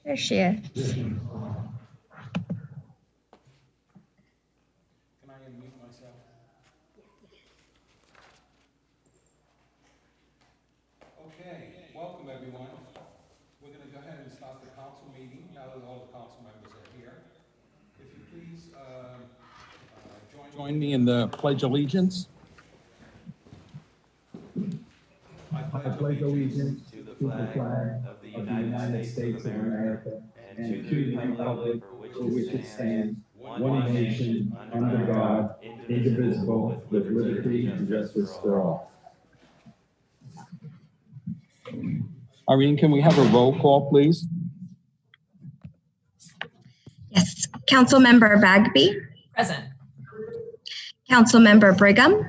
There she is. Can I unmute myself? Okay, welcome everyone. We're going to go ahead and start the council meeting now that all the council members are here. If you please join me in the Pledge of Allegiance. I pledge allegiance to the flag of the United States of America and to the republic for which it stands, one nation, under God, indivisible, with liberty and justice for all. Irene, can we have a roll call, please? Yes. Councilmember Bagby. Present. Councilmember Brigham.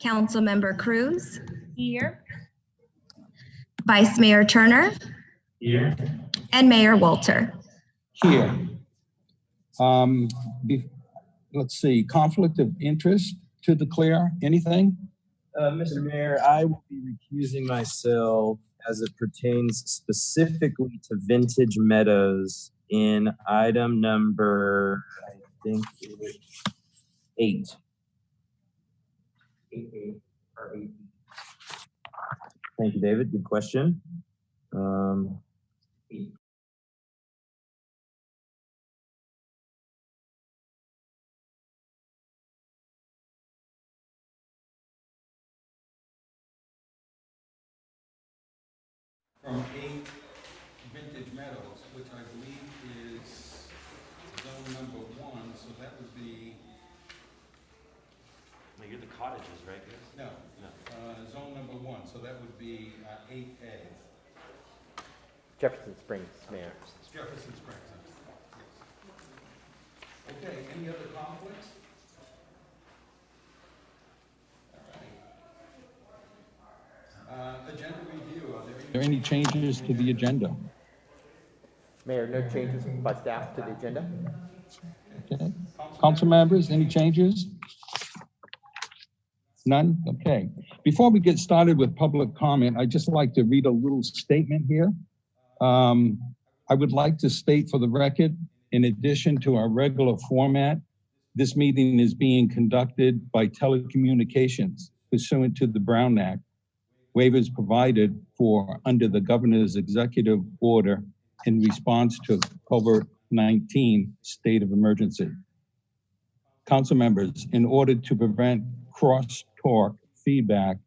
Councilmember Cruz. Here. Vice Mayor Turner. Here. And Mayor Walter. Here. Let's see, conflict of interest to declare, anything? Mr. Mayor, I will be recusing myself as it pertains specifically to Vintage Meadows in item number, I think it was 8. 8. Thank you, David. Good question. 8. From 8 Vintage Meadows, which I believe is zone number 1, so that would be... No, you're the cottages, right? No, zone number 1, so that would be 8A. Jefferson Springs, Mayor. Jefferson Springs, yes. Okay, any other conflicts? Agenda review, are there any changes to the agenda? Mayor, no changes by staff to the agenda. Okay. Council members, any changes? None? Okay. Before we get started with public comment, I'd just like to read a little statement here. I would like to state for the record, in addition to our regular format, this meeting is being conducted by telecommunications pursuant to the Brown Act. Waivers provided for under the governor's executive order in response to COVID-19 state of emergency. Council members, in order to prevent cross-talk feedback,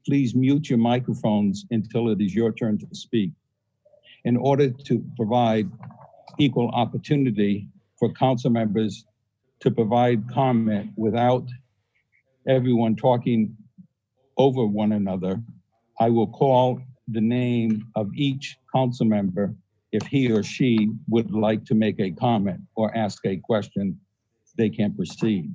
please mute your microphones until it is your turn to speak. In order to provide equal opportunity for council members to provide comment without everyone talking over one another, I will call the name of each council member if he or she would like to make a comment or ask a question. They can proceed.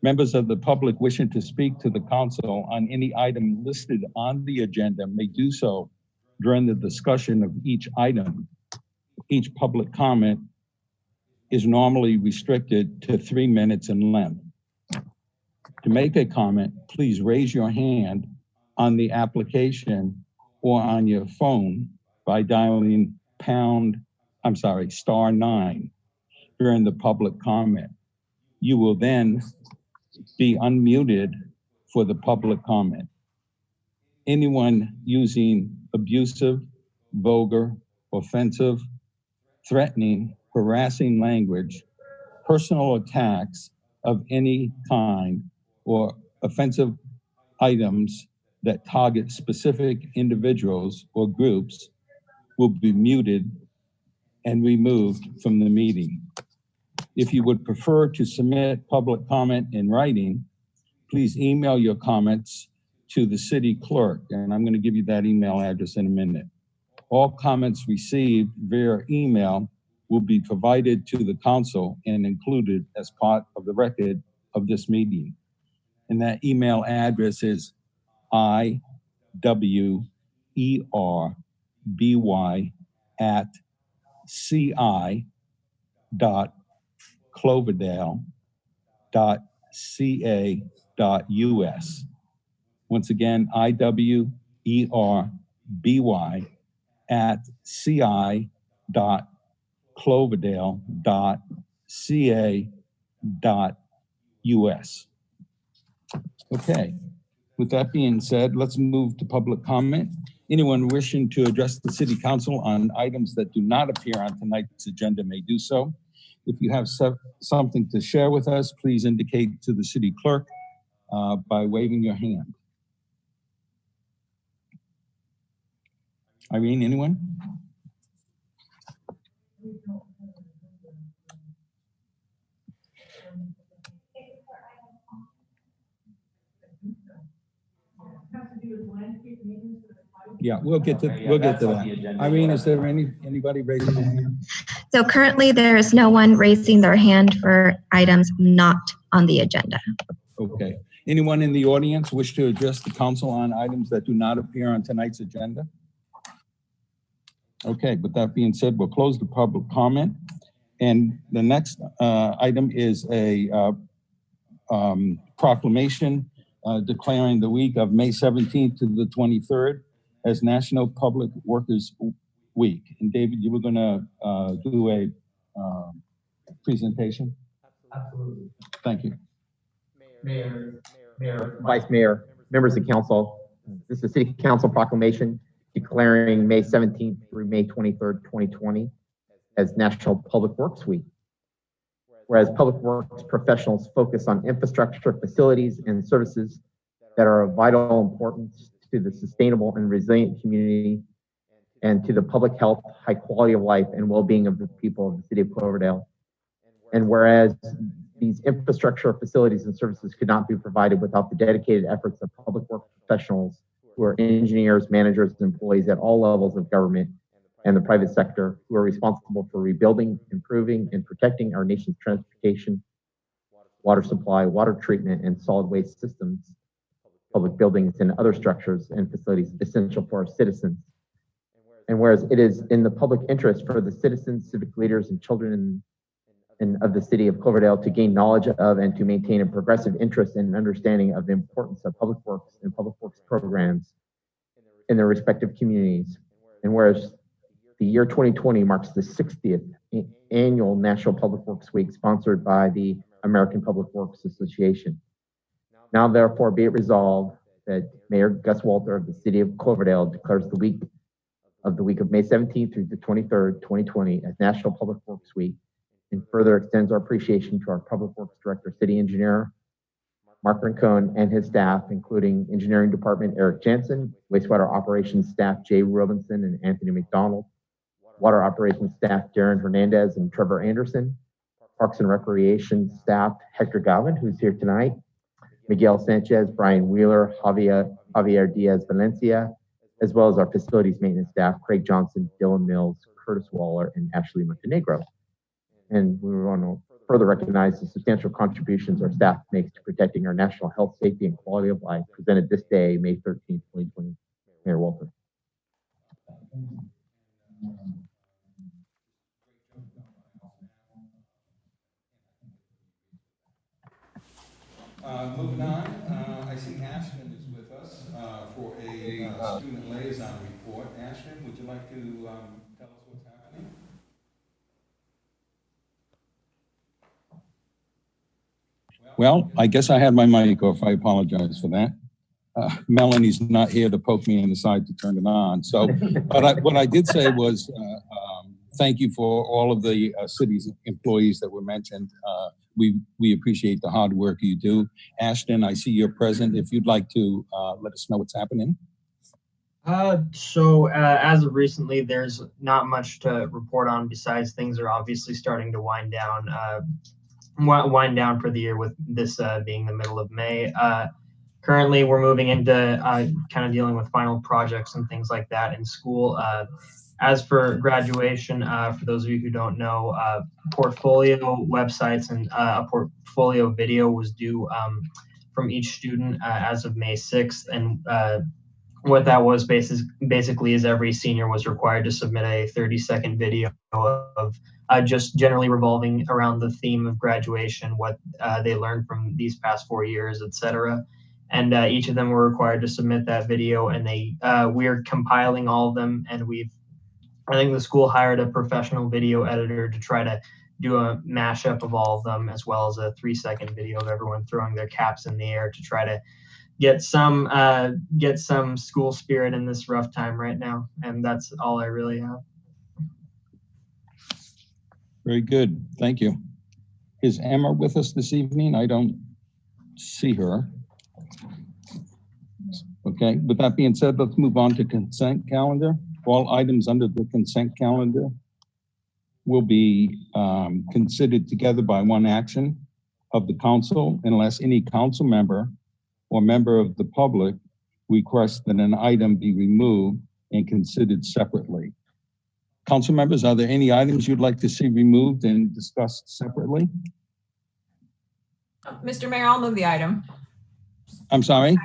Members of the public wishing to speak to the council on any item listed on the agenda may do so during the discussion of each item. Each public comment is normally restricted to 3 minutes in length. To make a comment, please raise your hand on the application or on your phone by dialing *9 during the public comment. You will then be unmuted for the public comment. Anyone using abusive, vulgar, offensive, threatening, harassing language, personal attacks of any kind, or offensive items that target specific individuals or groups will be muted and removed from the meeting. If you would prefer to submit public comment in writing, please email your comments to the city clerk, and I'm going to give you that email address in a minute. All comments received via email will be provided to the council and included as part of the record of this meeting. And that email address is iwerby@ci.cloverdale.ca.us. Once again, iwerby at ci.cloverdale.ca.us. Okay. With that being said, let's move to public comment. Anyone wishing to address the City Council on items that do not appear on tonight's agenda may do so. If you have something to share with us, please indicate to the City Clerk by waving your hand. Irene, anyone? Yeah, we'll get to that. Irene, is there anybody raising their hand? So currently there is no one raising their hand for items not on the agenda. Okay. Anyone in the audience wish to address the council on items that do not appear on tonight's agenda? Okay, with that being said, we'll close the public comment. And the next item is a proclamation declaring the week of May 17th to the 23rd as National Public Workers Week. And David, you were going to do a presentation? Absolutely. Thank you. Mayor, Vice Mayor, members of council, this is a City Council proclamation declaring May 17th through May 23rd, 2020 as National Public Works Week. Whereas public works professionals focus on infrastructure, facilities, and services that are of vital importance to the sustainable and resilient community and to the public health, high quality of life, and well-being of the people of the City of Cloverdale. And whereas these infrastructure, facilities, and services could not be provided without the dedicated efforts of public works professionals who are engineers, managers, and employees at all levels of government and the private sector who are responsible for rebuilding, improving, and protecting our nation's transportation, water supply, water treatment, and solid waste systems, public buildings, and other structures and facilities essential for our citizens. And whereas it is in the public interest for the citizens, civic leaders, and children of the City of Cloverdale to gain knowledge of and to maintain a progressive interest and understanding of the importance of public works and public works programs in their respective communities. And whereas the year 2020 marks the 60th annual National Public Works Week sponsored by the American Public Works Association. Now therefore be it resolved that Mayor Gus Walter of the City of Cloverdale declares the week of May 17th through the 23rd, 2020 as National Public Works Week, and further extends our appreciation to our Public Works Director, City Engineer Mark Rincon, and his staff, including Engineering Department Eric Jansen, Wastewater Operations Staff Jay Robinson and Anthony McDonald, Water Operations Staff Darren Hernandez and Trevor Anderson, Parks and Recreation Staff Hector Galvin, who's here tonight, Miguel Sanchez, Brian Wheeler, Javier Diaz Valencia, as well as our Facilities Maintenance Staff, Craig Johnson, Dylan Mills, Curtis Waller, and Ashley Montenegro. And we want to further recognize the substantial contributions our staff makes to protecting our national health, safety, and quality of life, presented this day, May 13th, 2020. Mayor Walter. Moving on, I see Ashton is with us for a student liaison report. Ashton, would you like to tell us what's happening? Well, I guess I had my mic off. I apologize for that. Melanie's not here to poke me in the side to turn it on. So, but what I did say was thank you for all of the city's employees that were mentioned. We appreciate the hard work you do. Ashton, I see you're present. If you'd like to let us know what's happening. So as of recently, there's not much to report on besides things are obviously starting to wind down for the year, with this being the middle of May. Currently, we're moving into kind of dealing with final projects and things like that in school. As for graduation, for those of you who don't know, portfolio websites and a portfolio video was due from each student as of May 6th. And what that was basically is every senior was required to submit a 30-second video of just generally revolving around the theme of graduation, what they learned from these past 4 years, etc. And each of them were required to submit that video, and we're compiling all of them, and we've I think the school hired a professional video editor to try to do a mashup of all of them, as well as a 3-second video of everyone throwing their caps in the air to try to get some school spirit in this rough time right now. And that's all I really have. Very good. Thank you. Is Emma with us this evening? I don't see her. Okay, with that being said, let's move on to consent calendar. All items under the consent calendar will be considered together by one action of the council unless any council member or member of the public requests that an item be removed and considered separately. Council members, are there any items you'd like to see removed and discussed separately? Mr. Mayor, I'll move the item. I'm sorry?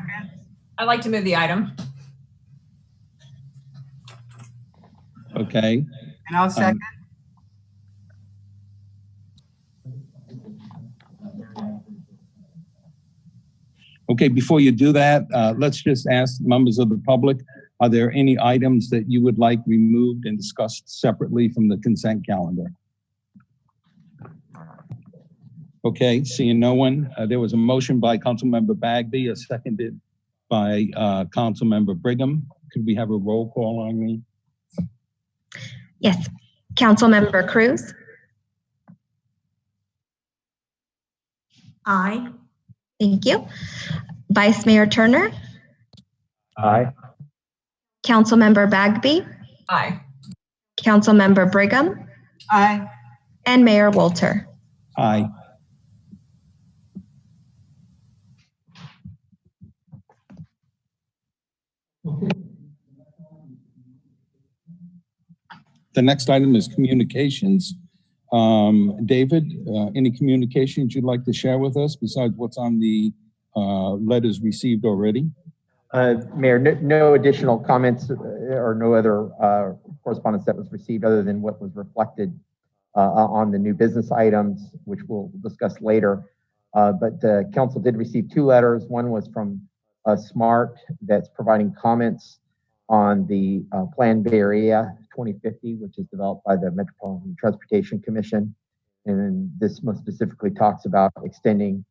I'd like to move the item. Okay. And I'll second. Okay, before you do that, let's just ask members of the public, are there any items that you would like removed and discussed separately from the consent calendar? Okay, seeing no one, there was a motion by Councilmember Bagby, a seconded by Councilmember Brigham. Could we have a roll call on me? Yes. Councilmember Cruz? Aye. Thank you. Vice Mayor Turner? Aye. Councilmember Bagby? Aye. Councilmember Brigham? Aye. And Mayor Wolter? Aye. The next item is communications. David, any communications you'd like to share with us besides what's on the letters received already? Mayor, no additional comments or no other correspondence that was received other than what was reflected on the new business items, which we'll discuss later. But council did receive 2 letters. One was from SMART that's providing comments on the Plan Bay Area 2050, which is developed by the Metropolitan Transportation Commission. And this most specifically talks about extending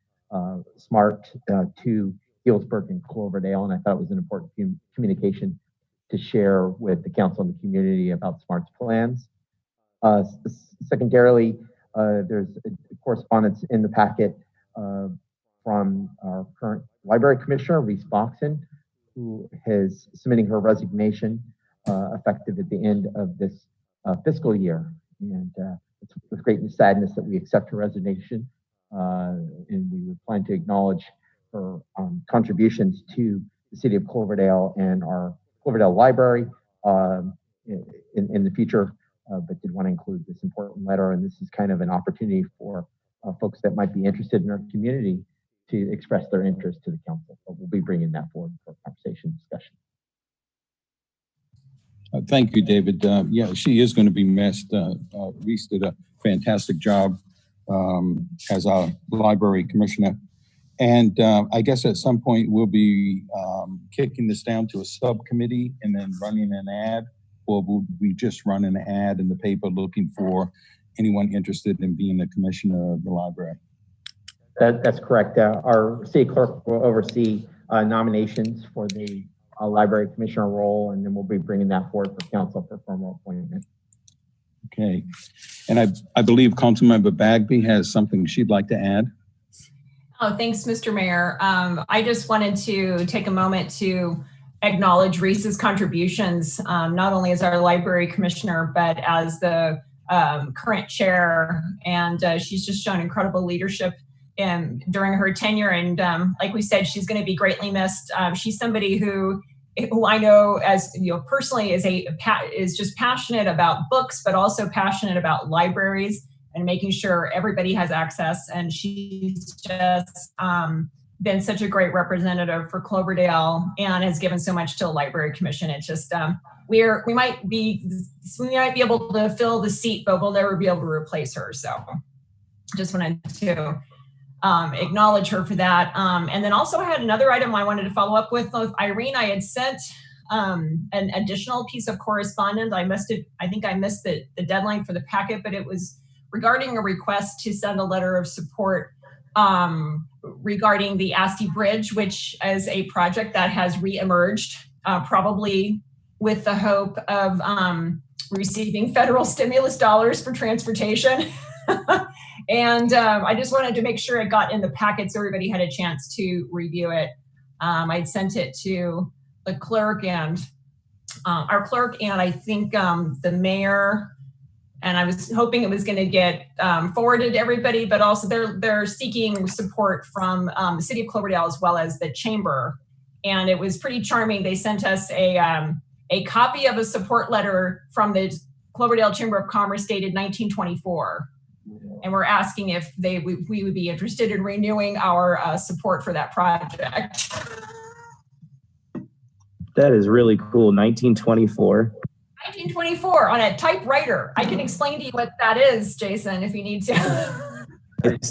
SMART to Healdsburg and Cloverdale. And I thought it was an important communication to share with the council and the community about SMART's plans. Secondarily, there's a correspondence in the packet from our current library commissioner, Reese Boxon, who is submitting her resignation effective at the end of this fiscal year. And it's with great sadness that we accept her resignation. And we would plan to acknowledge her contributions to the city of Cloverdale and our Cloverdale Library in the future, but did want to include this important letter. And this is kind of an opportunity for folks that might be interested in our community to express their interest to the council. But we'll be bringing that forward for conversation discussion. Thank you, David. Yeah, she is going to be missed. Reese did a fantastic job as our library commissioner. And I guess at some point we'll be kicking this down to a subcommittee and then running an ad, or will we just run an ad in the paper looking for anyone interested in being the commissioner of the library? That's correct. Our city clerk will oversee nominations for the library commissioner role, and then we'll be bringing that forward for council for formal appointment. Okay. And I believe Councilmember Bagby has something she'd like to add. Oh, thanks, Mr. Mayor. I just wanted to take a moment to acknowledge Reese's contributions, not only as our library commissioner, but as the current chair. And she's just shown incredible leadership during her tenure. And like we said, she's going to be greatly missed. She's somebody who I know, as you know, personally is just passionate about books, but also passionate about libraries and making sure everybody has access. And she's just been such a great representative for Cloverdale and has given so much to the Library Commission. It's just we might be able to fill the seat, but we'll never be able to replace her. So just wanted to acknowledge her for that. And then also I had another item I wanted to follow up with Irene. I had sent an additional piece of correspondence. I think I missed the deadline for the packet, but it was regarding a request to send a letter of support regarding the Asti Bridge, which is a project that has reemerged, probably with the hope of receiving federal stimulus dollars for transportation. And I just wanted to make sure it got in the packet so everybody had a chance to review it. I'd sent it to the clerk and our clerk, and I think the mayor, and I was hoping it was going to get forwarded to everybody, but also they're seeking support from the city of Cloverdale as well as the chamber. And it was pretty charming. They sent us a copy of a support letter from the Cloverdale Chamber of Commerce dated 1924. And we're asking if we would be interested in renewing our support for that project. That is really cool. 1924. 1924 on a typewriter. I can explain to you what that is, Jason, if you need to.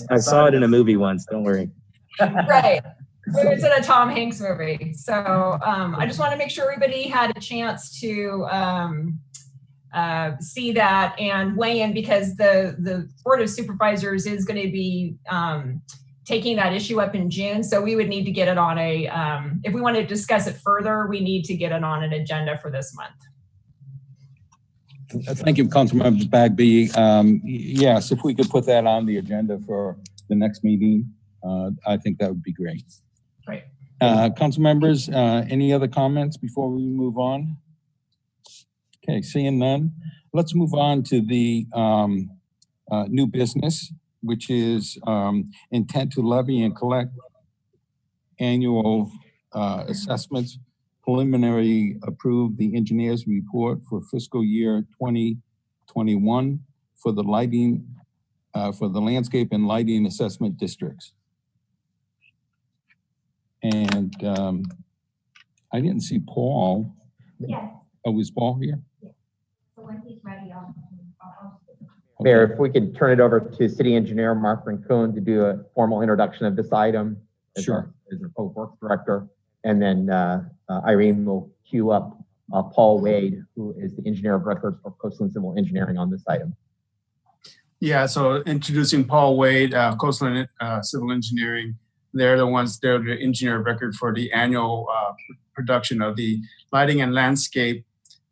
I saw it in a movie once. Don't worry. Right. It's in a Tom Hanks movie. So I just want to make sure everybody had a chance to see that and weigh in, because the Board of Supervisors is going to be taking that issue up in June. So we would need to get it on if we want to discuss it further, we need to get it on an agenda for this month. Thank you, Councilmember Bagby. Yes, if we could put that on the agenda for the next meeting, I think that would be great. Right. Council members, any other comments before we move on? Okay, seeing none, let's move on to the new business, which is intent to levy and collect annual assessments. Preliminary approved the engineer's report for fiscal year 2021 for the lighting, for the landscape and lighting assessment districts. And I didn't see Paul. Yes. Oh, is Paul here? Yes. So when he's ready, I'll Mayor, if we could turn it over to City Engineer Mark Rincon to do a formal introduction of this item. Sure. As our Public Works Director. And then Irene will queue up Paul Wade, who is the Engineer of Record for Coastal and Civil Engineering on this item. Yeah, so introducing Paul Wade, Coastal and Civil Engineering. They're the engineer of record for the annual production of the Lighting and Landscape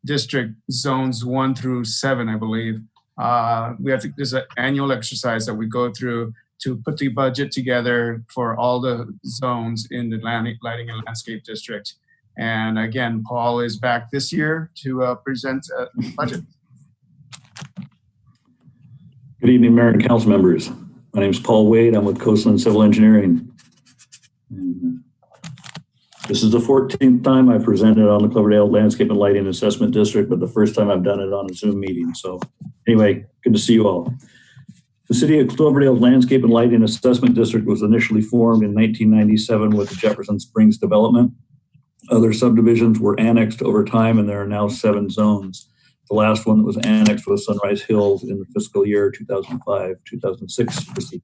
District Zones 1 through 7, I believe. There's an annual exercise that we go through to put the budget together for all the zones in the Lighting and Landscape District. And again, Paul is back this year to present a budget. Good evening, Mayor and Council members. My name is Paul Wade. I'm with Coastal and Civil Engineering. This is the 14th time I've presented on the Cloverdale Landscape and Lighting Assessment District, but the first time I've done it on a Zoom meeting. So anyway, good to see you all. The City of Cloverdale Landscape and Lighting Assessment District was initially formed in 1997 with the Jefferson Springs development. Other subdivisions were annexed over time, and there are now 7 zones. The last one that was annexed was Sunrise Hills in the fiscal year 2005-2006.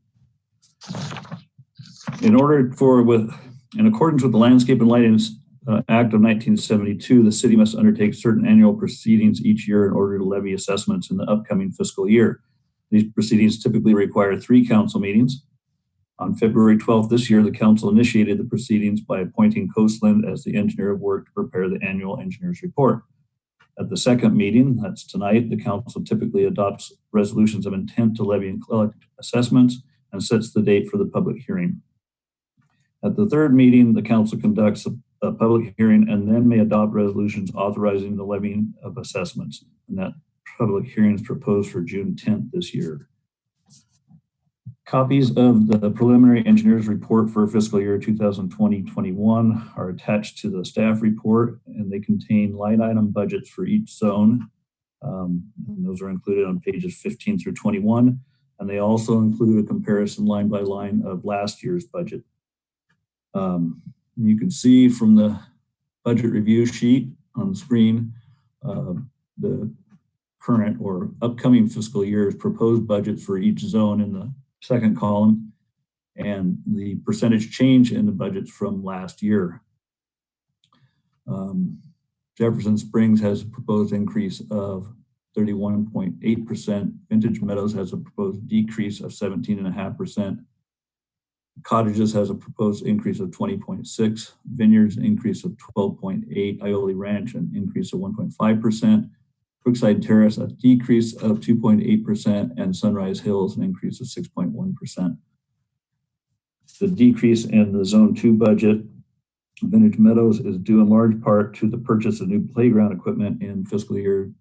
In accordance with the Landscape and Lighting Act of 1972, the city must undertake certain annual proceedings each year in order to levy assessments in the upcoming fiscal year. These proceedings typically require 3 council meetings. On February 12th this year, the council initiated the proceedings by appointing Coastland as the engineer of work to prepare the annual engineer's report. At the second meeting, that's tonight, the council typically adopts resolutions of intent to levy and collect assessments and sets the date for the public hearing. At the third meeting, the council conducts a public hearing and then may adopt resolutions authorizing the levying of assessments. And that public hearing is proposed for June 10th this year. Copies of the preliminary engineer's report for fiscal year 2020-21 are attached to the staff report, and they contain line item budgets for each zone. And those are included on pages 15 through 21. And they also include a comparison line by line of last year's budget. You can see from the budget review sheet on the screen, the current or upcoming fiscal year's proposed budgets for each zone in the second column, and the percentage change in the budgets from last year. Jefferson Springs has a proposed increase of 31.8%. Vintage Meadows has a proposed decrease of 17.5%. Cottages has a proposed increase of 20.6%. Vineyards an increase of 12.8%. Iole Ranch an increase of 1.5%. Brookside Terrace a decrease of 2.8%, and Sunrise Hills an increase of 6.1%. The decrease in the Zone 2 budget, Vintage Meadows, is due in large part to the purchase of new playground equipment in fiscal year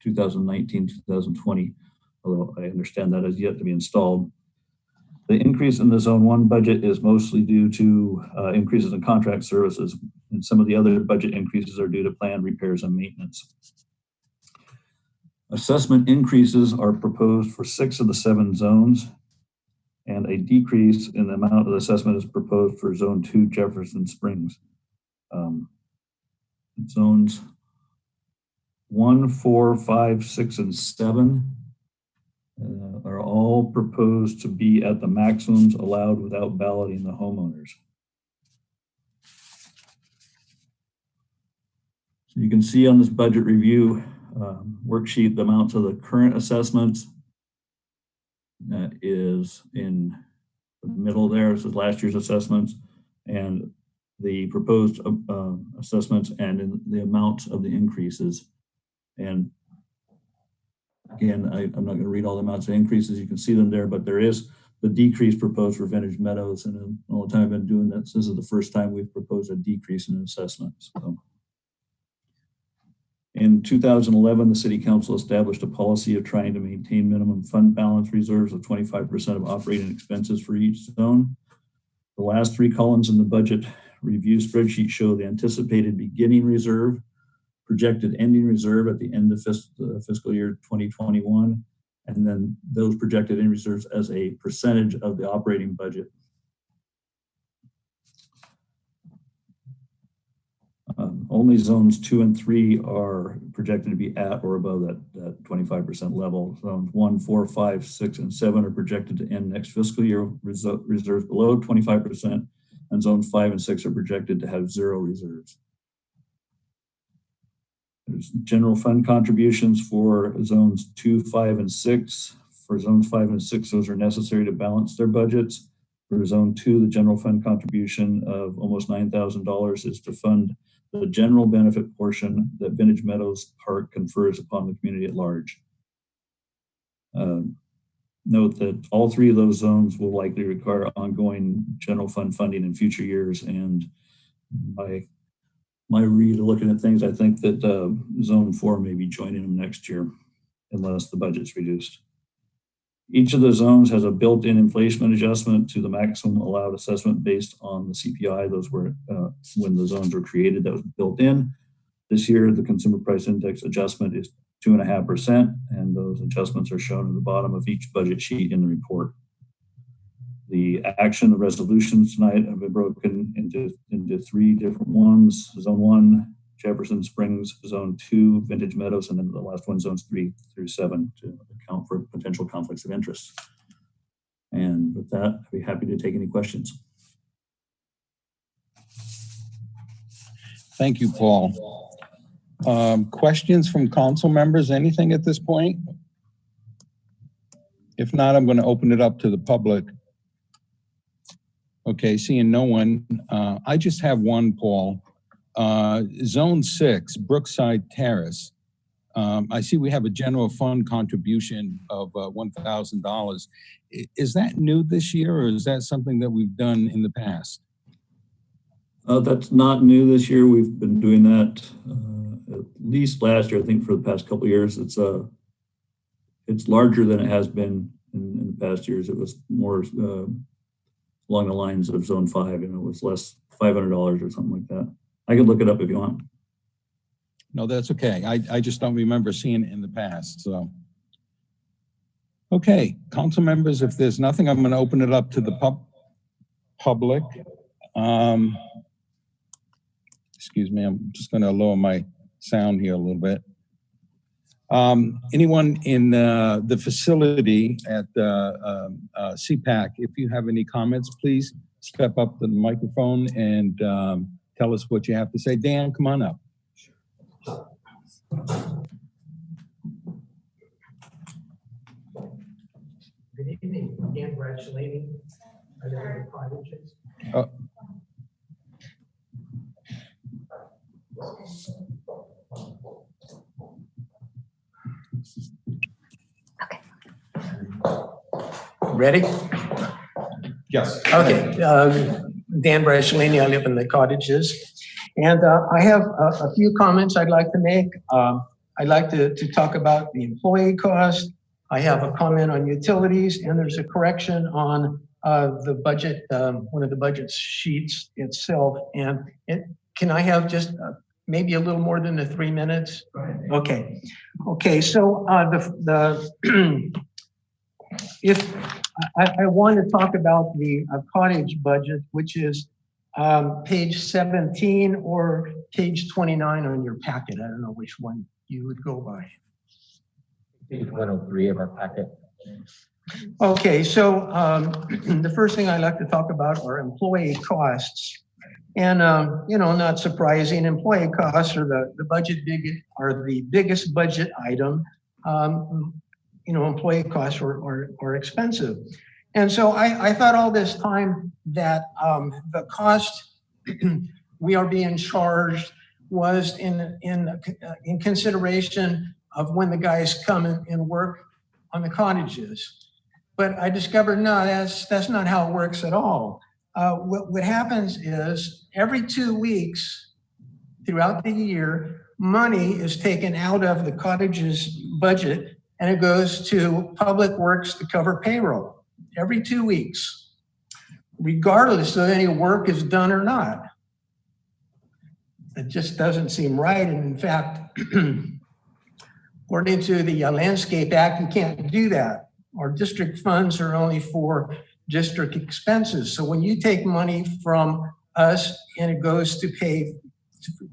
2019-2020, although I understand that is yet to be installed. The increase in the Zone 1 budget is mostly due to increases in contract services, and some of the other budget increases are due to planned repairs and maintenance. Assessment increases are proposed for 6 of the 7 zones, and a decrease in the amount of assessment is proposed for Zone 2, Jefferson Springs. Zones 1, 4, 5, 6, and 7 are all proposed to be at the maximums allowed without balloting the homeowners. So you can see on this budget review worksheet the amounts of the current assessments. That is in the middle there. This is last year's assessments and the proposed assessments and in the amounts of the increases. And again, I'm not going to read all the amounts of increases. You can see them there, but there is the decrease proposed for Vintage Meadows. And all the time I've been doing that, this is the first time we've proposed a decrease in assessments. So, in 2011, the City Council established a policy of trying to maintain minimum fund balance reserves of 25% of operating expenses for each zone. The last 3 columns in the budget review spreadsheet show the anticipated beginning reserve, projected ending reserve at the end of fiscal year 2021, and then those projected ending reserves as a percentage of the operating budget. Only zones 2 and 3 are projected to be at or above that 25% level. Zones 1, 4, 5, 6, and 7 are projected to end next fiscal year reserves below 25%, and zones 5 and 6 are projected to have 0 reserves. There's general fund contributions for zones 2, 5, and 6. For zones 5 and 6, those are necessary to balance their budgets. For zone 2, the general fund contribution of almost $9,000 is to fund the general benefit portion that Vintage Meadows Park confers upon the community at large. Note that all 3 of those zones will likely require ongoing general fund funding in future years, and my read of looking at things, I think that Zone 4 may be joining them next year unless the budget's reduced. Each of the zones has a built-in inflation adjustment to the maximum allowed assessment based on the CPI. Those were when the zones were created, that was built in. This year, the consumer price index adjustment is 2.5%, and those adjustments are shown at the bottom of each budget sheet in the report. The action, the resolutions tonight have been broken into 3 different ones. Zone 1, Jefferson Springs, Zone 2, Vintage Meadows, and then the last one, Zones 3 through 7, to account for potential conflicts of interest. And with that, I'd be happy to take any questions. Thank you, Paul. Questions from council members, anything at this point? If not, I'm going to open it up to the public. Okay, seeing no one, I just have one, Paul. Zone 6, Brookside Terrace. I see we have a general fund contribution of $1,000. Is that new this year, or is that something that we've done in the past? That's not new this year. We've been doing that at least last year. I think for the past couple of years, it's larger than it has been in the past years. It was more along the lines of Zone 5, and it was less $500 or something like that. I can look it up if you want. No, that's okay. I just don't remember seeing it in the past. So, okay, council members, if there's nothing, I'm going to open it up to the public. Excuse me, I'm just going to lower my sound here a little bit. Anyone in the facility at CPAC, if you have any comments, please step up to the microphone and tell us what you have to say. Dan, come on up. Good evening, Dan Bradley. I live in the cottages. Ready? Yes. Okay. Dan Brassolini, I live in the cottages. And I have a few comments I'd like to make. I'd like to talk about the employee cost. I have a comment on utilities, and there's a correction on the budget, one of the budget sheets itself. And can I have just maybe a little more than the 3 minutes? Go ahead. Okay. Okay. So if I want to talk about the cottage budget, which is page 17 or page 29 on your packet. I don't know which one you would go by. Page 103 of our packet. Okay, so the first thing I'd like to talk about are employee costs. And, not surprising, employee costs are the biggest budget item. Employee costs are expensive. And so I thought all this time that the cost we are being charged was in consideration of when the guys come and work on the cottages. But I discovered, no, that's not how it works at all. What happens is every 2 weeks throughout the year, money is taken out of the cottages budget and it goes to Public Works to cover payroll every 2 weeks, regardless of any work is done or not. It just doesn't seem right. And in fact, according to the Landscape Act, you can't do that. Our district funds are only for district expenses. So when you take money from us and it goes to pay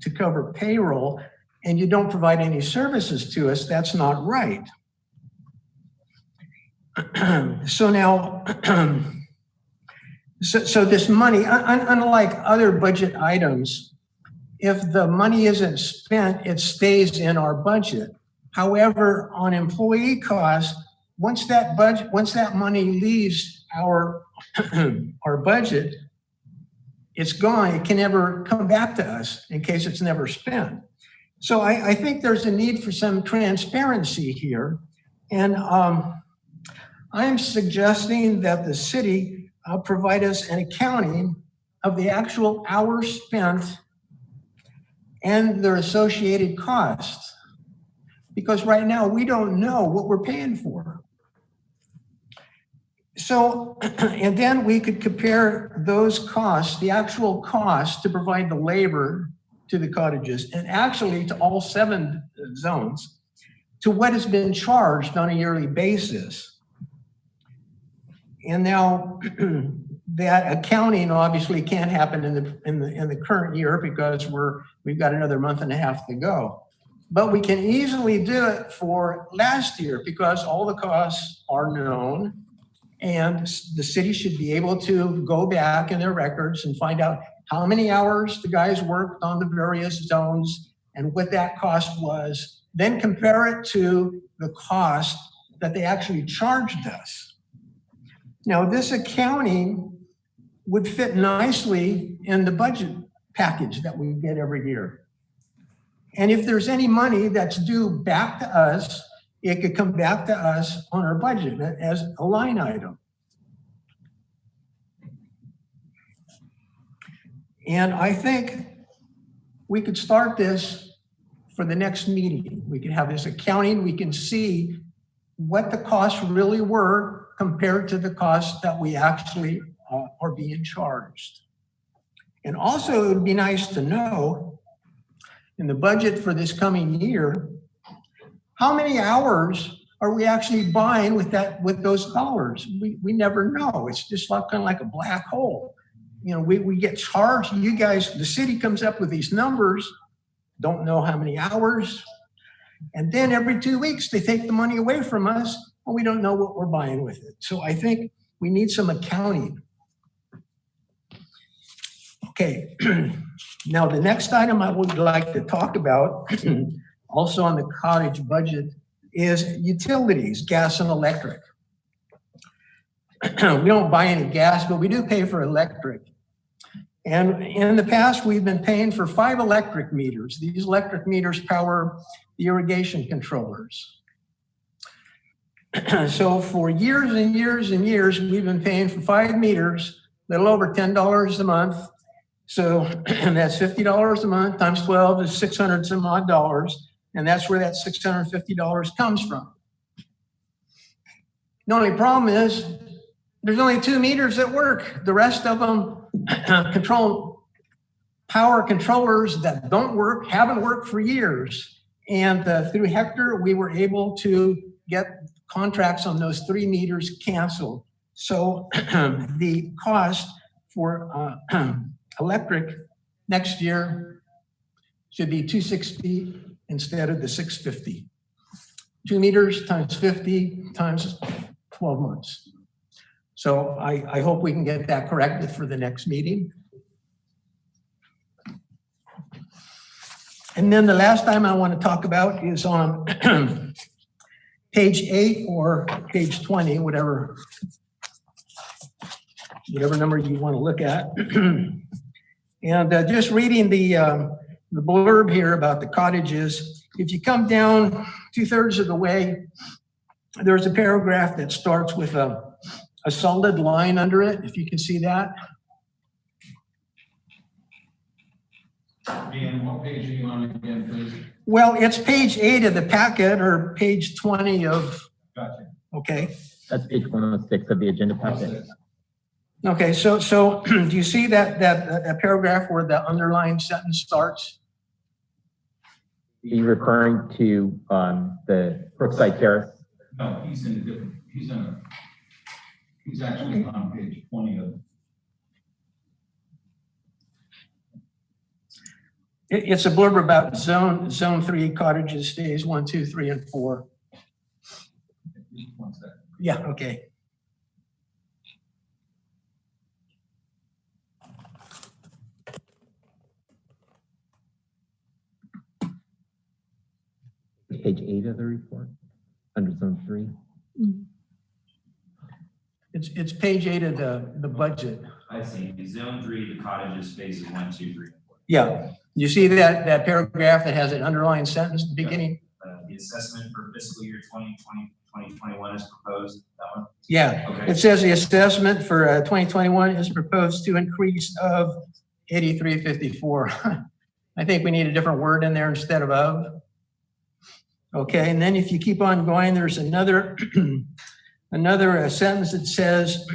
to cover payroll and you don't provide any services to us, that's not right. So now, so this money, unlike other budget items, if the money isn't spent, it stays in our budget. However, on employee costs, once that money leaves our budget, it's gone. It can never come back to us in case it's never spent. So I think there's a need for some transparency here. And I'm suggesting that the city provide us an accounting of the actual hours spent and their associated costs. Because right now we don't know what we're paying for. So, and then we could compare those costs, the actual costs to provide the labor to the cottages and actually to all 7 zones to what has been charged on a yearly basis. And now that accounting obviously can't happen in the current year because we've got another month and a half to go. But we can easily do it for last year because all the costs are known and the city should be able to go back in their records and find out how many hours the guys worked on the various zones and what that cost was, then compare it to the cost that they actually charged us. Now, this accounting would fit nicely in the budget package that we get every year. And if there's any money that's due back to us, it could come back to us on our budget as a line item. And I think we could start this for the next meeting. We could have this accounting. We can see what the costs really were compared to the costs that we actually are being charged. And also it would be nice to know in the budget for this coming year, how many hours are we actually buying with those dollars? We never know. It's just like, kind of like a black hole. You know, we get charged. You guys, the city comes up with these numbers, don't know how many hours. And then every 2 weeks, they take the money away from us and we don't know what we're buying with it. So I think we need some accounting. Okay, now the next item I would like to talk about also on the cottage budget is utilities, gas and electric. We don't buy any gas, but we do pay for electric. And in the past, we've been paying for 5 electric meters. These electric meters power the irrigation controllers. So for years and years and years, we've been paying for 5 meters, a little over $10 a month. So that's $50 a month times 12 is 600 some odd dollars. And that's where that $650 comes from. The only problem is there's only 2 meters that work. The rest of them control power controllers that don't work, haven't worked for years. And through Hector, we were able to get contracts on those 3 meters canceled. So the cost for electric next year should be $260 instead of the $650. 2 meters times 50 times 12 months. So I hope we can get that corrected for the next meeting. And then the last time I want to talk about is on page 8 or page 20, whatever number you want to look at. And just reading the blurb here about the cottages, if you come down 2/3 of the way, there's a paragraph that starts with a solid line under it, if you can see that. Dan, what page are you on again, please? Well, it's page 8 of the packet or page 20 of, Gotcha. okay. That's page 106 of the agenda packet. Okay, so do you see that paragraph where the underlined sentence starts? Are you referring to the Brookside Terrace? No, he's in a different, he's actually on page 20 of. It's a blurb about zone 3 cottages, stays 1, 2, 3, and 4. One second. Yeah, okay. Page 8 of the report, under zone 3. It's page 8 of the budget. I see. Zone 3, the cottages, phases 1, 2, 3, and 4. Yeah. You see that paragraph that has an underlined sentence at the beginning? The assessment for fiscal year 2020, 2021 is proposed. That one? Yeah. Okay. It says the assessment for 2021 is proposed to increase of 8354. I think we need a different word in there instead of. Okay, and then if you keep on going, there's another sentence that says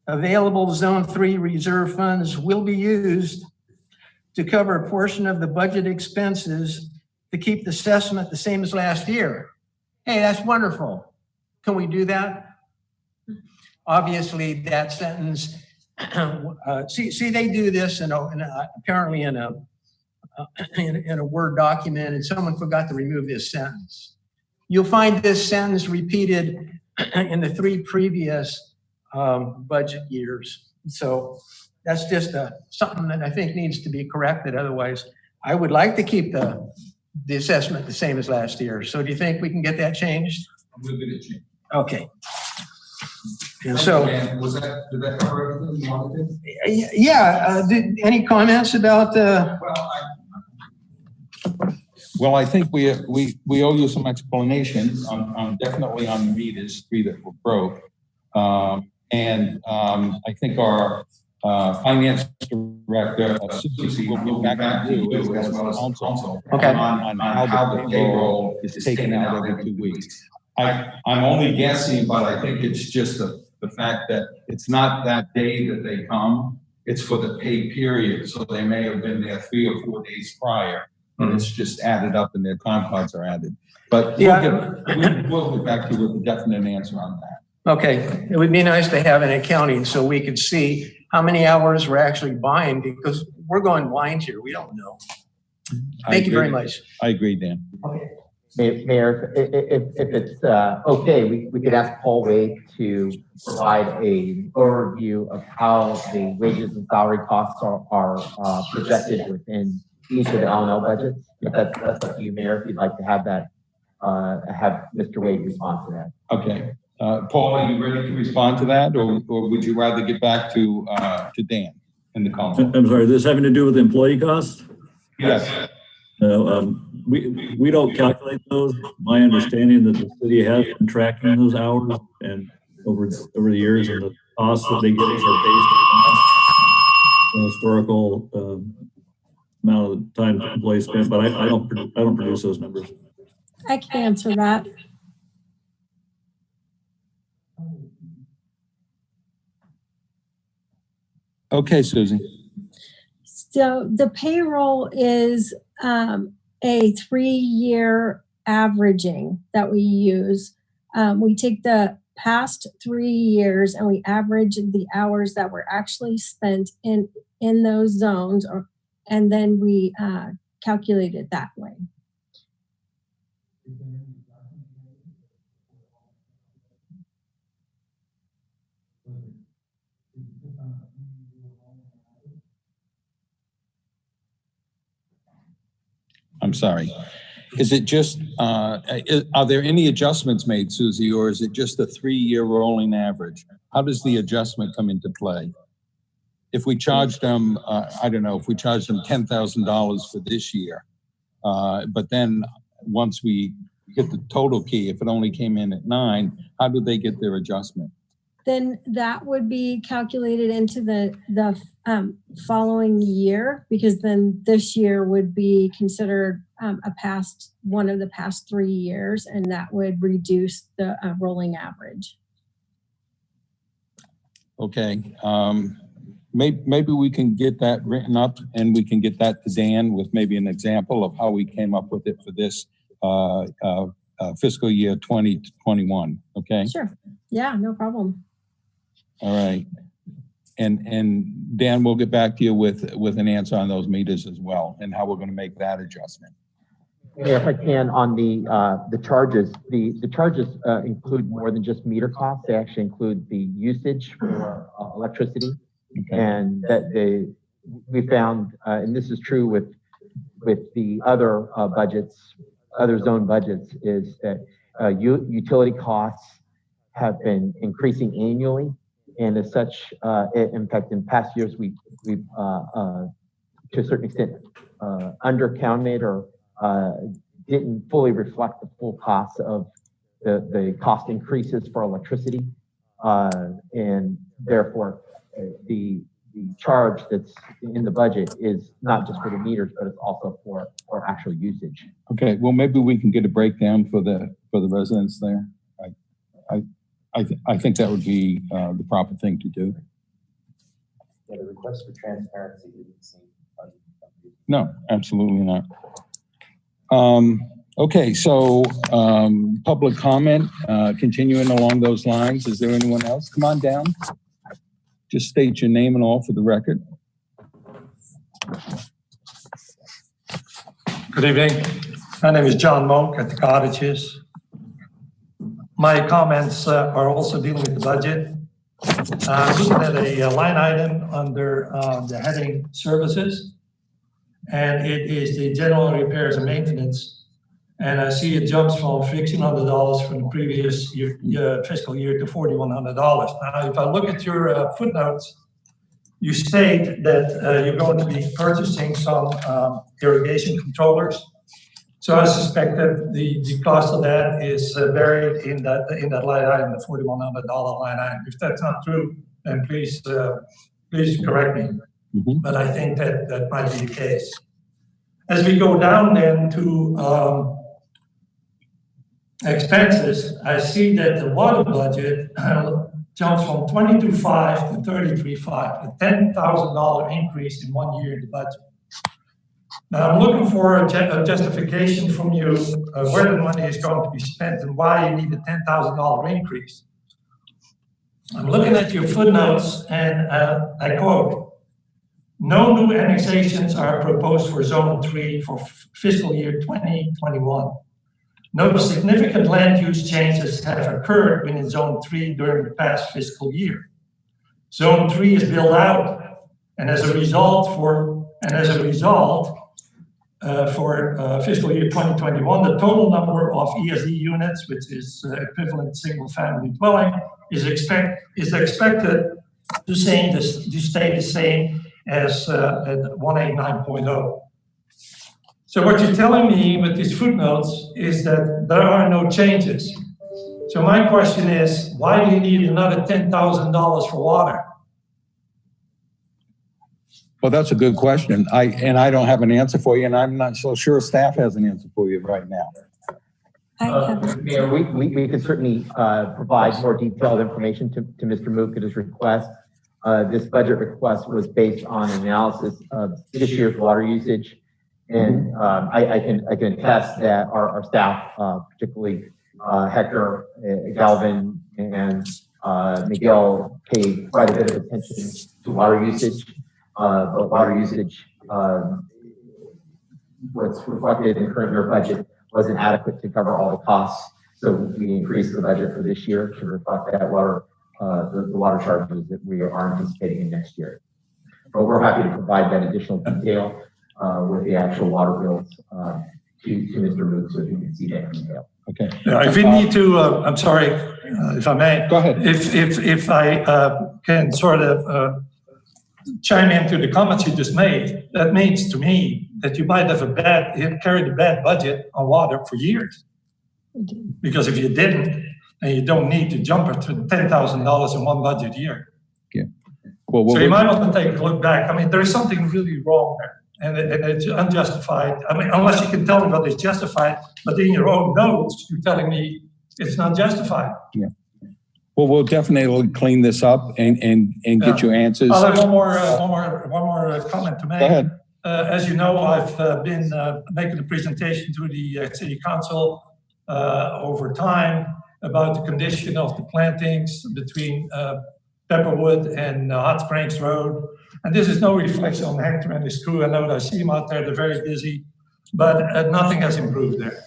available zone 3 reserve funds will be used to cover a portion of the budget expenses to keep the assessment the same as last year. Hey, that's wonderful. Can we do that? Obviously, that sentence, see, they do this apparently in a Word document, and someone forgot to remove this sentence. You'll find this sentence repeated in the 3 previous budget years. So that's just something that I think needs to be corrected. Otherwise, I would like to keep the assessment the same as last year. So do you think we can get that changed? We'll get it changed. Okay. And so, did that cover everything you wanted to? Yeah. Any comments about? Well, I think we owe you some explanations on definitely on the meters, 3 that were broke, and I think our finance director, Susie, will go back to you as well as council on how the payroll is taken out every 2 weeks. I'm only guessing, but I think it's just the fact that it's not that day that they come, it's for the pay period. So they may have been there 3 or 4 days prior, and it's just added up and their time cards are added. But we'll get back to you with a definite answer on that. Okay, it would be nice to have an accounting so we could see how many hours we're actually buying, because we're going blind here. We don't know. Thank you very much. I agree, Dan. Okay. Mayor, if it's okay, we could ask Paul Wade to provide an overview of how the wages and salary costs are projected within each of the L&L budgets. That's up to you, Mayor, if you'd like to have that, have Mr. Wade respond to that. Okay. Paul, are you ready to respond to that, or would you rather get back to Dan in the comment? I'm sorry, this having to do with employee costs? Yes. No, we don't calculate those. My understanding that the city has been tracking those hours and over the years, and the costs that they give us are based on the historical amount of time employees spent. But I don't produce those numbers. I can answer that. Okay, Susie. So the payroll is a 3-year averaging that we use. We take the past 3 years and we average the hours that were actually spent in those zones, and then we calculate it that way. I'm sorry. Is it just, are there any adjustments made, Susie, or is it just a 3-year rolling average? How does the adjustment come into play? If we charge them, I don't know, if we charge them $10,000 for this year, but then once we get the total key, if it only came in at 9, how do they get their adjustment? Then that would be calculated into the following year, because then this year would be considered one of the past 3 years, and that would reduce the rolling average. Okay, maybe we can get that written up and we can get that to Dan with maybe an example of how we came up with it for this fiscal year 2021. Okay. Sure. Yeah, no problem. All right. And Dan, we'll get back to you with an answer on those meters as well and how we're going to make that adjustment. Yeah, if I can, on the charges, the charges include more than just meter costs. They actually include the usage for electricity, okay. And that we found, and this is true with the other budgets, other zone budgets, is that utility costs have been increasing annually. And as such, in fact, in past years, we've to a certain extent undercounted or didn't fully reflect the full cost of the cost increases for electricity, and therefore the charge that's in the budget is not just for the meters, but it's also for actual usage. Okay, well, maybe we can get a breakdown for the residents there. I think that would be the proper thing to do. Yeah, the request for transparency didn't seem. No, absolutely not. Okay, so public comment, continuing along those lines. Is there anyone else? Come on down. Just state your name and all for the record. Good evening. My name is John Monk at the Cottages. My comments are also dealing with the budget. Looking at a line item under the heading services, and it is the general repairs and maintenance. And I see it jumps from $1,600 from the previous year, fiscal year to $4,100. Now, if I look at your footnotes, you state that you're going to be purchasing some irrigation controllers. So I suspect that the cost of that is buried in that line item, the $4,100 line item. If that's not true, then please correct me. Mm-hmm. But I think that might be the case. As we go down then to expenses, I see that the water budget jumps from $22,500 to $33,500, a $10,000 increase in 1 year in the budget. Now, I'm looking for a justification from you where the money is going to be spent and why you need a $10,000 increase. I'm looking at your footnotes, and I quote, "No new annexations are proposed for Zone 3 for fiscal year 2021. No significant land use changes have occurred within Zone 3 during the past fiscal year. Zone 3 is built out, and as a result, for fiscal year 2021, the total number of ESD units, which is equivalent single-family dwelling, is expected to stay the same as at 189.0. So what you're telling me with these footnotes is that there are no changes. So my question is, why do you need another $10,000 for water? Well, that's a good question. I don't have an answer for you, and I'm not so sure staff has an answer for you right now. Mayor, we could certainly provide more detailed information to Mr. Mook at his request. This budget request was based on analysis of this year's water usage. And I can attest that our staff, particularly Hector, Galvin, and Miguel, pay quite a bit of attention to water usage. But water usage, what's reflected in the current year budget, wasn't adequate to cover all the costs. So we increased the budget for this year to reflect that water, the water charges that we are anticipating in next year. But we're happy to provide that additional detail with the actual water bills to Mr. Mook so you can see that detail. Okay. If we need to, I'm sorry, if I may. Go ahead. If I can sort of chime into the comments you just made, that means to me that you might have carried a bad budget on water for years. Because if you didn't, then you don't need to jump it to $10,000 in one budget year. Yeah. Well, so you might want to take a look back. I mean, there is something really wrong there. And it's unjustified. I mean, unless you can tell me what is justified, but in your own notes, you're telling me it's not justified. Yeah. Well, we'll definitely clean this up and get you answers. I'll have one more comment to make. Go ahead. As you know, I've been making a presentation to the City Council over time about the condition of the plantings between Pepperwood and Hot Springs Road. And this is no reflection on Hector and his crew. I know that I see them out there, they're very busy, but nothing has improved there.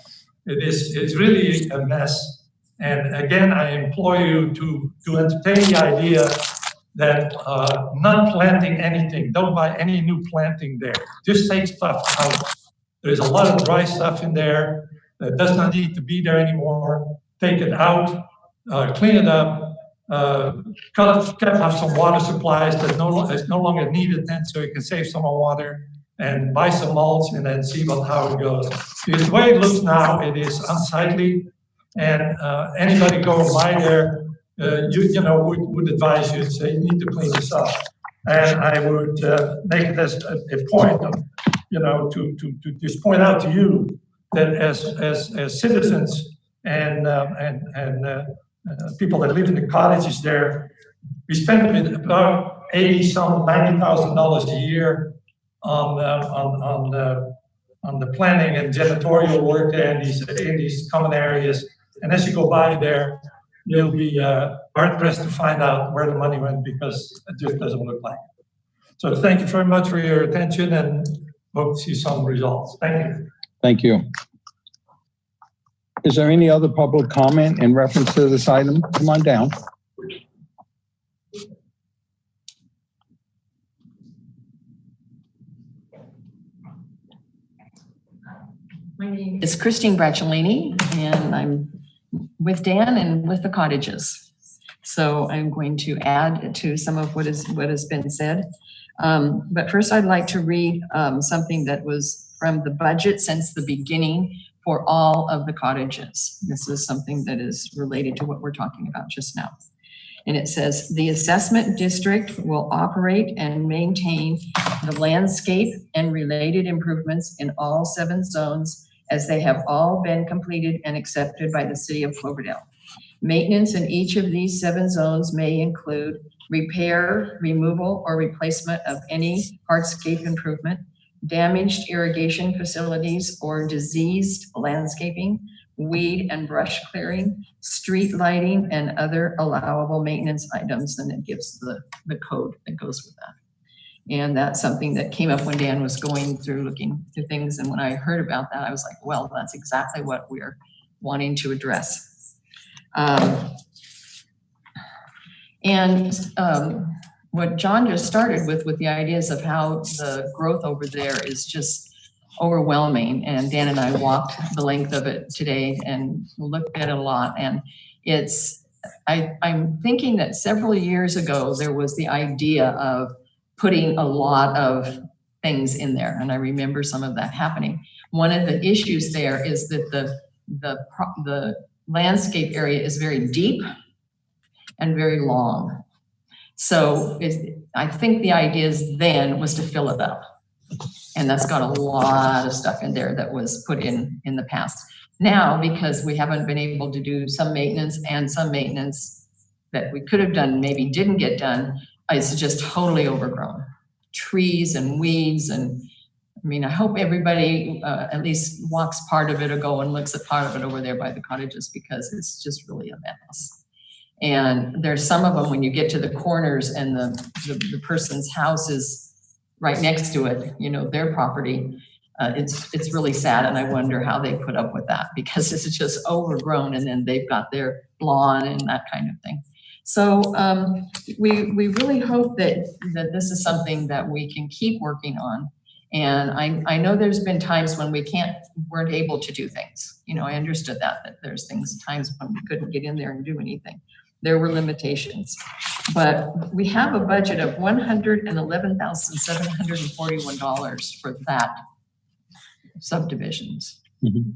It's really a mess. And again, I implore you to entertain the idea that not planting anything, don't buy any new planting there. Just take stuff out. There's a lot of dry stuff in there that does not need to be there anymore. Take it out, clean it up, have some water supplies that is no longer needed then, so you can save some more water and buy some mulch and then see how it goes. Because the way it looks now, it is unsightly, and anybody going by there, would advise you to say you need to clean this up. And I would make it as a point of, to just point out to you that as citizens and people that live in the cottages there, we spend about $90,000 a year on the planning and janitorial work there in these common areas. And as you go by there, you'll be hard pressed to find out where the money went because it just doesn't look like it. So thank you very much for your attention and hope to see some results. Thank you. Thank you. Is there any other public comment in reference to this item? Come on down. My name is Christine Bracciolini, and I'm with Dan and with the cottages. So I'm going to add to some of what has been said. But first I'd like to read something that was from the budget since the beginning for all of the cottages. This is something that is related to what we're talking about just now. And it says, the assessment district will operate and maintain the landscape and related improvements in all 7 zones as they have all been completed and accepted by the City of Cloverdale. Maintenance in each of these 7 zones may include repair, removal, or replacement of any hardscape improvement, damaged irrigation facilities or diseased landscaping, weed and brush clearing, street lighting, and other allowable maintenance items. And it gives the code that goes with that. And that's something that came up when Dan was going through looking through things. And when I heard about that, I was like, well, that's exactly what we're wanting to address. What John just started with the ideas of how the growth over there is just overwhelming. And Dan and I walked the length of it today and looked at it a lot. And I'm thinking that several years ago, there was the idea of putting a lot of things in there. And I remember some of that happening. One of the issues there is that the landscape area is very deep and very long. So I think the idea then was to fill it up. And that's got a lot of stuff in there that was put in the past. Now, because we haven't been able to do some maintenance and some maintenance that we could have done, maybe didn't get done, it's just totally overgrown. Trees and weeds. And I mean, I hope everybody at least walks part of it or go and looks at part of it over there by the cottages, because it's just really a mess. And there's some of them when you get to the corners and the person's house is right next to it, you know, their property. It's really sad, and I wonder how they put up with that, because it's just overgrown, and then they've got their lawn and that kind of thing. So we really hope that this is something that we can keep working on. And I know there's been times when weren't able to do things. You know, I understood that there's times when we couldn't get in there and do anything. There were limitations, but we have a budget of $111,741 for that subdivisions. Mm-hmm.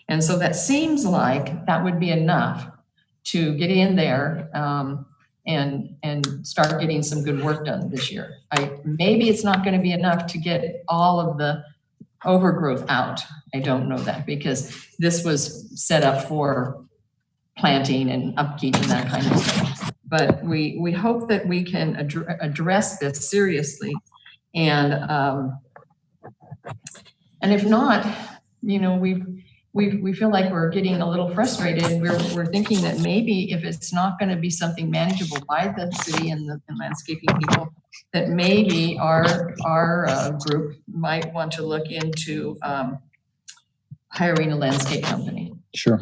And so that seems like that would be enough to get in there and start getting some good work done this year. Maybe it's not going to be enough to get all of the overgrowth out. I don't know that, because this was set up for planting and upkeep and that kind of stuff. But we hope that we can address this seriously. And if not, you know, we feel like we're getting a little frustrated. We're thinking that maybe if it's not going to be something manageable by the city and the landscaping people, that maybe our group might want to look into hiring a landscape company. Sure.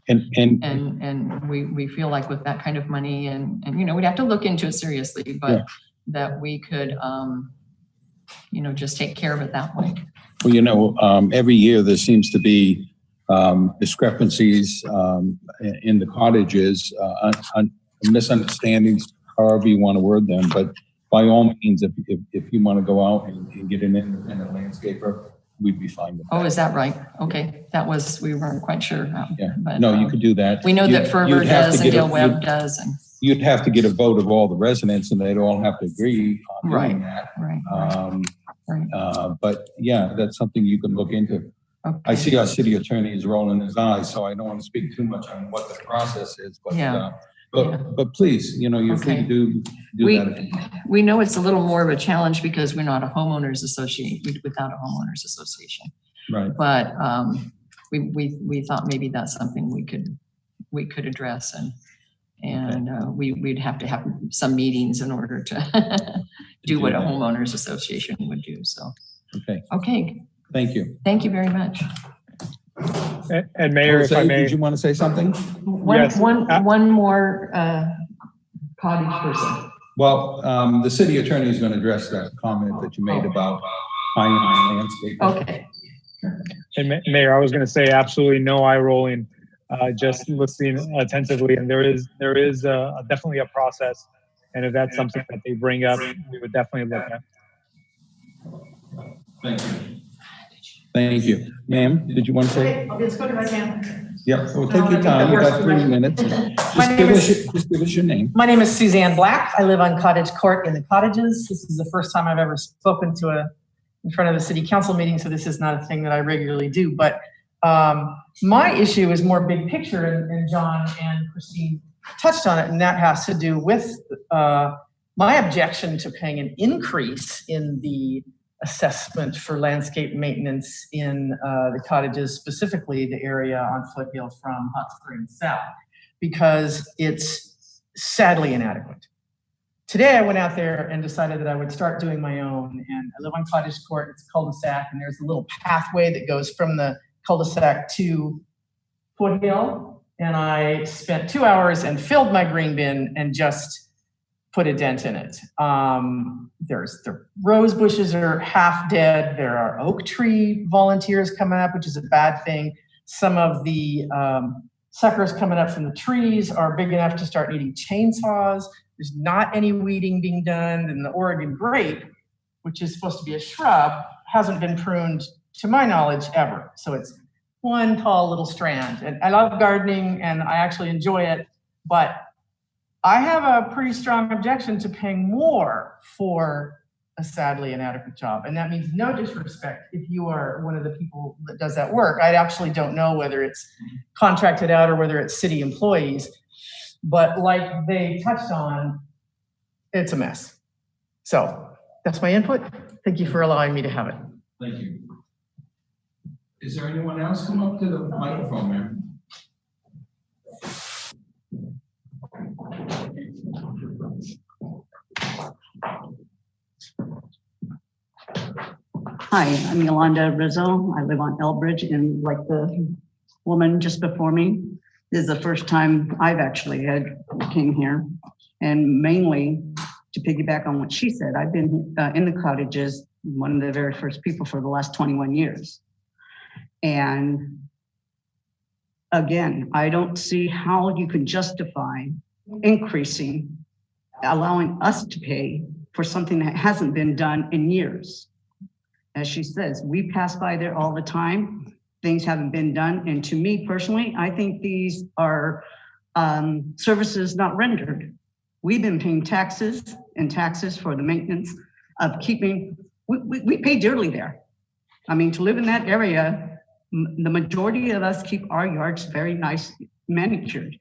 And we feel like with that kind of money and you know, we'd have to look into it seriously, but yeah, that we could you know, just take care of it that way. Well, you know, every year there seems to be discrepancies in the cottages, misunderstandings, however you want to word them. But by all means, if you want to go out and get an independent landscaper, we'd be fine with that. Oh, is that right? Okay, we weren't quite sure. Yeah, but, no, you could do that. We know that Ferber does and Dale Webb does. And you'd have to get a vote of all the residents, and they'd all have to agree on doing that. Right. But yeah, that's something you can look into. Okay. I see our city attorney is rolling his eyes, so I don't want to speak too much on what the process is. But but please, you know, you're free to do that. We know it's a little more of a challenge because we're not a homeowners association, without a homeowners association. Right. But we thought maybe that's something we could address, and we'd have to have some meetings in order to do what a homeowners association would do. So. Okay. Thank you. Thank you very much. And Mayor, if I may. Did you want to say something? Yes. One more cottage person. Well, the city attorney is going to address that comment that you made about hiring landscape. Okay. And Mayor, I was going to say absolutely no eye rolling, just listening attentively. And there is definitely a process. And if that's something that they bring up, we would definitely look at. Thank you. Thank you. Ma'am, did you want to say? I'll get as quick as I can. Yep, so take your time. You got 3 minutes. Just give us your name. My name is Suzanne Black. I live on Cottage Court in the Cottages. This is the first time I've ever spoken to in front of a city council meeting, so this is not a thing that I regularly do. But my issue is more big picture, and John and Christine touched on it, and that has to do with my objection to paying an increase in the assessment for landscape maintenance in the cottages, specifically the area on Foothill from Hot Springs south, because it's sadly inadequate. Today I went out there and decided that I would start doing my own, and I live on Cottage Court. It's a cul-de-sac, and there's a little pathway that goes from the cul-de-sac to Foothill, and I spent 2 hours and filled my green bin and just put a dent in it. The rose bushes are half dead. There are oak tree volunteers coming up, which is a bad thing. Some of the suckers coming up from the trees are big enough to start needing chainsaws. There's not any weeding being done, and the Oregon grape, which is supposed to be a shrub, hasn't been pruned, to my knowledge, ever. So it's one tall little strand. And I love gardening, and I actually enjoy it, but I have a pretty strong objection to paying more for a sadly inadequate job. And that means no disrespect if you are one of the people that does that work. I actually don't know whether it's contracted out or whether it's city employees, but like they touched on, it's a mess. So that's my input. Thank you for allowing me to have it. Thank you. Is there anyone else come up to the microphone, ma'am? Hi, I'm Yolanda Rizzo. I live on Elbridge, and like the woman just before me, this is the first time I've actually came here. And mainly to piggyback on what she said, I've been in the cottages, one of the very first people for the last 21 years. And again, I don't see how you can justify increasing, allowing us to pay for something that hasn't been done in years. As she says, we pass by there all the time. Things haven't been done. And to me personally, I think these are services not rendered. We've been paying taxes and taxes for the maintenance of keeping, we pay dearly there. I mean, to live in that area, the majority of us keep our yards very nice manicured.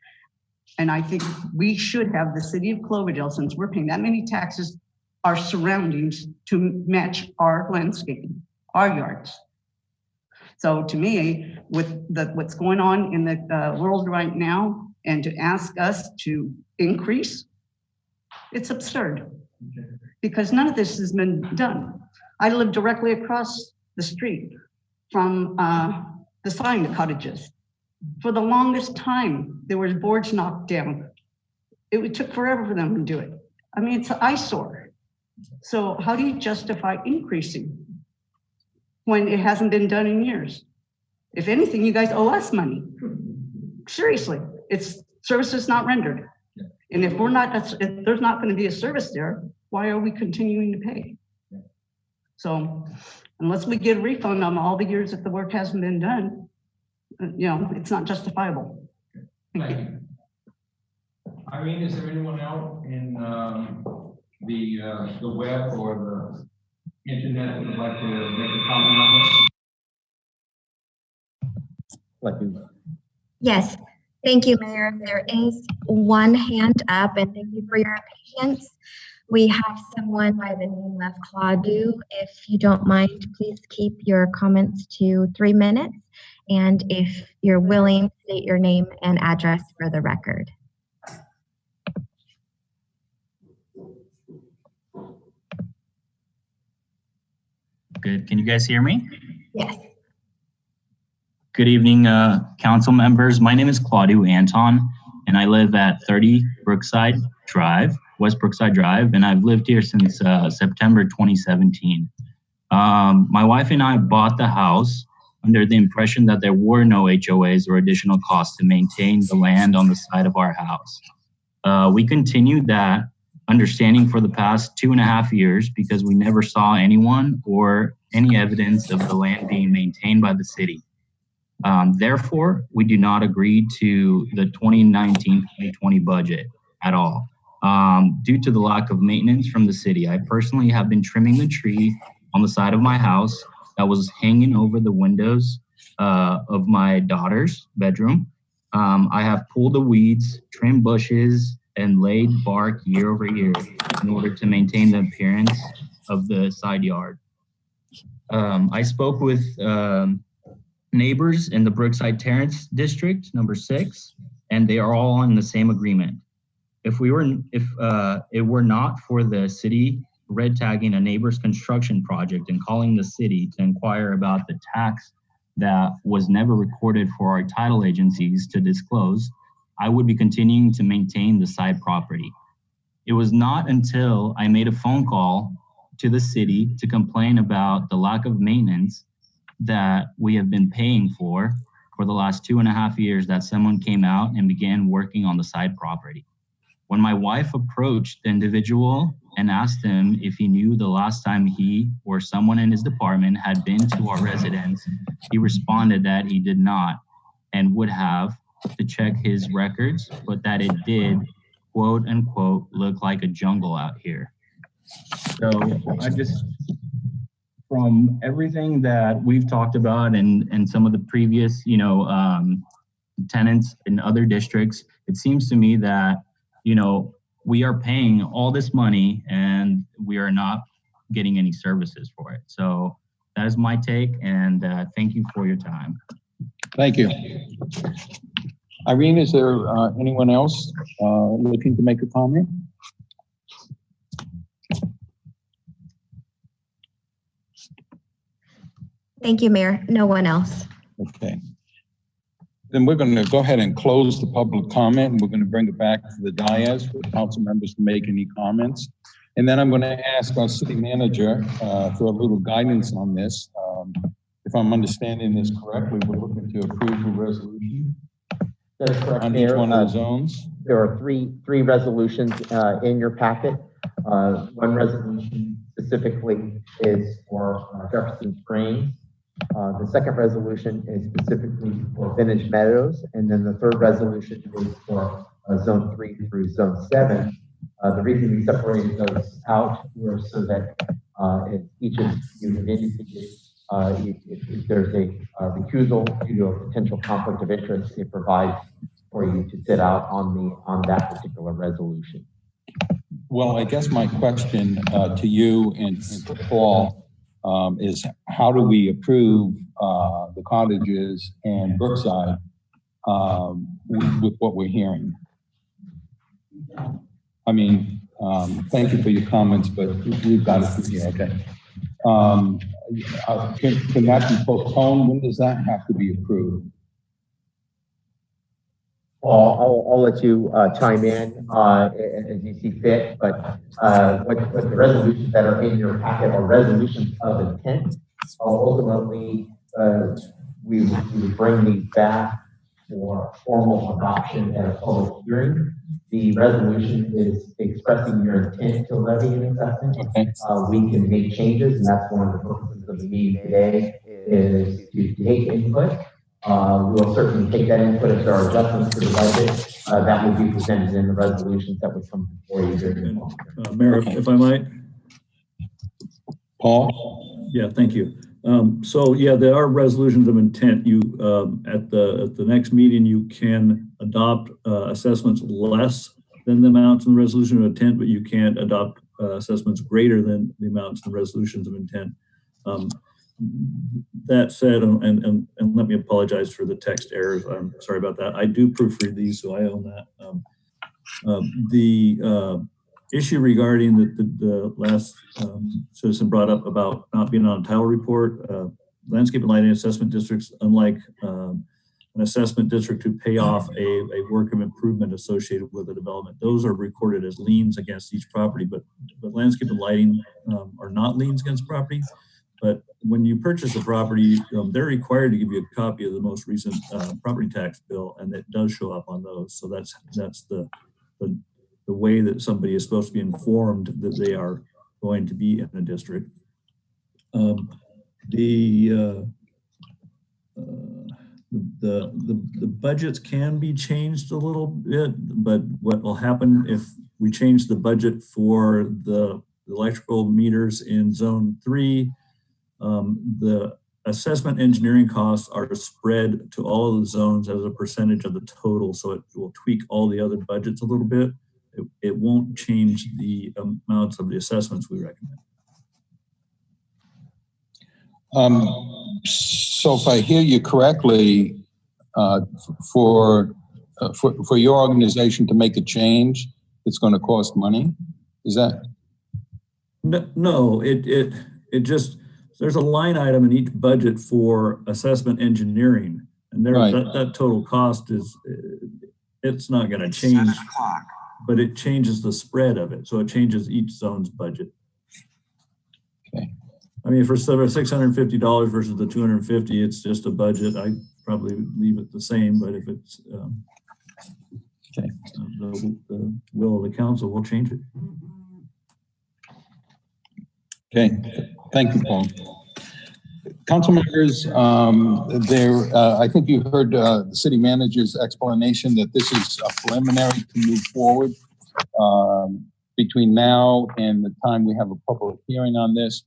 And I think we should have the city of Cloverdale, since we're paying that many taxes, our surroundings to match our landscaping, our yards. So to me, with what's going on in the world right now, and to ask us to increase, it's absurd, because none of this has been done. I live directly across the street from the sign cottages. For the longest time, there were boards knocked down. It took forever for them to do it. I mean, it's an eyesore. So how do you justify increasing when it hasn't been done in years? If anything, you guys owe us money. Seriously, it's services not rendered. And if if there's not going to be a service there, why are we continuing to pay? So unless we get a refund on all the years that the work hasn't been done, it's not justifiable. Thank you. Irene, is there anyone else in the web or the internet that would like to make a comment on this? Yes, thank you, Mayor. There is one hand up, and thank you for your patience. We have someone by the name of Claude. If you don't mind, please keep your comments to 3 minutes. And if you're willing, state your name and address for the record. Good. Can you guys hear me? Yes. Good evening, council members. My name is Claudio Anton, and I live at 30 Brookside Drive, West Brookside Drive, and I've lived here since September 2017. My wife and I bought the house under the impression that there were no HOAs or additional costs to maintain the land on the side of our house. We continued that understanding for the past 2.5 years because we never saw anyone or any evidence of the land being maintained by the city. Therefore, we do not agree to the 2019-2020 budget at all due to the lack of maintenance from the city. I personally have been trimming the tree on the side of my house that was hanging over the windows of my daughter's bedroom. I have pulled the weeds, trimmed bushes, and laid bark year over year in order to maintain the appearance of the side yard. I spoke with neighbors in the Brookside Terrace District, number 6, and they are all in the same agreement. If it were not for the city red tagging a neighbor's construction project and calling the city to inquire about the tax that was never recorded for our title agencies to disclose, I would be continuing to maintain the side property. It was not until I made a phone call to the city to complain about the lack of maintenance that we have been paying for the last 2.5 years that someone came out and began working on the side property. When my wife approached the individual and asked him if he knew the last time he or someone in his department had been to our residence, he responded that he did not and would have to check his records, but that it did, quote unquote, look like a jungle out here. So I just, from everything that we've talked about and some of the previous, tenants in other districts, it seems to me that, we are paying all this money and we are not getting any services for it. So that is my take, and thank you for your time. Thank you. Irene, is there anyone else looking to make a comment? Thank you, Mayor. No one else. Okay. Then we're going to go ahead and close the public comment, and we're going to bring it back to the dais for council members to make any comments. And then I'm going to ask our city manager for a little guidance on this. If I'm understanding this correctly, we're looking to approve a resolution That is correct, on Mayor. each one of the zones. There are three resolutions in your packet. One resolution specifically is for Jefferson Springs. The second resolution is specifically for Vintage Meadows, and then the third resolution is for Zone 3 through Zone 7. The reason we separated those out was so that each of you have indicated if there's a recusal due to a potential conflict of interest, it provides for you to sit out on that particular resolution. Well, I guess my question to you and to Paul is how do we approve the cottages and Brookside with what we're hearing? I mean, thank you for your comments, but we've got it through here. Okay. Can that be postponed? When does that have to be approved? I'll let you chime in as you see fit, but what the resolutions that are in your packet are resolutions of intent. Ultimately, we would bring these back for formal adoption at a public hearing. The resolution is expressing your intent to levy an assessment. Okay. We can make changes, and that's one of the purposes of the meeting today, is to take input. We'll certainly take that input if there are adjustments to the budget that will be presented in the resolutions that would come before you during the Mayor, if I might. Paul? Yeah, thank you. So yeah, there are resolutions of intent. You at the next meeting, you can adopt assessments less than the amounts in the resolution of intent, but you can't adopt assessments greater than the amounts in the resolutions of intent. That said, and let me apologize for the text errors. I'm sorry about that. I do proofread these, so I own that. The issue regarding the last citizen brought up about not being on a title report, landscape and lighting assessment districts, unlike an assessment district to pay off a work of improvement associated with a development, those are recorded as liens against each property, but landscape and lighting are not liens against property. But when you purchase a property, they're required to give you a copy of the most recent property tax bill, and it does show up on those. So that's the way that somebody is supposed to be informed that they are going to be in a district. The budgets can be changed a little bit, but what will happen if we change the budget for the electrical meters in Zone 3? The assessment engineering costs are spread to all of the zones as a percentage of the total, so it will tweak all the other budgets a little bit. It won't change the amounts of the assessments we recommend. So if I hear you correctly, for your organization to make a change, it's going to cost money. Is that? No, it just, there's a line item in each budget for assessment engineering, and there, right. that total cost is, it's not going to change but it changes the spread of it. So it changes each zone's budget. Okay. I mean, for $650 versus the 250, it's just a budget. I probably leave it the same, but if it's okay, the will of the council, we'll change it. Okay, thank you, Paul. Council members, I think you heard the city manager's explanation that this is a preliminary to move forward. Between now and the time we have a public hearing on this,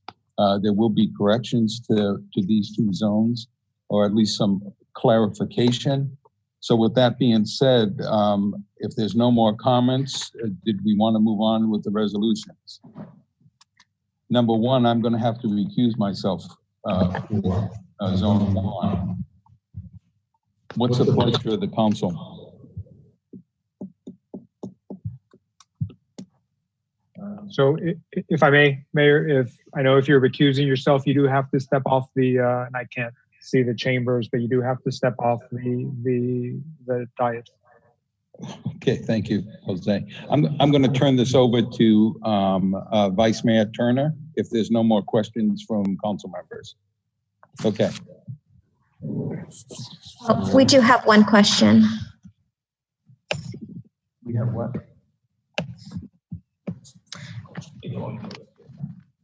there will be corrections to these two zones, or at least some clarification. So with that being said, if there's no more comments, did we want to move on with the resolutions? Number one, I'm going to have to recuse myself for zone 1. What's the pleasure of the council? So if I may, Mayor, I know if you're recusing yourself, you do have to step off the, and I can't see the chambers, but you do have to step off the dais. Okay, thank you, Jose. I'm going to turn this over to Vice Mayor Turner if there's no more questions from council members. Okay. Oh, we do have one question. We have what? All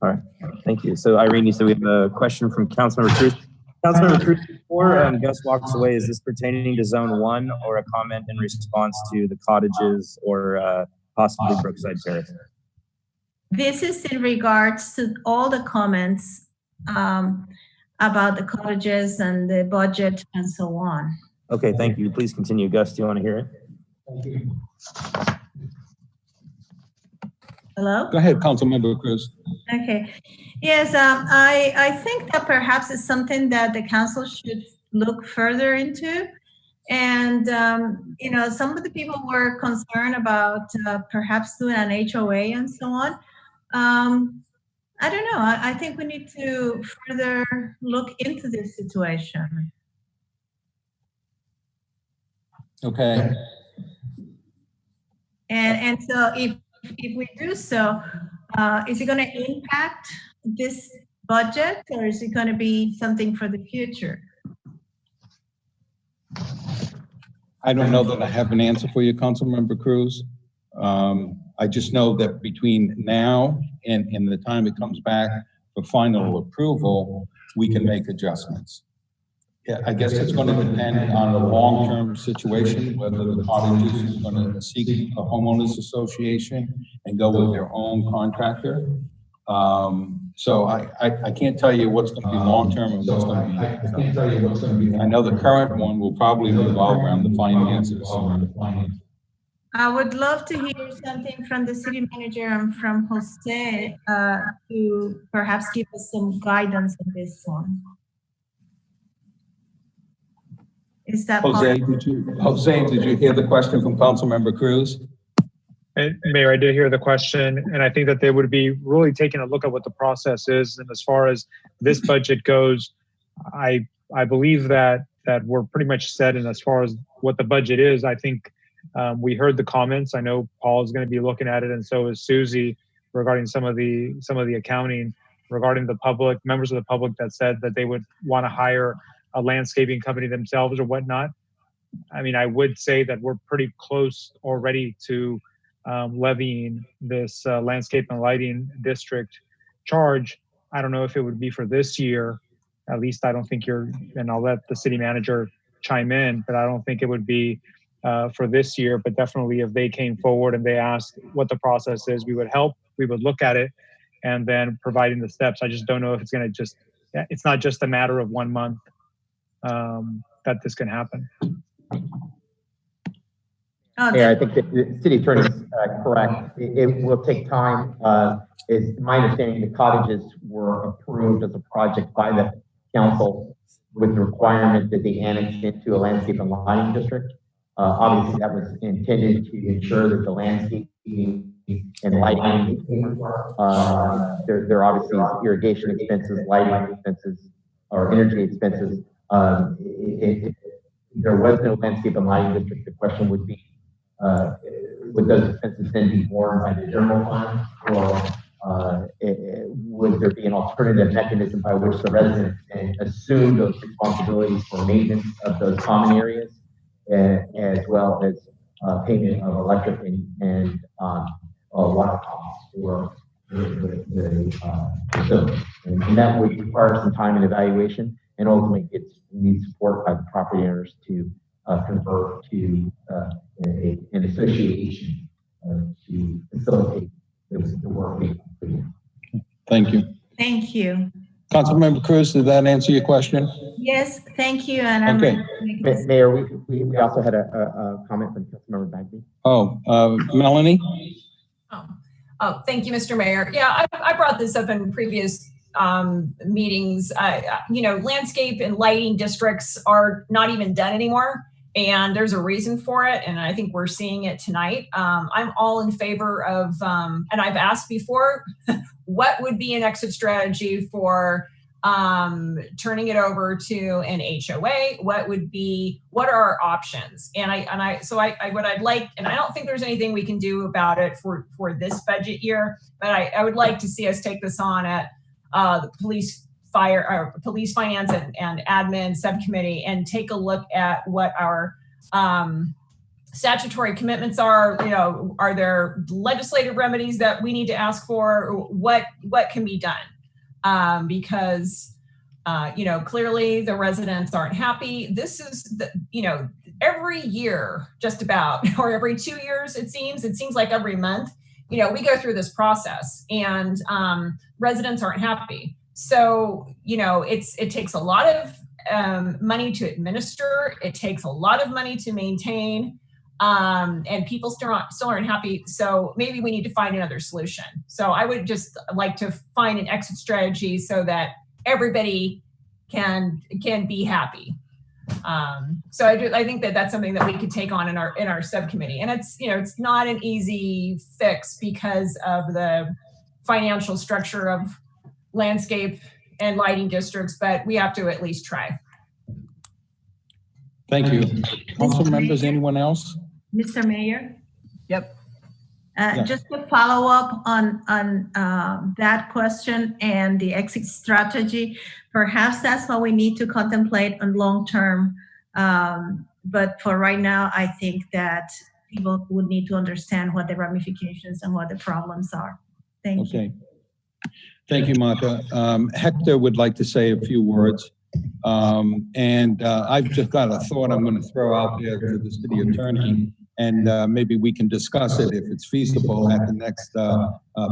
right, thank you. So Irene, you said we have a question from Councilmember Cruz. Councilmember Cruz, before Gus walks away, is this pertaining to Zone 1 or a comment in response to the cottages or possibly Brookside Terrace? This is in regards to all the comments about the cottages and the budget and so on. Okay, thank you. Please continue. Gus, do you want to hear it? Thank you. Hello? Go ahead, Councilmember Cruz. Okay. Yes, I think that perhaps it's something that the council should look further into. And, you know, some of the people were concerned about perhaps doing an HOA and so on. I don't know. I think we need to further look into this situation. Okay. And so if we do so, is it going to impact this budget, or is it going to be something for the future? I don't know that I have an answer for you, Councilmember Cruz. I just know that between now and the time it comes back for final approval, we can make adjustments. Yeah, I guess it's going to depend on the long-term situation, whether the cottages is going to seek a homeowners association and go with their own contractor. So I can't tell you what's going to be long-term and what's going to be. I can't tell you what's going to be. I know the current one will probably revolve around the finances. I would love to hear something from the city manager and from Jose to perhaps give us some guidance on this one. Is that Jose, did you hear the question from Councilmember Cruz? And Mayor, I did hear the question, and I think that they would be really taking a look at what the process is. And as far as this budget goes, I believe that we're pretty much set. And as far as what the budget is, I think we heard the comments. I know Paul is going to be looking at it, and so is Susie, regarding some of the accounting, regarding the public members of the public that said that they would want to hire a landscaping company themselves or whatnot. I mean, I would say that we're pretty close already to levying this landscape and lighting district charge. I don't know if it would be for this year. At least I don't think and I'll let the city manager chime in, but I don't think it would be for this year. But definitely if they came forward and they asked what the process is, we would help, we would look at it, and then providing the steps. I just don't know if it's going to it's not just a matter of 1 month that this can happen. Yeah, I think the city attorney is correct. It will take time. It's my understanding the cottages were approved as a project by the council with the requirement that they annex into a landscape and lighting district. Obviously, that was intended to ensure that the landscaping and lighting, there are obviously irrigation expenses, lighting expenses, or energy expenses. If there was no landscape and lighting district, the question would be, would those expenses then be borne by the general fund, or would there be an alternative mechanism by which the residents can assume those responsibilities for maintenance of those common areas, as well as payment of electric and water costs for the facility? And that would require some time and evaluation, and ultimately needs support by the property owners to convert to an association to facilitate the work being completed. Thank you. Thank you. Councilmember Cruz, did that answer your question? Yes, thank you. And I'm Okay. Mayor, we also had a comment from Councilmember Bagby. Oh, Melanie? Oh, thank you, Mr. Mayor. Yeah, I brought this up in previous meetings. Landscape and lighting districts are not even done anymore, and there's a reason for it, and I think we're seeing it tonight. I'm all in favor of, and I've asked before, what would be an exit strategy for turning it over to an HOA? What are our options? And what I'd like, and I don't think there's anything we can do about it for this budget year, but I would like to see us take this on at the police finance and admin subcommittee and take a look at what our statutory commitments are. Are there legislative remedies that we need to ask for? What can be done? Because clearly the residents aren't happy. This is every year, just about, or every 2 years, it seems like every month, we go through this process, and residents aren't happy. So, it takes a lot of money to administer. It takes a lot of money to maintain, and people still aren't happy. So maybe we need to find another solution. So I would just like to find an exit strategy so that everybody can be happy. So I think that's something that we could take on in our subcommittee. And it's not an easy fix because of the financial structure of landscape and lighting districts, but we have to at least try. Thank you. Council members, anyone else? Mr. Mayor? Yep. Just to follow up on that question and the exit strategy, perhaps that's what we need to contemplate on long term. But for right now, I think that people would need to understand what the ramifications and what the problems are. Thank you. Okay. Thank you, Martha. Hector would like to say a few words. I've just got a thought I'm going to throw out there to the city attorney, and maybe we can discuss it if it's feasible at the next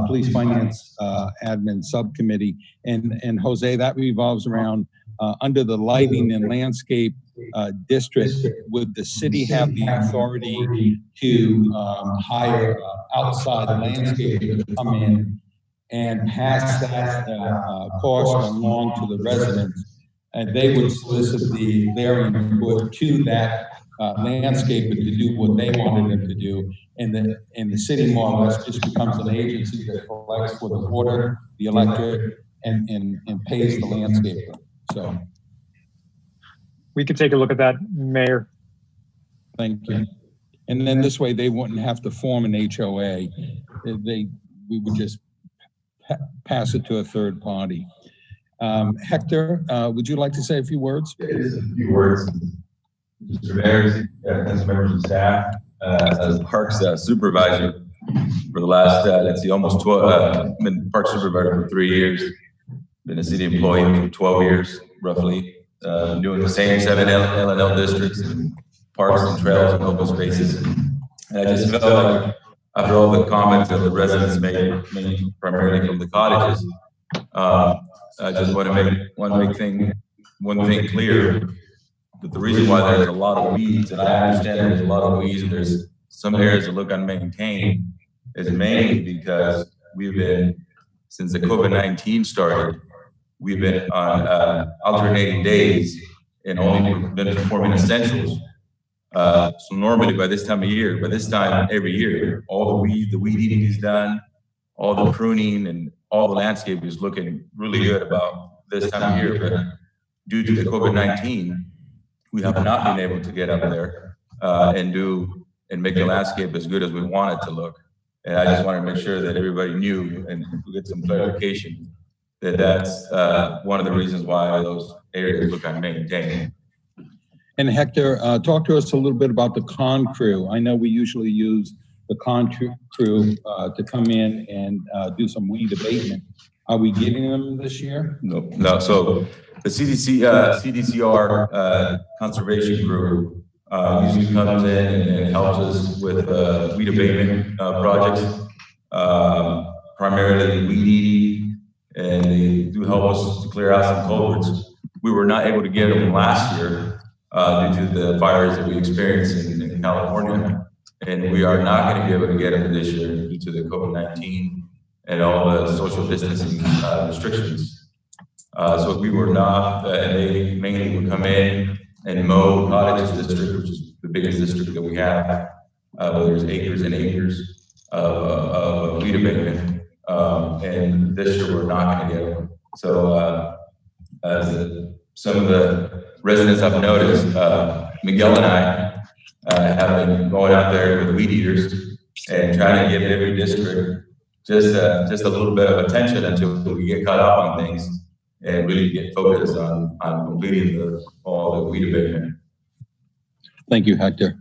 police finance admin subcommittee. And Jose, that revolves around under the lighting and landscape district, would the city have the authority to hire outside landscapers to come in and pass that cost along to the residents, and they would solicit their input to that landscaper to do what they wanted them to do, and the city more or less just becomes an agency that collects for the water, the electric, and pays the landscaper. So we could take a look at that, Mayor. Thank you. And then this way they wouldn't have to form an HOA. We would just pass it to a third party. Hector, would you like to say a few words? Yeah, just a few words. Mr. Mayor, council members and staff, as Parks supervisor for the last, almost 12, been Parks supervisor for 3 years, been a city employee for 12 years, roughly, doing the same 7 L&L districts, and parks and trails and open spaces. And I just felt like, after all the comments that the residents made primarily from the cottages, I just want to make one thing clear, that the reason why there's a lot of weeds, and I understand there's a lot of weeds and there's some areas that look unmaintained, is mainly because we've been, since the COVID-19 started, we've been on alternating days and only been performing essentials. So normally by this time every year, all the weed eating is done, all the pruning and all the landscape is looking really good about this time of year. But due to the COVID-19, we have not been able to get up there and do and make the landscape as good as we want it to look. And I just wanted to make sure that everybody knew and we get some clarification that that's one of the reasons why those areas look unmaintained. And Hector, talk to us a little bit about the con crew. I know we usually use the con crew to come in and do some weed abatement. Are we getting them this year? No. So the CDCR conservation crew usually comes in and helps us with weed abatement projects, primarily weed eating, and they do help us to clear out some culverts. We were not able to get them last year due to the fires that we experienced in California, and we are not going to be able to get them this year due to the COVID-19 and all the social distancing restrictions. So we were not, and they mainly would come in and mow Cottages District, which is the biggest district that we have. There's acres and acres of weed abatement, and this year we're not going to get them. So some of the residents I've noticed, Miguel and I have been going out there with weed eaters and trying to give every district just a little bit of attention until we get caught up on things and really get focused on completing all the weed abatement. Thank you, Hector.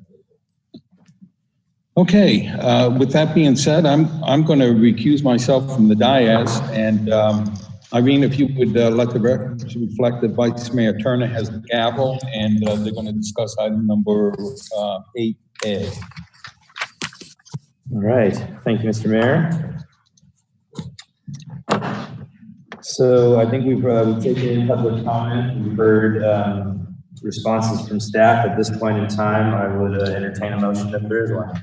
Okay, with that being said, I'm going to recuse myself from the dais, and Irene, if you would let the record reflect that Vice Mayor Turner has the gavel, and they're going to discuss item number 8A. All right, thank you, Mr. Mayor. So I think we've taken in public comment. We've heard responses from staff. At this point in time, I would entertain a motion if there is one.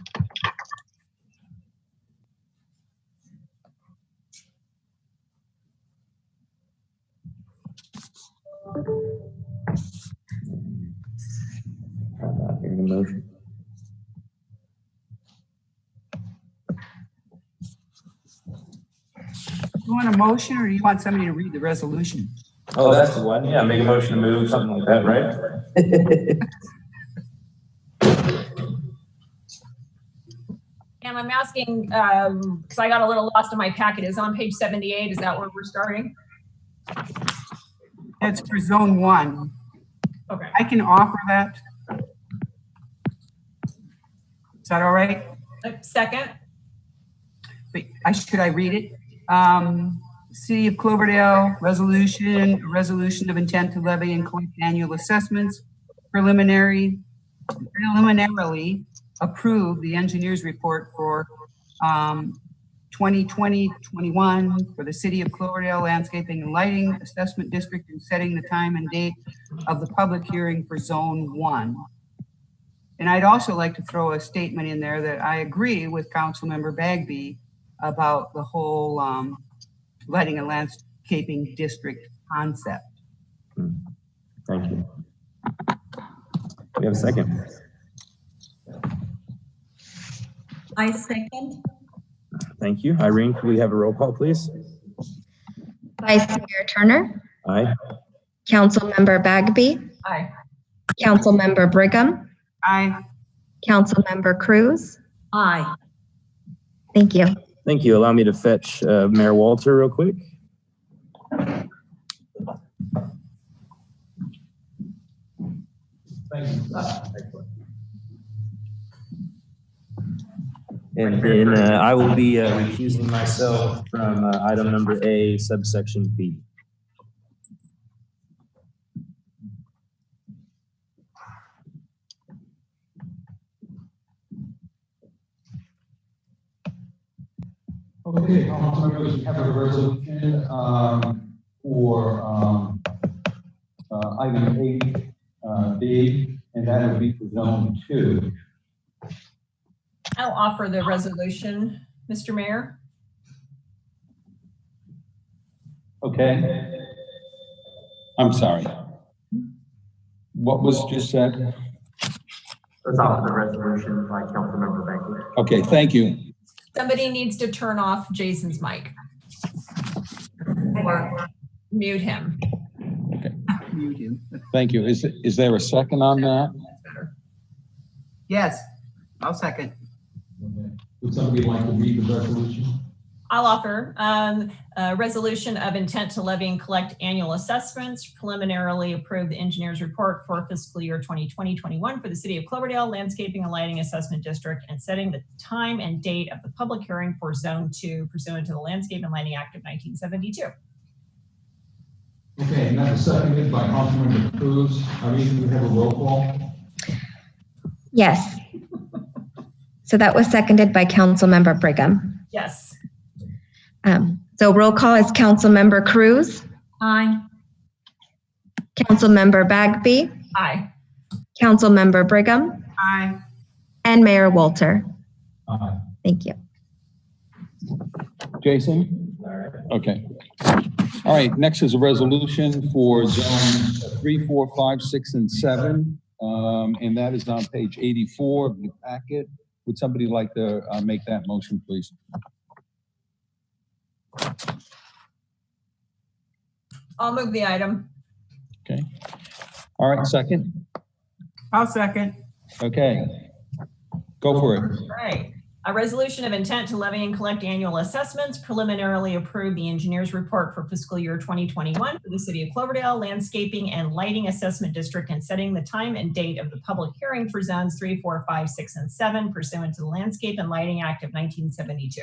I'm not hearing a motion. You want a motion, or do you want somebody to read the resolution? Oh, that's the one. Yeah, make a motion to move, something like that, right? And I'm asking, because I got a little lost in my packet, is on page 78, is that where we're starting? It's for zone 1. Okay. I can offer that. Is that all right? Second. Wait, should I read it? City of Cloverdale resolution of intent to levy and collect annual assessments, preliminarily approve the engineer's report for 2020-21 for the City of Cloverdale Landscaping and Lighting Assessment District, and setting the time and date of the public hearing for Zone 1. And I'd also like to throw a statement in there that I agree with Councilmember Bagby about the whole lighting and landscaping district concept. Thank you. We have a second. I second. Thank you. Irene, could we have a roll call, please? Vice Mayor Turner. Aye. Councilmember Bagby. Aye. Councilmember Brigham. Aye. Councilmember Cruz. Aye. Thank you. Thank you. Allow me to fetch Mayor Walter real quick. Thank you. And then I will be recusing myself from item number A, subsection B. Okay, council members, we have a resolution for item 8B, and that would be for zone 2. I'll offer the resolution, Mr. Mayor. Okay. I'm sorry. What was just said? Let's offer the resolution by Councilmember Bankley. Okay, thank you. Somebody needs to turn off Jason's mic. Or mute him. Okay. Mute him. Thank you. Is there a second on that? Yes. I'll second. Okay. Would somebody like to read the resolution? I'll offer a resolution of intent to levy and collect annual assessments, preliminarily approve the engineer's report for fiscal year 2020-21 for the city of Cloverdale Landscaping and Lighting Assessment District, and setting the time and date of the public hearing for Zone 2 pursuant to the Landscape and Lighting Act of 1972. Okay, and that was seconded by Councilmember Cruz. Irene, do we have a roll call? Yes. So that was seconded by Councilmember Brigham. Yes. So roll call is Councilmember Cruz. Aye. Councilmember Bagby. Aye. Councilmember Brigham. Aye. And Mayor Walter. Aye. Thank you. Jason? Okay. All right, next is a resolution for zones 3, 4, 5, 6, and 7. And that is on page 84 of the packet. Would somebody like to make that motion, please? I'll move the item. Okay. All right, second. I'll second. Okay. Go for it. All right. A resolution of intent to levy and collect annual assessments, preliminarily approve the engineer's report for fiscal year 2021 for the city of Cloverdale Landscaping and Lighting Assessment District, and setting the time and date of the public hearing for zones 3, 4, 5, 6, and 7 pursuant to the Landscape and Lighting Act of 1972.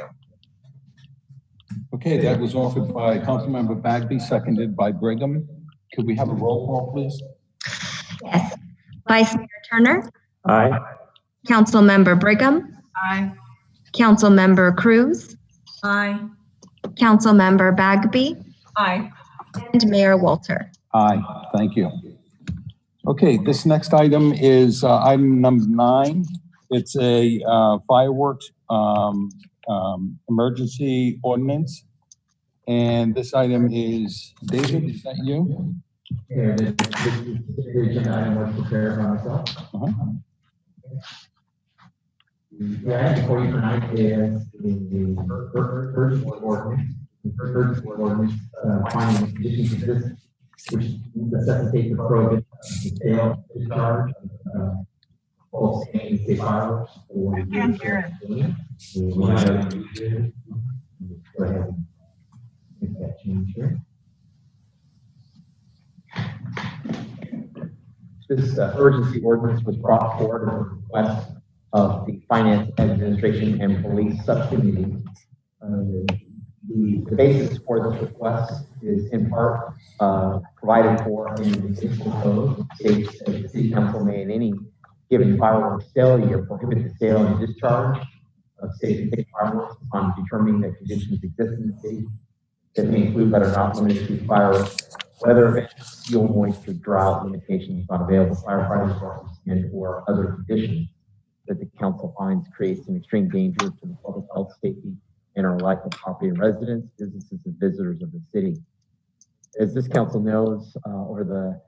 Okay, that was offered by Councilmember Bagby, seconded by Brigham. Could we have a roll call, please? Yes. Vice Mayor Turner. Aye. Councilmember Brigham. Aye. Councilmember Cruz. Aye. Councilmember Bagby. Aye. And Mayor Walter. Aye, thank you. Okay, this next item is item number 9. It's a fireworks emergency ordinance. And this item is, David, is that you? Yeah, this is the agenda item was prepared by myself. The item before you tonight is the first ordinance. The first ordinance finding conditions exist, which necessitate the prohibition of the sale, discharge of both standing state fireworks or. I can't hear it. Go ahead and make that change here. This urgency ordinance was brought forward at the request of the Finance Administration and Police Subcommittee. The basis for this request is in part provided for in the municipal code. States that the city council may in any given fireworks sale year prohibit the sale and discharge of state fireworks upon determining that conditions exist in the city that may include but are not limited to fireworks, weather events, fuel, moisture, drought, limitations on available firefighting resources, and or other conditions that the council finds creates an extreme danger to the public health, safety, and or life of property and residents, businesses, and visitors of the city. As this council knows, over the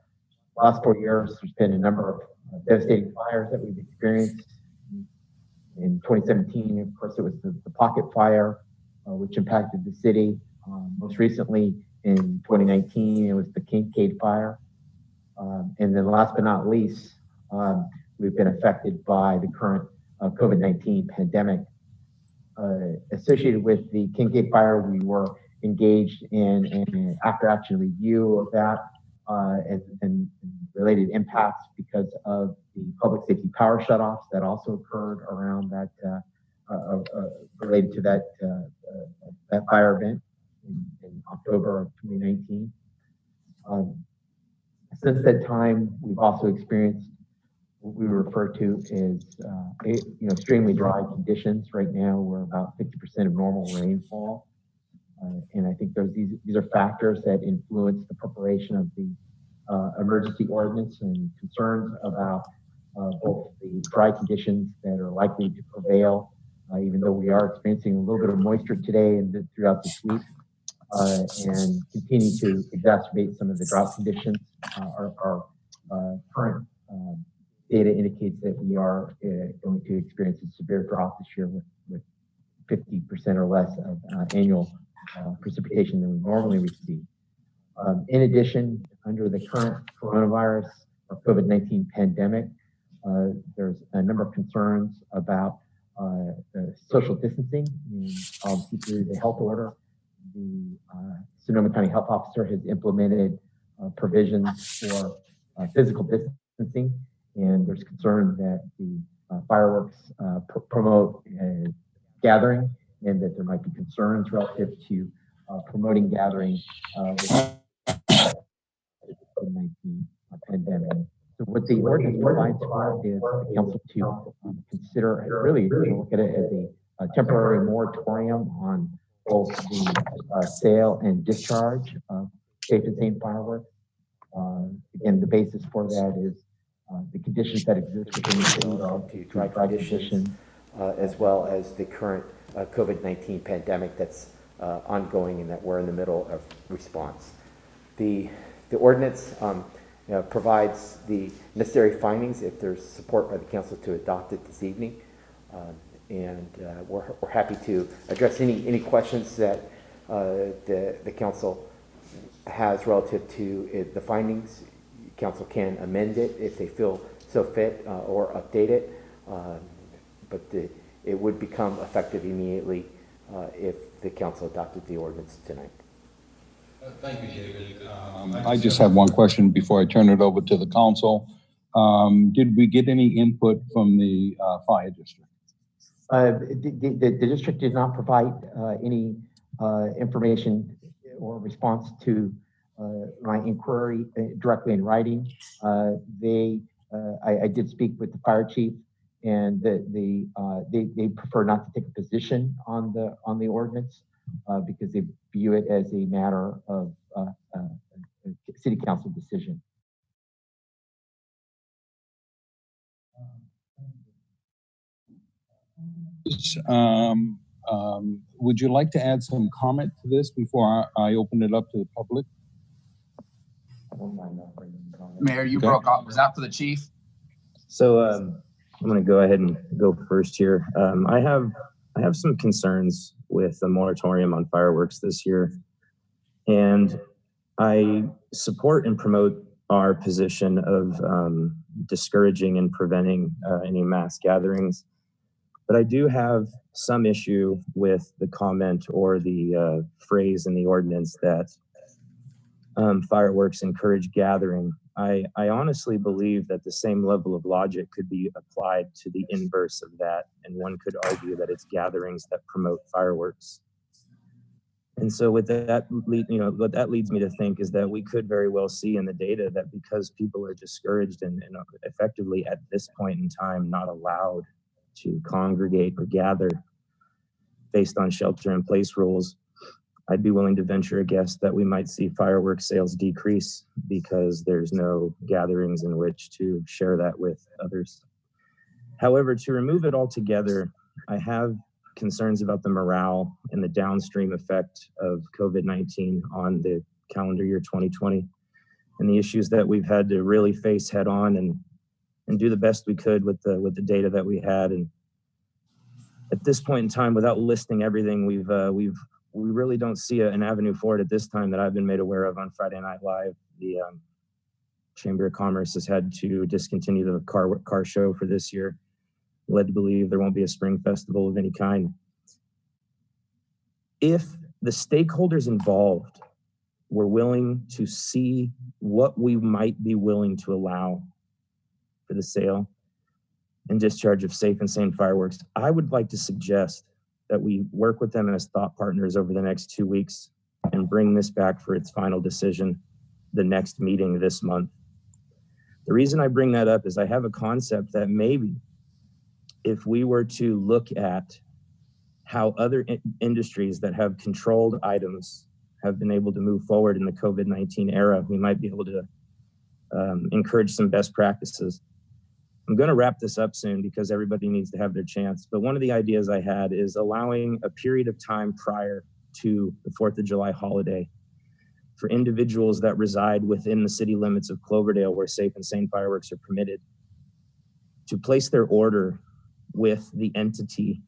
last 4 years, there's been a number of devastating fires that we've experienced. In 2017, of course, it was the Pocket Fire, which impacted the city. Most recently, in 2019, it was the Kincaid Fire. And then last but not least, we've been affected by the current COVID-19 pandemic. Associated with the Kincaid Fire, we were engaged in an after-action review of that and related impacts because of the public safety power shutoffs that also occurred around that, related to that fire event in October of 2019. Since that time, we've also experienced what we refer to as extremely dry conditions. Right now, we're about 50% of normal rainfall. And I think these are factors that influence the preparation of the emergency ordinance and concerns about both the dry conditions that are likely to prevail, even though we are experiencing a little bit of moisture today and throughout this week, and continue to exacerbate some of the drought conditions. Our current data indicates that we are going to experience a severe drought this year with 50% or less of annual precipitation than we normally receive. In addition, under the current coronavirus or COVID-19 pandemic, there's a number of concerns about social distancing and obviously through the health order. The Sonoma County Health Officer has implemented provisions for physical distancing, and there's concern that the fireworks promote gathering, and that there might be concerns relative to promoting gathering with the COVID-19 pandemic. So what the ordinance provides for is the council to consider, really to look at it as a temporary moratorium on both the sale and discharge of safe and sane fireworks. Again, the basis for that is the conditions that exist within the city relative to dry conditions, as well as the current COVID-19 pandemic that's ongoing and that we're in the middle of response. The ordinance provides the necessary findings if there's support by the council to adopt it this evening. We're happy to address any questions that the council has relative to the findings. Council can amend it if they feel so fit or update it, but it would become effective immediately if the council adopted the ordinance tonight. Thank you, David. I just have one question before I turn it over to the council. Did we get any input from the fire district? The district did not provide any information or response to my inquiry directly in writing. I did speak with the fire chief, and they prefer not to take a position on the ordinance because they view it as a matter of city council decision. Would you like to add some comment to this before I open it up to the public? Mayor, you broke off. Was that for the chief? So I'm going to go ahead and go first here. I have some concerns with the moratorium on fireworks this year, and I support and promote our position of discouraging and preventing any mass gatherings. But I do have some issue with the comment or the phrase in the ordinance that fireworks encourage gathering. I honestly believe that the same level of logic could be applied to the inverse of that, and one could argue that it's gatherings that promote fireworks. And so with that, what that leads me to think is that we could very well see in the data that because people are discouraged and effectively at this point in time not allowed to congregate or gather based on shelter-in-place rules, I'd be willing to venture a guess that we might see fireworks sales decrease because there's no gatherings in which to share that with others. However, to remove it altogether, I have concerns about the morale and the downstream effect of COVID-19 on the calendar year 2020 and the issues that we've had to really face head on and do the best we could with the data that we had. And at this point in time, without listing everything, we really don't see an avenue forward at this time that I've been made aware of. On Friday Night Live, the Chamber of Commerce has had to discontinue the car show for this year, led to believe there won't be a spring festival of any kind. If the stakeholders involved were willing to see what we might be willing to allow for the sale and discharge of safe and sane fireworks, I would like to suggest that we work with them as thought partners over the next 2 weeks and bring this back for its final decision the next meeting this month. The reason I bring that up is I have a concept that maybe if we were to look at how other industries that have controlled items have been able to move forward in the COVID-19 era, we might be able to encourage some best practices. I'm going to wrap this up soon because everybody needs to have their chance. But one of the ideas I had is allowing a period of time prior to the 4th of July holiday for individuals that reside within the city limits of Cloverdale where safe and sane fireworks are permitted to place their order with the entity,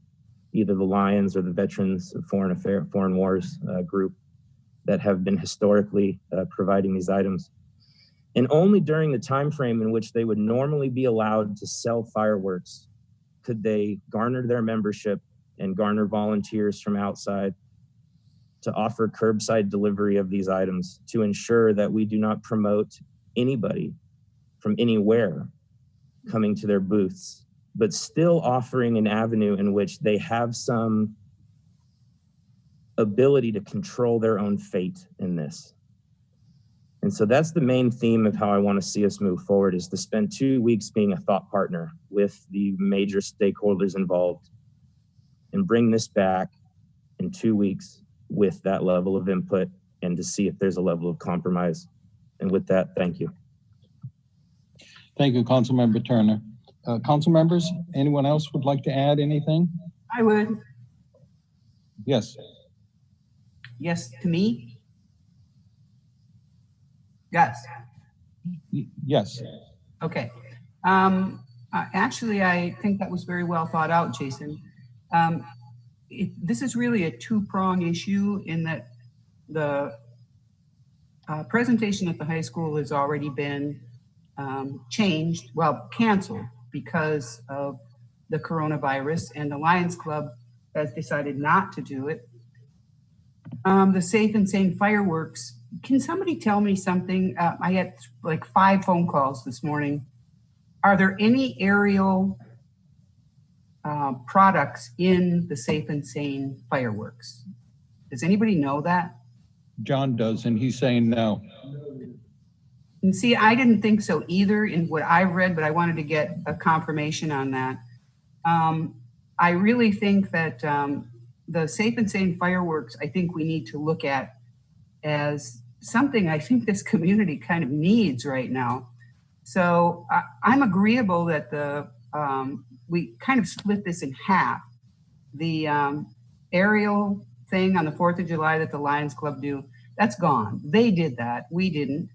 either the Lions or the Veterans of Foreign Wars group that have been historically providing these items. And only during the time frame in which they would normally be allowed to sell fireworks could they garner their membership and garner volunteers from outside to offer curbside delivery of these items to ensure that we do not promote anybody from anywhere coming to their booths, but still offering an avenue in which they have some ability to control their own fate in this. And so that's the main theme of how I want to see us move forward, is to spend 2 weeks being a thought partner with the major stakeholders involved and bring this back in 2 weeks with that level of input and to see if there's a level of compromise. And with that, thank you. Thank you, Councilmember Turner. Council members, anyone else would like to add anything? I would. Yes. Yes, to me? Yes. Yes. Okay. Actually, I think that was very well thought out, Jason. This is really a two-prong issue in that the presentation at the high school has already been changed, well, canceled because of the coronavirus, and the Lions Club has decided not to do it. The Safe and Sane fireworks, can somebody tell me something? I had like 5 phone calls this morning. Are there any aerial products in the Safe and Sane fireworks? Does anybody know that? John does, and he's saying no. And see, I didn't think so either in what I read, but I wanted to get a confirmation on that. I really think that the Safe and Sane fireworks, I think we need to look at as something I think this community kind of needs right now. So I'm agreeable that we kind of split this in half. The aerial thing on the 4th of July that the Lions Club do, that's gone. They did that, we didn't.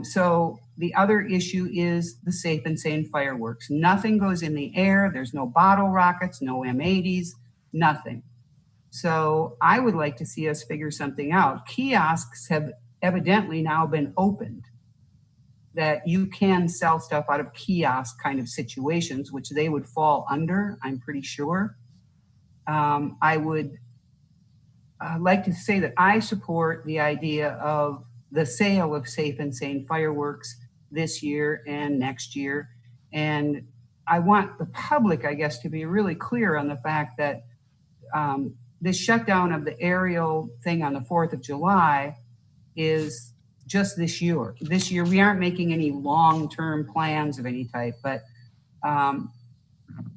So the other issue is the Safe and Sane fireworks. Nothing goes in the air. There's no bottle rockets, no M80s, nothing. So I would like to see us figure something out. Kiosks have evidently now been opened, that you can sell stuff out of kiosk kind of situations, which they would fall under, I'm pretty sure. I would like to say that I support the idea of the sale of Safe and Sane fireworks this year and next year. And I want the public, I guess, to be really clear on the fact that this shutdown of the aerial thing on the 4th of July is just this year. This year, we aren't making any long-term plans of any type, but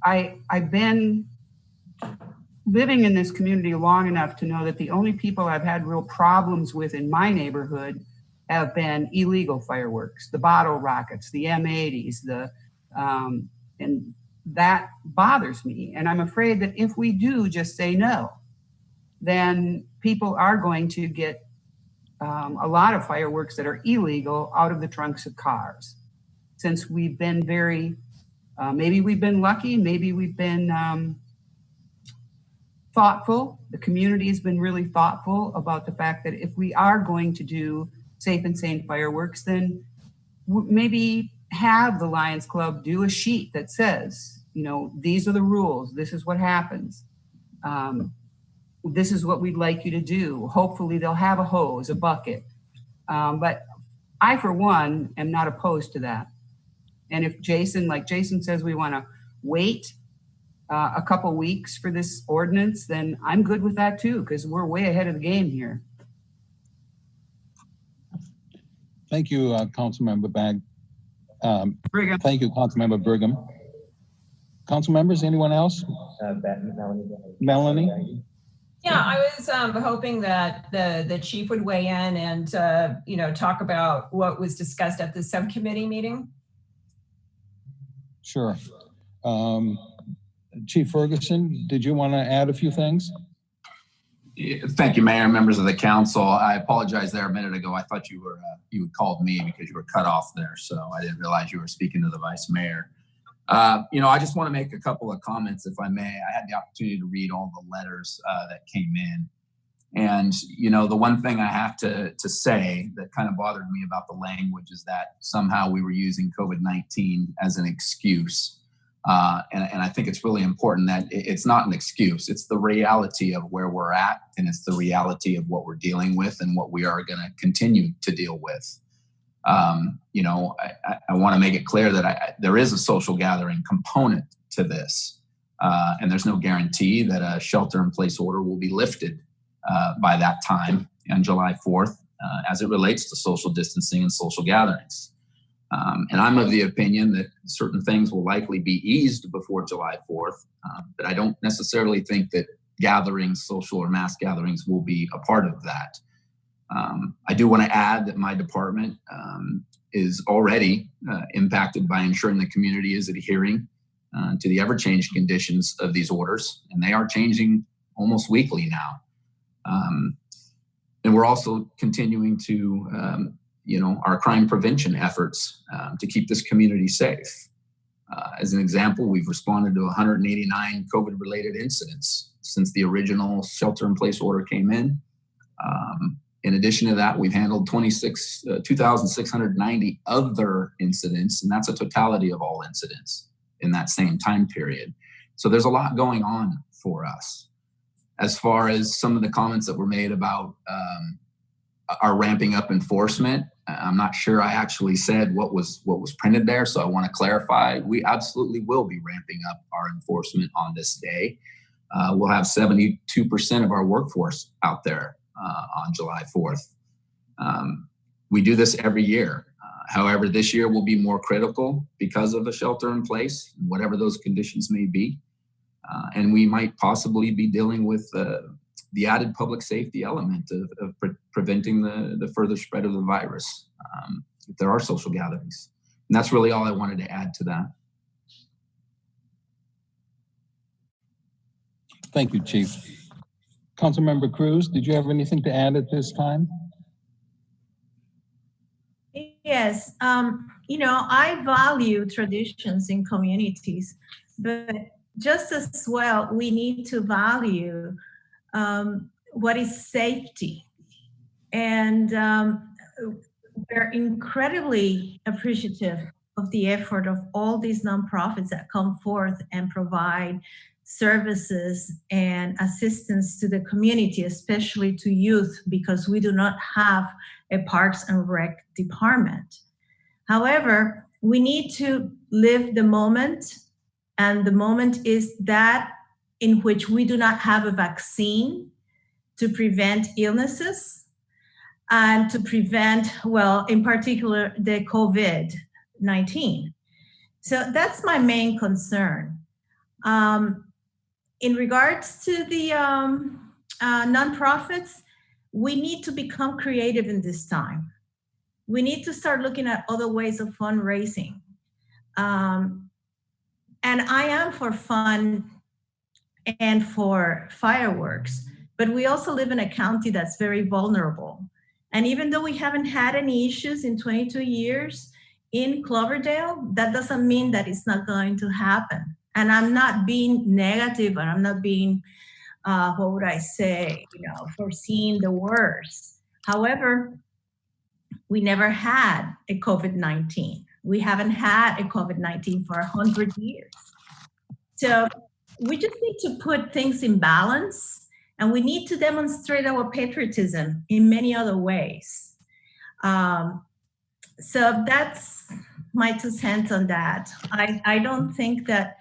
I've been living in this community long enough to know that the only people I've had real problems with in my neighborhood have been illegal fireworks, the bottle rockets, the M80s, and that bothers me. And I'm afraid that if we do just say no, then people are going to get a lot of fireworks that are illegal out of the trunks of cars. Since we've been very, maybe we've been lucky, maybe we've been thoughtful. The community has been really thoughtful about the fact that if we are going to do Safe and Sane fireworks, then maybe have the Lions Club do a sheet that says, you know, these are the rules, this is what happens. This is what we'd like you to do. Hopefully they'll have a hose, a bucket. But I, for one, am not opposed to that. And if Jason, like Jason says, we want to wait a couple weeks for this ordinance, then I'm good with that too, because we're way ahead of the game here. Thank you, Councilmember Bagg. Thank you, Councilmember Brigham. Council members, anyone else? Melanie? Yeah, I was hoping that the chief would weigh in and you know, talk about what was discussed at the subcommittee meeting. Sure. Chief Ferguson, did you want to add a few things? Thank you, Mayor, members of the council. I apologize there a minute ago. I thought you had called me because you were cut off there, so I didn't realize you were speaking to the vice mayor. You know, I just want to make a couple of comments, if I may. I had the opportunity to read all the letters that came in. And, you know, the one thing I have to say that kind of bothered me about the language is that somehow we were using COVID-19 as an excuse. And I think it's really important that it's not an excuse. It's the reality of where we're at, and it's the reality of what we're dealing with and what we are going to continue to deal with. You know, I want to make it clear that there is a social gathering component to this, and there's no guarantee that a shelter-in-place order will be lifted by that time on July 4th, as it relates to social distancing and social gatherings. And I'm of the opinion that certain things will likely be eased before July 4th, but I don't necessarily think that gatherings, social or mass gatherings, will be a part of that. I do want to add that my department is already impacted by ensuring the community is adhering to the ever-changing conditions of these orders, and they are changing almost weekly now. And we're also continuing to, you know, our crime prevention efforts to keep this community safe. As an example, we've responded to 189 COVID-related incidents since the original shelter-in-place order came in. In addition to that, we've handled 2,690 other incidents, and that's a totality of all incidents in that same time period. So there's a lot going on for us. As far as some of the comments that were made about our ramping up enforcement, I'm not sure I actually said what was printed there, so I want to clarify. We absolutely will be ramping up our enforcement on this day. We'll have 72% of our workforce out there on July 4th. We do this every year. However, this year will be more critical because of a shelter in place, whatever those conditions may be. And we might possibly be dealing with the added public safety element of preventing the further spread of the virus if there are social gatherings. And that's really all I wanted to add to that. Thank you, Chief. Councilmember Cruz, did you have anything to add at this time? Yes, you know, I value traditions in communities, but just as well, we need to value what is safety. And we're incredibly appreciative of the effort of all these nonprofits that come forth and provide services and assistance to the community, especially to youth, because we do not have a Parks and Rec department. However, we need to live the moment, and the moment is that in which we do not have a vaccine to prevent illnesses and to prevent, well, in particular, the COVID-19. So that's my main concern. In regards to the nonprofits, we need to become creative in this time. We need to start looking at other ways of fundraising. And I am for fun and for fireworks, but we also live in a county that's very vulnerable. And even though we haven't had any issues in 22 years in Cloverdale, that doesn't mean that it's not going to happen. And I'm not being negative, and I'm not being, what would I say, you know, foreseeing the worst. However, we never had a COVID-19. We haven't had a COVID-19 for 100 years. So we just need to put things in balance, and we need to demonstrate our patriotism in many other ways. So that's my 2 cents on that. I don't think that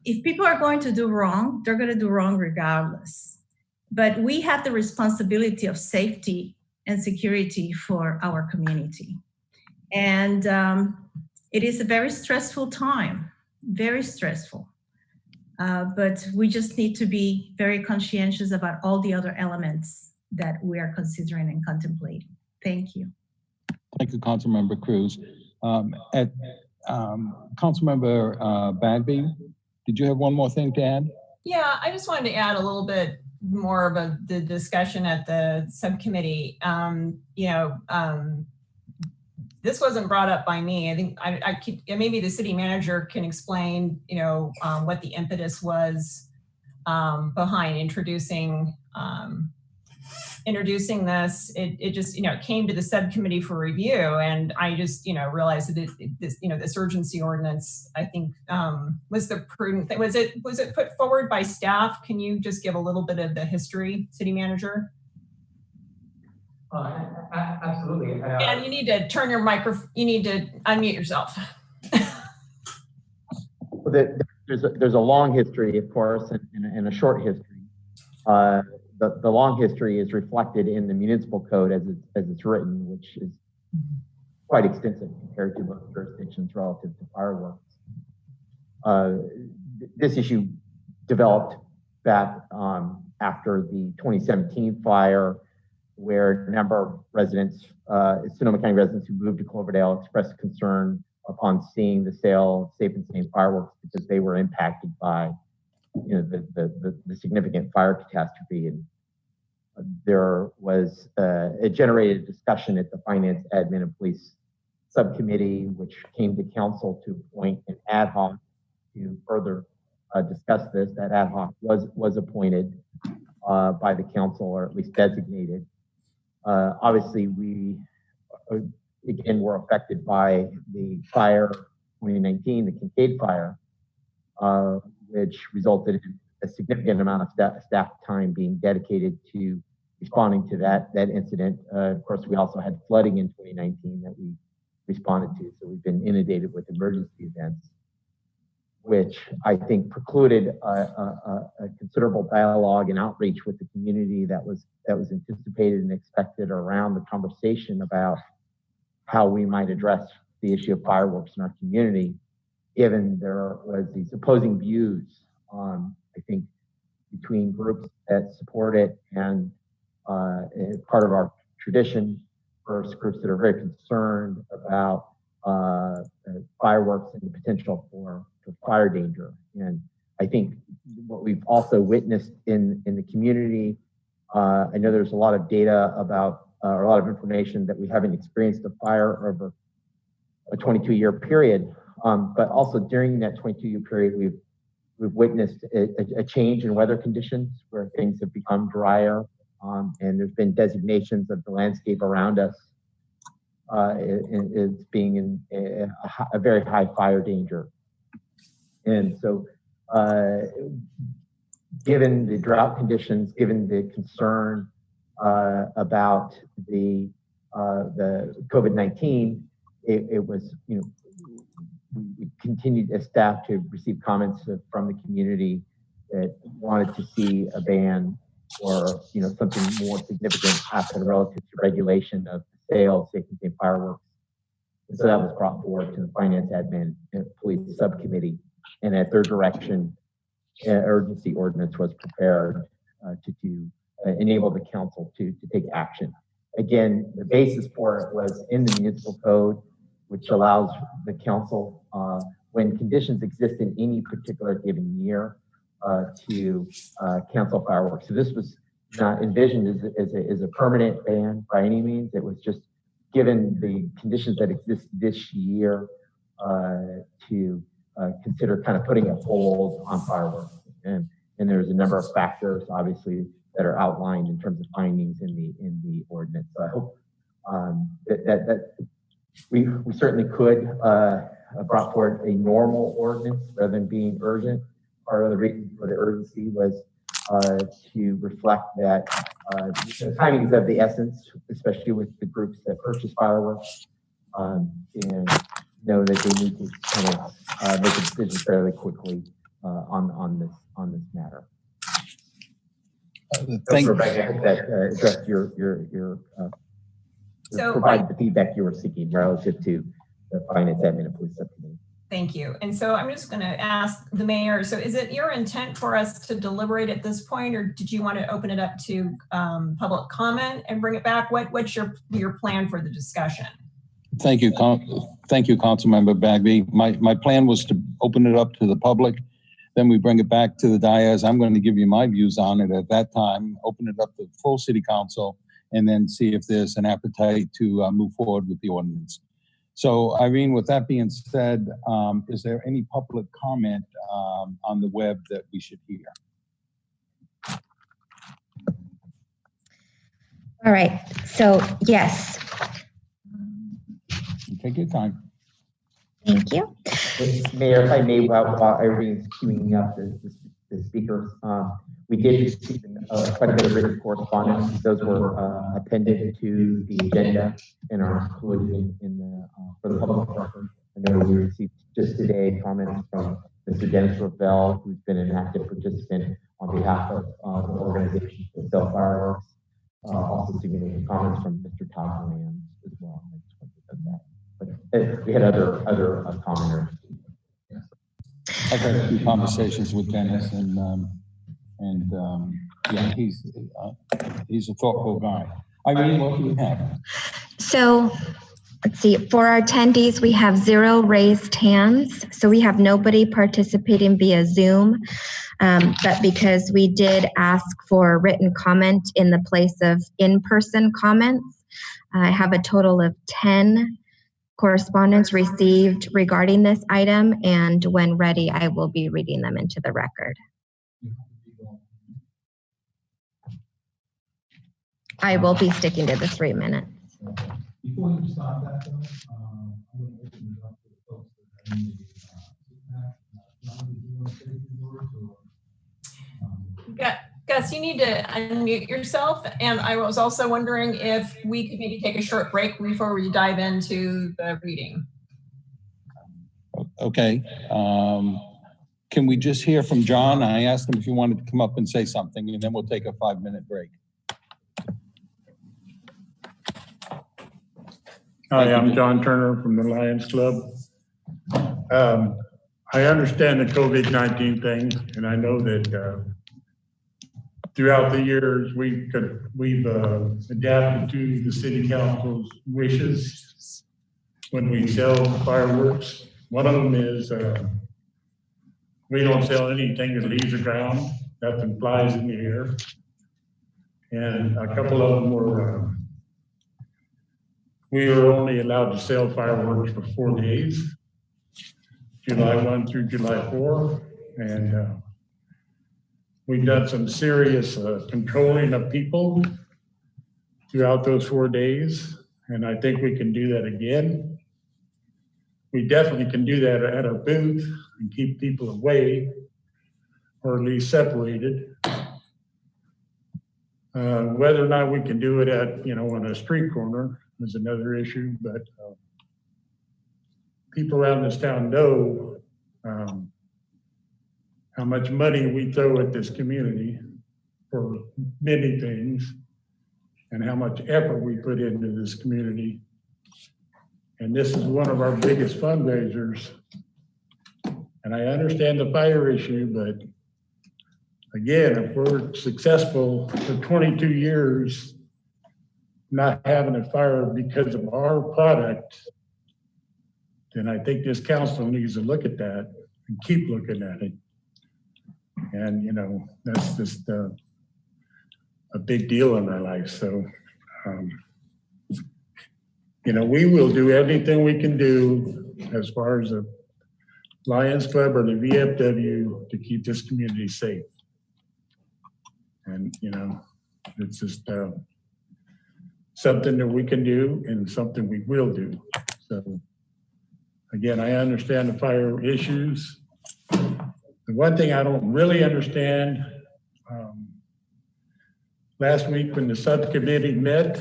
if people are going to do wrong, they're going to do wrong regardless. But we have the responsibility of safety and security for our community. And it is a very stressful time, very stressful. But we just need to be very conscientious about all the other elements that we are considering and contemplating. Thank you. Thank you, Councilmember Cruz. Councilmember Bagby, did you have one more thing to add? Yeah, I just wanted to add a little bit more of the discussion at the subcommittee. This wasn't brought up by me. I think maybe the city manager can explain, what the impetus was behind introducing this. It just, it came to the subcommittee for review, and I just, realized that this urgency ordinance, I think, was the prudent thing. Was it put forward by staff? Can you just give a little bit of the history, City Manager? Absolutely. And you need to turn your microphone, you need to unmute yourself. There's a long history, of course, and a short history. The long history is reflected in the municipal code as it's written, which is quite extensive compared to most jurisdictions relative to fireworks. This issue developed back after the 2017 fire, where a number of residents, Sonoma County residents who moved to Cloverdale, expressed concern upon seeing the sale of safe and sane fireworks because they were impacted by, the significant fire catastrophe. And there was it generated a discussion at the Finance, Admin, and Police Subcommittee, which came to council to appoint an ad hoc to further discuss this. That ad hoc was appointed by the council, or at least designated. Obviously, we again were affected by the fire 2019, the Kincaid fire, which resulted in a significant amount of staff time being dedicated to responding to that incident. Of course, we also had flooding in 2019 that we responded to, so we've been inundated with emergency events, which I think precluded a considerable dialogue and outreach with the community that was anticipated and expected around the conversation about how we might address the issue of fireworks in our community, given there was these opposing views, I think, between groups that support it and part of our tradition versus groups that are very concerned about fireworks and the potential for fire danger. And I think what we've also witnessed in the community, I know there's a lot of data about, or a lot of information that we haven't experienced a fire over a 22-year period, but also during that 22-year period, we've witnessed a change in weather conditions where things have become drier, and there's been designations of the landscape around us as being in a very high fire danger. And so, given the drought conditions, given the concern about the COVID-19, it was, we continued as staff to receive comments from the community that wanted to see a ban or something more significant happen relative to regulation of the sale of safe and sane fireworks. And so that was brought forward to the Finance, Admin, and Police Subcommittee. And at their direction, an urgency ordinance was prepared to enable the council to take action. Again, the basis for it was in the municipal code, which allows the council, when conditions exist in any particular given year, to cancel fireworks. So this was not envisioned as a permanent ban by any means. It was just given the conditions that exist this year to consider kind of putting a hold on fireworks. And there's a number of factors, obviously, that are outlined in terms of findings in the ordinance. So I hope that we certainly could have brought forward a normal ordinance rather than being urgent. Part of the reason for the urgency was to reflect that the timing is of the essence, especially with the groups that purchase fireworks, and know that they need to kind of make a decision fairly quickly on this matter. Thank you. Rebecca, I think that addressed your provided the feedback you were seeking relative to the Finance, Admin, and Police Subcommittee. Thank you. And so I'm just going to ask the mayor, so is it your intent for us to deliberate at this point, or did you want to open it up to public comment and bring it back? What's your plan for the discussion? Thank you, Councilmember Bagby. My plan was to open it up to the public, then we bring it back to the dais. I'm going to give you my views on it at that time, open it up to the full city council, and then see if there's an appetite to move forward with the ordinance. So, Irene, with that being said, is there any public comment on the web that we should hear? All right, so yes. Take your time. Thank you. Mayor, if I may, while Irene's queuing up the speakers, we did receive quite a bit of written correspondence. Those were appended to the agenda and are included in the for the public record. I know we received just today comments from Mr. Dennis Ravel, who's been an active participant on behalf of the organization that sell fireworks. Also significant comments from Mr. Todd Moran as well. I just wanted to say that. But we had other commenters. I've had a few conversations with Dennis, and yeah, he's a thoughtful guy. Irene, what do you have? So let's see, for our attendees, we have 0 raised hands. So we have nobody participating via Zoom. But because we did ask for written comment in the place of in-person comments, I have a total of 10 correspondence received regarding this item, and when ready, I will be reading them into the record. I will be sticking to the 3 minutes. Before you start that, though, I'm going to open it up to the folks that are in the Gus, you need to unmute yourself. And I was also wondering if we could maybe take a short break before we dive into the reading. Okay. Can we just hear from John? I asked him if he wanted to come up and say something, and then we'll take a 5-minute break. Hi, I'm John Turner from the Lions Club. I understand the COVID-19 thing, and I know that throughout the years we've adapted to the city council's wishes when we sell fireworks. One of them is we don't sell anything that leaves the ground. Nothing flies in the air. And a couple of them were we were only allowed to sell fireworks for 4 days, July 1 through July 4. And we've done some serious controlling of people throughout those 4 days. And I think we can do that again. We definitely can do that at our booth and keep people away, or at least separated. Whether or not we can do it at, on a street corner is another issue, but people around this town know how much money we throw at this community for many things and how much effort we put into this community. And this is one of our biggest fundraisers. And I understand the fire issue, but again, if we're successful for 22 years, not having a fire because of our product, then I think this council needs to look at that and keep looking at it. And, that's just a big deal in my life. So, we will do everything we can do as far as the Lions Club or the VFW to keep this community safe. And, it's just something that we can do and something we will do. So, again, I understand the fire issues. The one thing I don't really understand, last week when the subcommittee met,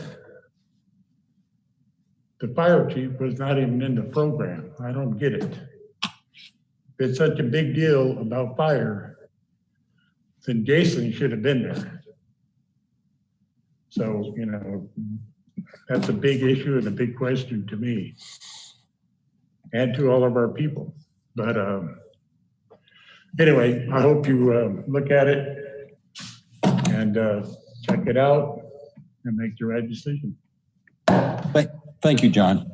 the fire chief was not even in the program. I don't get it. If it's such a big deal about fire, then Jason should have been there. So, that's a big issue and a big question to me and to all of our people. But anyway, I hope you look at it and check it out and make the right decision. Thank you, John.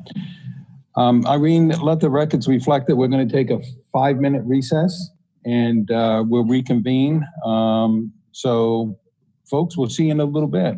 Irene, let the records reflect that we're going to take a 5-minute recess and we'll reconvene. So folks, we'll see you in a little bit.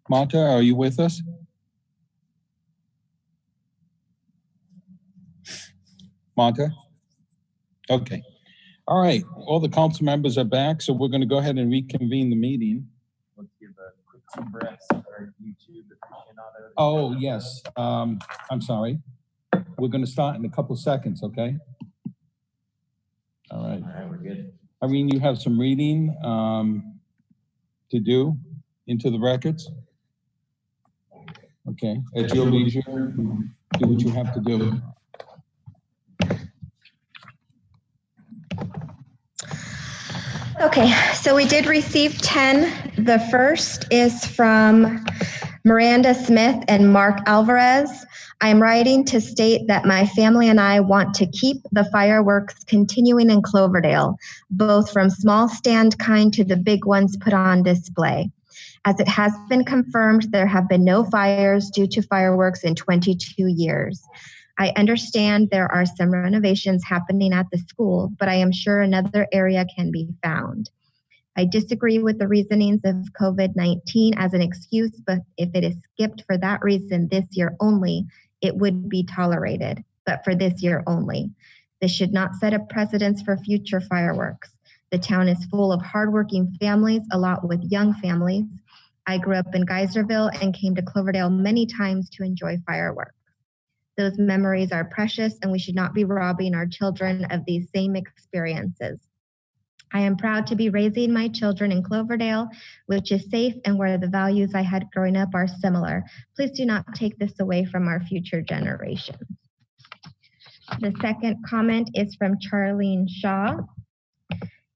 Marta, are you with us? Marta? Okay. All right. All the council members are back, so we're going to go ahead and reconvene the meeting. Let's give a quick 2 breaths for YouTube aficionados. Oh, yes. I'm sorry. We're going to start in a couple seconds, okay? All right. All right, we're good. Irene, you have some reading to do into the records. Okay. At your leisure, do what you have to do. Okay, so we did receive 10. The first is from Miranda Smith and Mark Alvarez. I'm writing to state that my family and I want to keep the fireworks continuing in Cloverdale, both from small stand kind to the big ones put on display. As it has been confirmed, there have been no fires due to fireworks in 22 years. I understand there are some renovations happening at the school, but I am sure another area can be found. I disagree with the reasonings of COVID-19 as an excuse, but if it is skipped for that reason this year only, it would be tolerated, but for this year only. This should not set a precedence for future fireworks. The town is full of hardworking families, a lot with young families. I grew up in Geyserville and came to Cloverdale many times to enjoy fireworks. Those memories are precious and we should not be robbing our children of these same experiences. I am proud to be raising my children in Cloverdale, which is safe and where the values I had growing up are similar. Please do not take this away from our future generations. The second comment is from Charlene Shaw,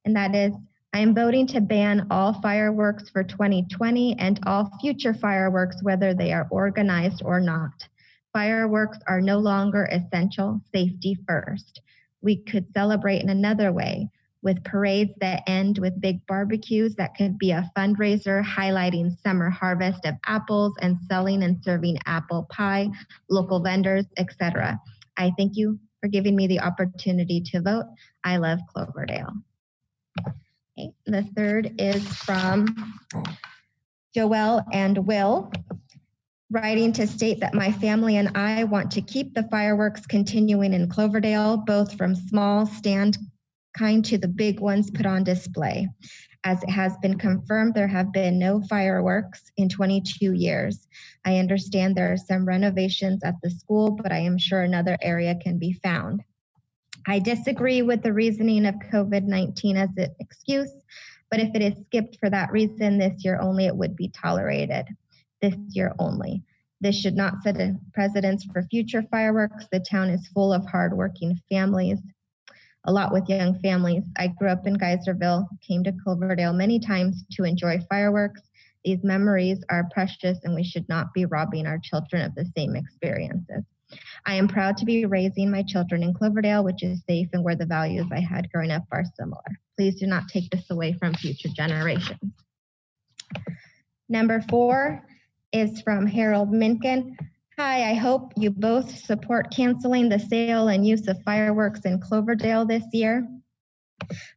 and that is, I am voting to ban all fireworks for 2020 and all future fireworks, whether they are organized or not. Fireworks are no longer essential. Safety first. We could celebrate in another way, with parades that end with big barbecues that could be a fundraiser highlighting summer harvest of apples and selling and serving apple pie, local vendors, etc. I thank you for giving me the opportunity to vote. I love Cloverdale. Okay. The third is from Joelle and Will, writing to state that my family and I want to keep the fireworks continuing in Cloverdale, both from small stand kind to the big ones put on display. As it has been confirmed, there have been no fireworks in 22 years. I understand there are some renovations at the school, but I am sure another area can be found. I disagree with the reasoning of COVID-19 as an excuse, but if it is skipped for that reason this year only, it would be tolerated. This year only. This should not set a precedence for future fireworks. The town is full of hardworking families, a lot with young families. I grew up in Geyserville, came to Cloverdale many times to enjoy fireworks. These memories are precious and we should not be robbing our children of the same experiences. I am proud to be raising my children in Cloverdale, which is safe and where the values I had growing up are similar. Please do not take this away from future generations. Number 4 is from Harold Minkin. Hi, I hope you both support canceling the sale and use of fireworks in Cloverdale this year.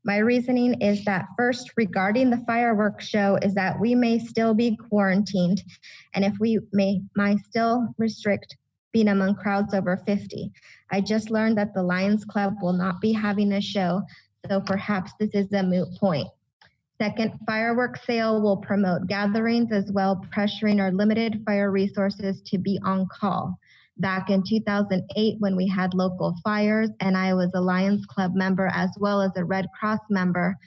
My reasoning is that first, regarding the fireworks show, is that we may still be quarantined, and if we might still restrict being among crowds over 50. I just learned that the Lions Club will not be having a show, so perhaps this is a moot point. Second, fireworks sale will promote gatherings as well, pressuring our limited fire resources to be on call. Back in 2008, when we had local fires and I was a Lions Club member as well as a Red Cross member,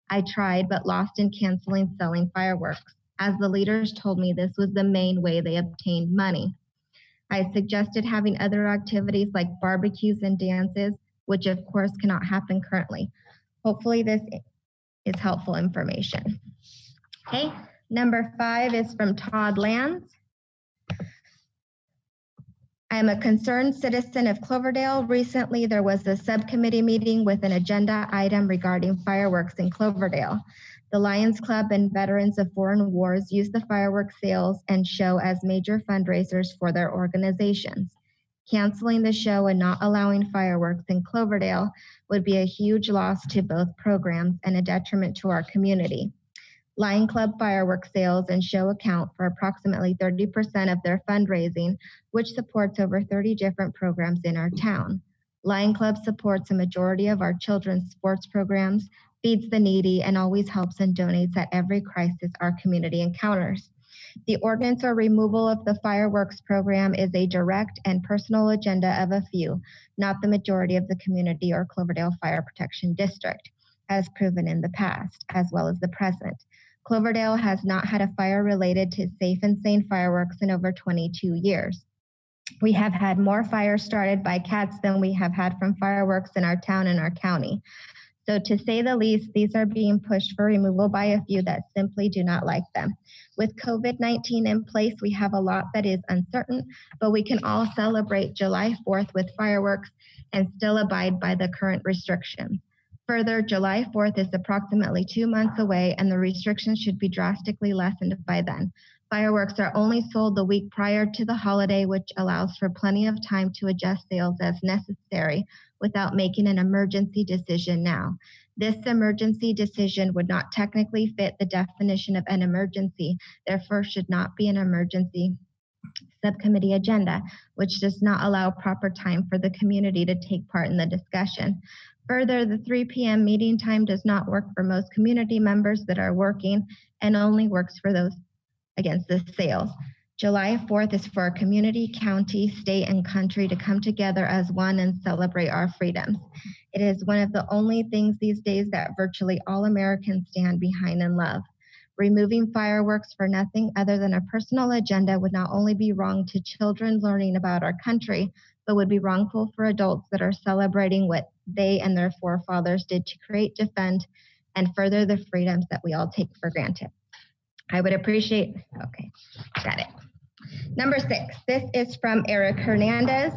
I tried but lost in canceling selling fireworks. As the leaders told me, this was the main way they obtained money. I suggested having other activities like barbecues and dances, which of course cannot happen currently. Hopefully this is helpful information. Okay, number 5 is from Todd Lands. I am a concerned citizen of Cloverdale. Recently, there was a subcommittee meeting with an agenda item regarding fireworks in Cloverdale. The Lions Club and Veterans of Foreign Wars use the fireworks sales and show as major fundraisers for their organizations. Canceling the show and not allowing fireworks in Cloverdale would be a huge loss to both programs and a detriment to our community. Lion Club fireworks sales and show account for approximately 30% of their fundraising, which supports over 30 different programs in our town. Lion Club supports a majority of our children's sports programs, feeds the needy, and always helps and donates at every crisis our community encounters. The ordinance or removal of the fireworks program is a direct and personal agenda of a few, not the majority of the community or Cloverdale Fire Protection District, as proven in the past, as well as the present. Cloverdale has not had a fire related to safe and sane fireworks in over 22 years. We have had more fires started by cats than we have had from fireworks in our town and our county. So to say the least, these are being pushed for removal by a few that simply do not like them. With COVID-19 in place, we have a lot that is uncertain, but we can all celebrate July 4th with fireworks and still abide by the current restrictions. Further, July 4th is approximately 2 months away, and the restrictions should be drastically lessened by then. Fireworks are only sold the week prior to the holiday, which allows for plenty of time to adjust sales as necessary without making an emergency decision now. This emergency decision would not technically fit the definition of an emergency, therefore should not be an emergency subcommittee agenda, which does not allow proper time for the community to take part in the discussion. Further, the 3 p.m. meeting time does not work for most community members that are working and only works for those against the sales. July 4th is for our community, county, state, and country to come together as one and celebrate our freedoms. It is one of the only things these days that virtually all Americans stand behind and love. Removing fireworks for nothing other than a personal agenda would not only be wrong to children learning about our country, but would be wrongful for adults that are celebrating what they and their forefathers did to create, defend, and further the freedoms that we all take for granted. I would appreciate, okay, got it. Number 6, this is from Eric Hernandez.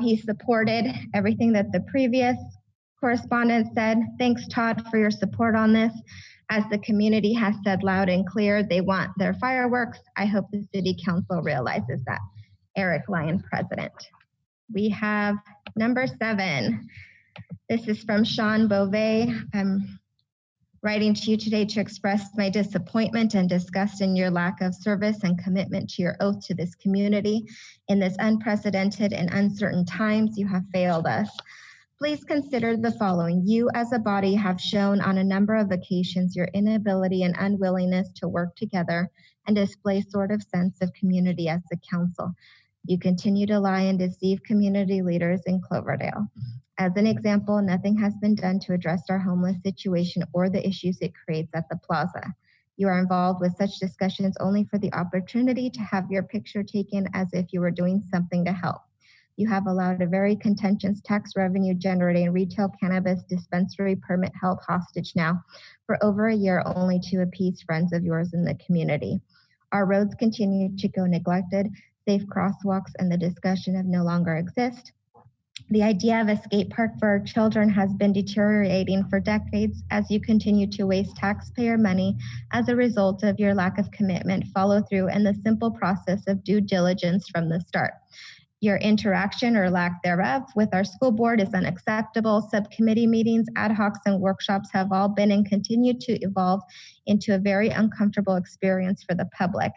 He supported everything that the previous correspondent said. Thanks, Todd, for your support on this. As the community has said loud and clear, they want their fireworks. I hope the city council realizes that. Eric Lyon, president. We have number 7. This is from Sean Beauvais. I'm writing to you today to express my disappointment and disgust in your lack of service and commitment to your oath to this community. In this unprecedented and uncertain times, you have failed us. Please consider the following. You as a body have shown on a number of occasions your inability and unwillingness to work together and display sort of sense of community as a council. You continue to lie and deceive community leaders in Cloverdale. As an example, nothing has been done to address our homeless situation or the issues it creates at the plaza. You are involved with such discussions only for the opportunity to have your picture taken as if you were doing something to help. You have allowed a very contentious tax revenue generating retail cannabis dispensary permit held hostage now for over a year only to appease friends of yours in the community. Our roads continue to go neglected, safe crosswalks and the discussion of no longer exist. The idea of a skate park for our children has been deteriorating for decades as you continue to waste taxpayer money as a result of your lack of commitment, follow through, and the simple process of due diligence from the start. Your interaction or lack thereof with our school board is unacceptable. Subcommittee meetings, ad hocs, and workshops have all been and continue to evolve into a very uncomfortable experience for the public.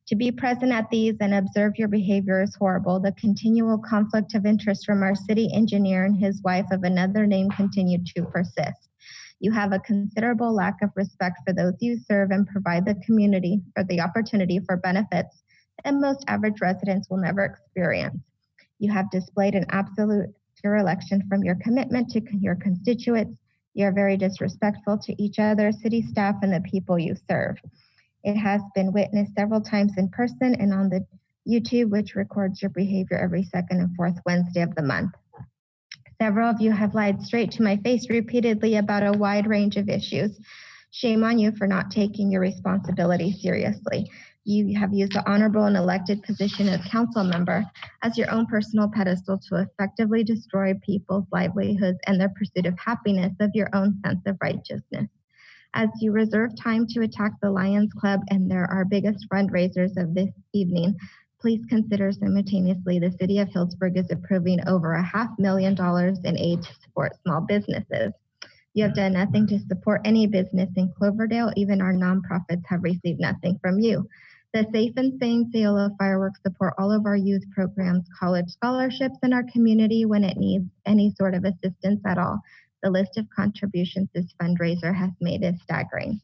To be present at these and observe your behavior is horrible. The continual conflict of interest from our city engineer and his wife of another name continued to persist. You have a considerable lack of respect for those you serve and provide the community or the opportunity for benefits that most average residents will never experience. You have displayed an absolute dereliction from your commitment to your constituents. You are very disrespectful to each other, city staff, and the people you serve. It has been witnessed several times in person and on the YouTube, which records your behavior every second and fourth Wednesday of the month. Several of you have lied straight to my face repeatedly about a wide range of issues. Shame on you for not taking your responsibility seriously. You have used the honorable and elected position as council member as your own personal pedestal to effectively destroy people's livelihoods and their pursuit of happiness of your own sense of righteousness. As you reserve time to attack the Lions Club and they're our biggest fundraisers of this evening, please consider simultaneously the City of Hillsburg is approving over $500,000 in aid to support small businesses. You have done nothing to support any business in Cloverdale. Even our nonprofits have received nothing from you. The safe and sane sale of fireworks support all of our youth programs, college scholarships, and our community when it needs any sort of assistance at all. The list of contributions this fundraiser has made is staggering.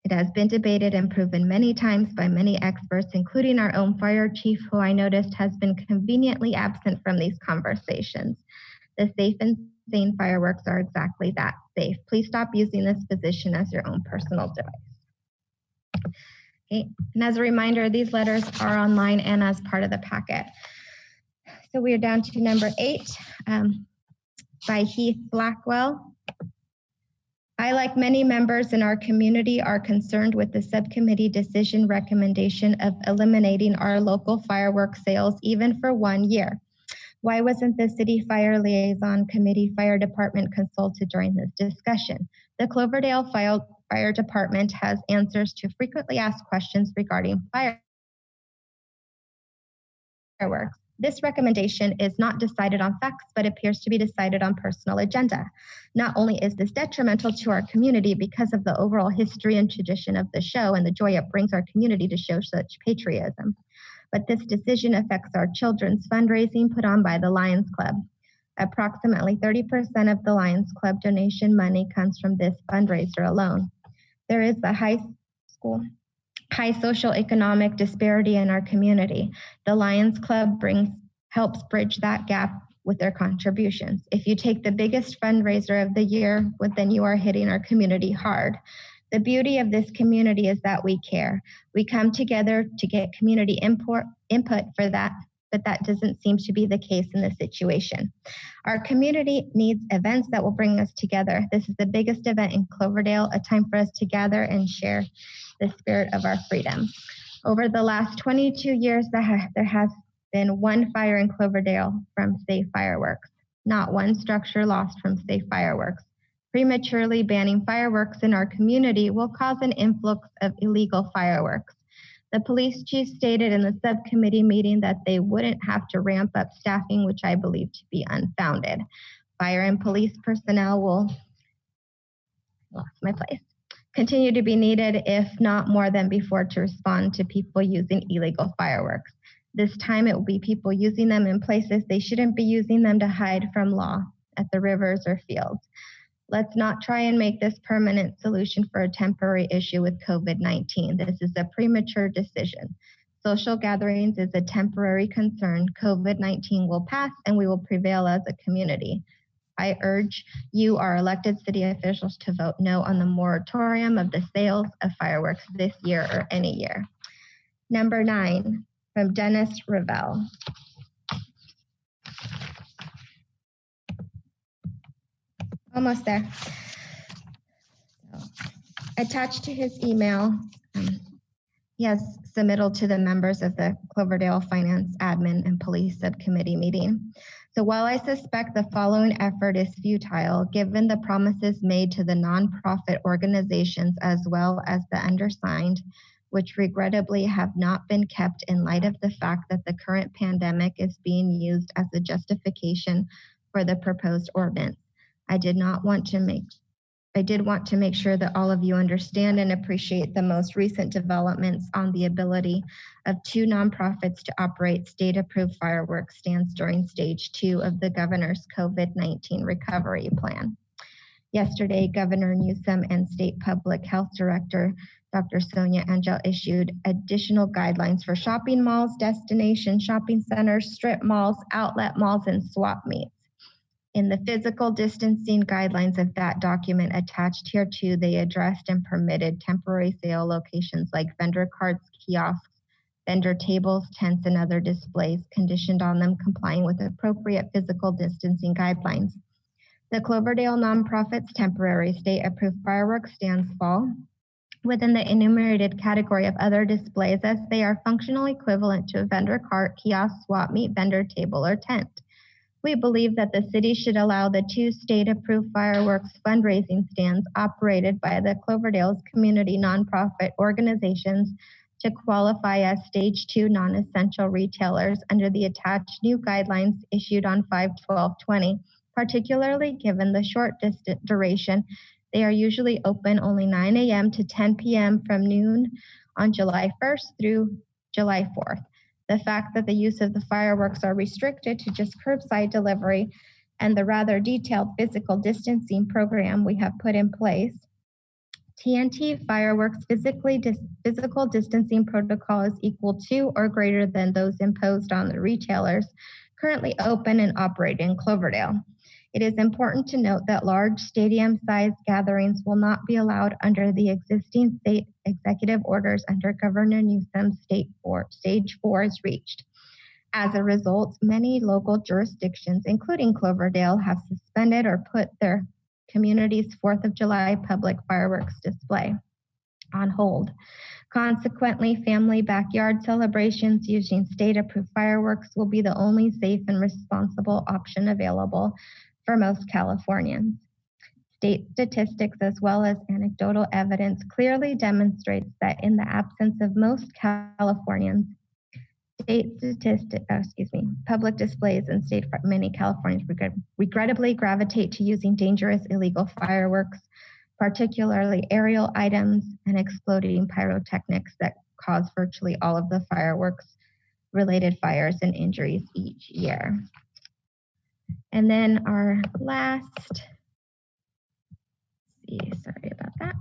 It has been debated and proven many times by many experts, including our own fire chief, who I noticed has been conveniently absent from these conversations. The safe and sane fireworks are exactly that, safe. Please stop using this position as your own personal device. Okay. And as a reminder, these letters are online and as part of the packet. So we are down to number 8 by Heath Blackwell. I, like many members in our community, are concerned with the subcommittee decision recommendation of eliminating our local fireworks sales even for 1 year. Why wasn't the City Fire Liaison Committee Fire Department consulted during this discussion? The Cloverdale Fire Department has answers to frequently asked questions regarding fireworks. This recommendation is not decided on facts, but appears to be decided on personal agenda. Not only is this detrimental to our community because of the overall history and tradition of the show and the joy it brings our community to show such patriotism, but this decision affects our children's fundraising put on by the Lions Club. Approximately 30% of the Lions Club donation money comes from this fundraiser alone. There is a high social economic disparity in our community. The Lions Club helps bridge that gap with their contributions. If you take the biggest fundraiser of the year, then you are hitting our community hard. The beauty of this community is that we care. We come together to get community input for that, but that doesn't seem to be the case in this situation. Our community needs events that will bring us together. This is the biggest event in Cloverdale, a time for us to gather and share the spirit of our freedom. Over the last 22 years, there has been one fire in Cloverdale from safe fireworks, not one structure lost from safe fireworks. Prematurely banning fireworks in our community will cause an influx of illegal fireworks. The police chief stated in the subcommittee meeting that they wouldn't have to ramp up staffing, which I believe to be unfounded. Fire and police personnel will continue to be needed, if not more than before, to respond to people using illegal fireworks. This time it will be people using them in places they shouldn't be using them to hide from law, at the rivers or fields. Let's not try and make this permanent solution for a temporary issue with COVID-19. This is a premature decision. Social gatherings is a temporary concern. COVID-19 will pass and we will prevail as a community. I urge you, our elected city officials, to vote no on the moratorium of the sales of fireworks this year or any year. Number 9, from Dennis Ravel. Almost there. Attached to his email, he has submittal to the members of the Cloverdale Finance Admin and Police Subcommittee meeting. So while I suspect the following effort is futile, given the promises made to the nonprofit organizations as well as the undersigned, which regrettably have not been kept in light of the fact that the current pandemic is being used as a justification for the proposed ordinance. I did want to make sure that all of you understand and appreciate the most recent developments on the ability of 2 nonprofits to operate state-approved fireworks stands during stage 2 of the governor's COVID-19 recovery plan. Yesterday, Governor Newsom and State Public Health Director Dr. Sonia Angel issued additional guidelines for shopping malls, destination shopping centers, strip malls, outlet malls, and swap meets. In the physical distancing guidelines of that document attached here too, they addressed and permitted temporary sale locations like vendor carts, kiosks, vendor tables, tents, and other displays, conditioned on them complying with appropriate physical distancing guidelines. The Cloverdale nonprofit's temporary state-approved fireworks stands fall within the enumerated category of other displays, as they are functional equivalent to a vendor cart, kiosk, swap meet, vendor table, or tent. We believe that the city should allow the 2 state-approved fireworks fundraising stands operated by the Cloverdale's community nonprofit organizations to qualify as stage 2 non-essential retailers under the attached new guidelines issued on 5/12/20 Particularly given the short duration, they are usually open only 9 a.m. to 10 p.m. from noon on July 1st through July 4th. The fact that the use of the fireworks are restricted to just curbside delivery and the rather detailed physical distancing program we have put in place, TNT Fireworks physical distancing protocol is equal to or greater than those imposed on the retailers currently open and operating in Cloverdale. It is important to note that large stadium-sized gatherings will not be allowed under the existing state executive orders under Governor Newsom's Stage 4 is reached. As a result, many local jurisdictions, including Cloverdale, have suspended or put their community's 4th of July public fireworks display on hold. Consequently, family backyard celebrations using state-approved fireworks will be the only safe and responsible option available for most Californians. State statistics as well as anecdotal evidence clearly demonstrates that in the absence of most Californians, public displays in many Californians regrettably gravitate to using dangerous illegal fireworks, particularly aerial items and exploding pyrotechnics that cause virtually all of the fireworks related fires and injuries each year. And then our last, sorry about that.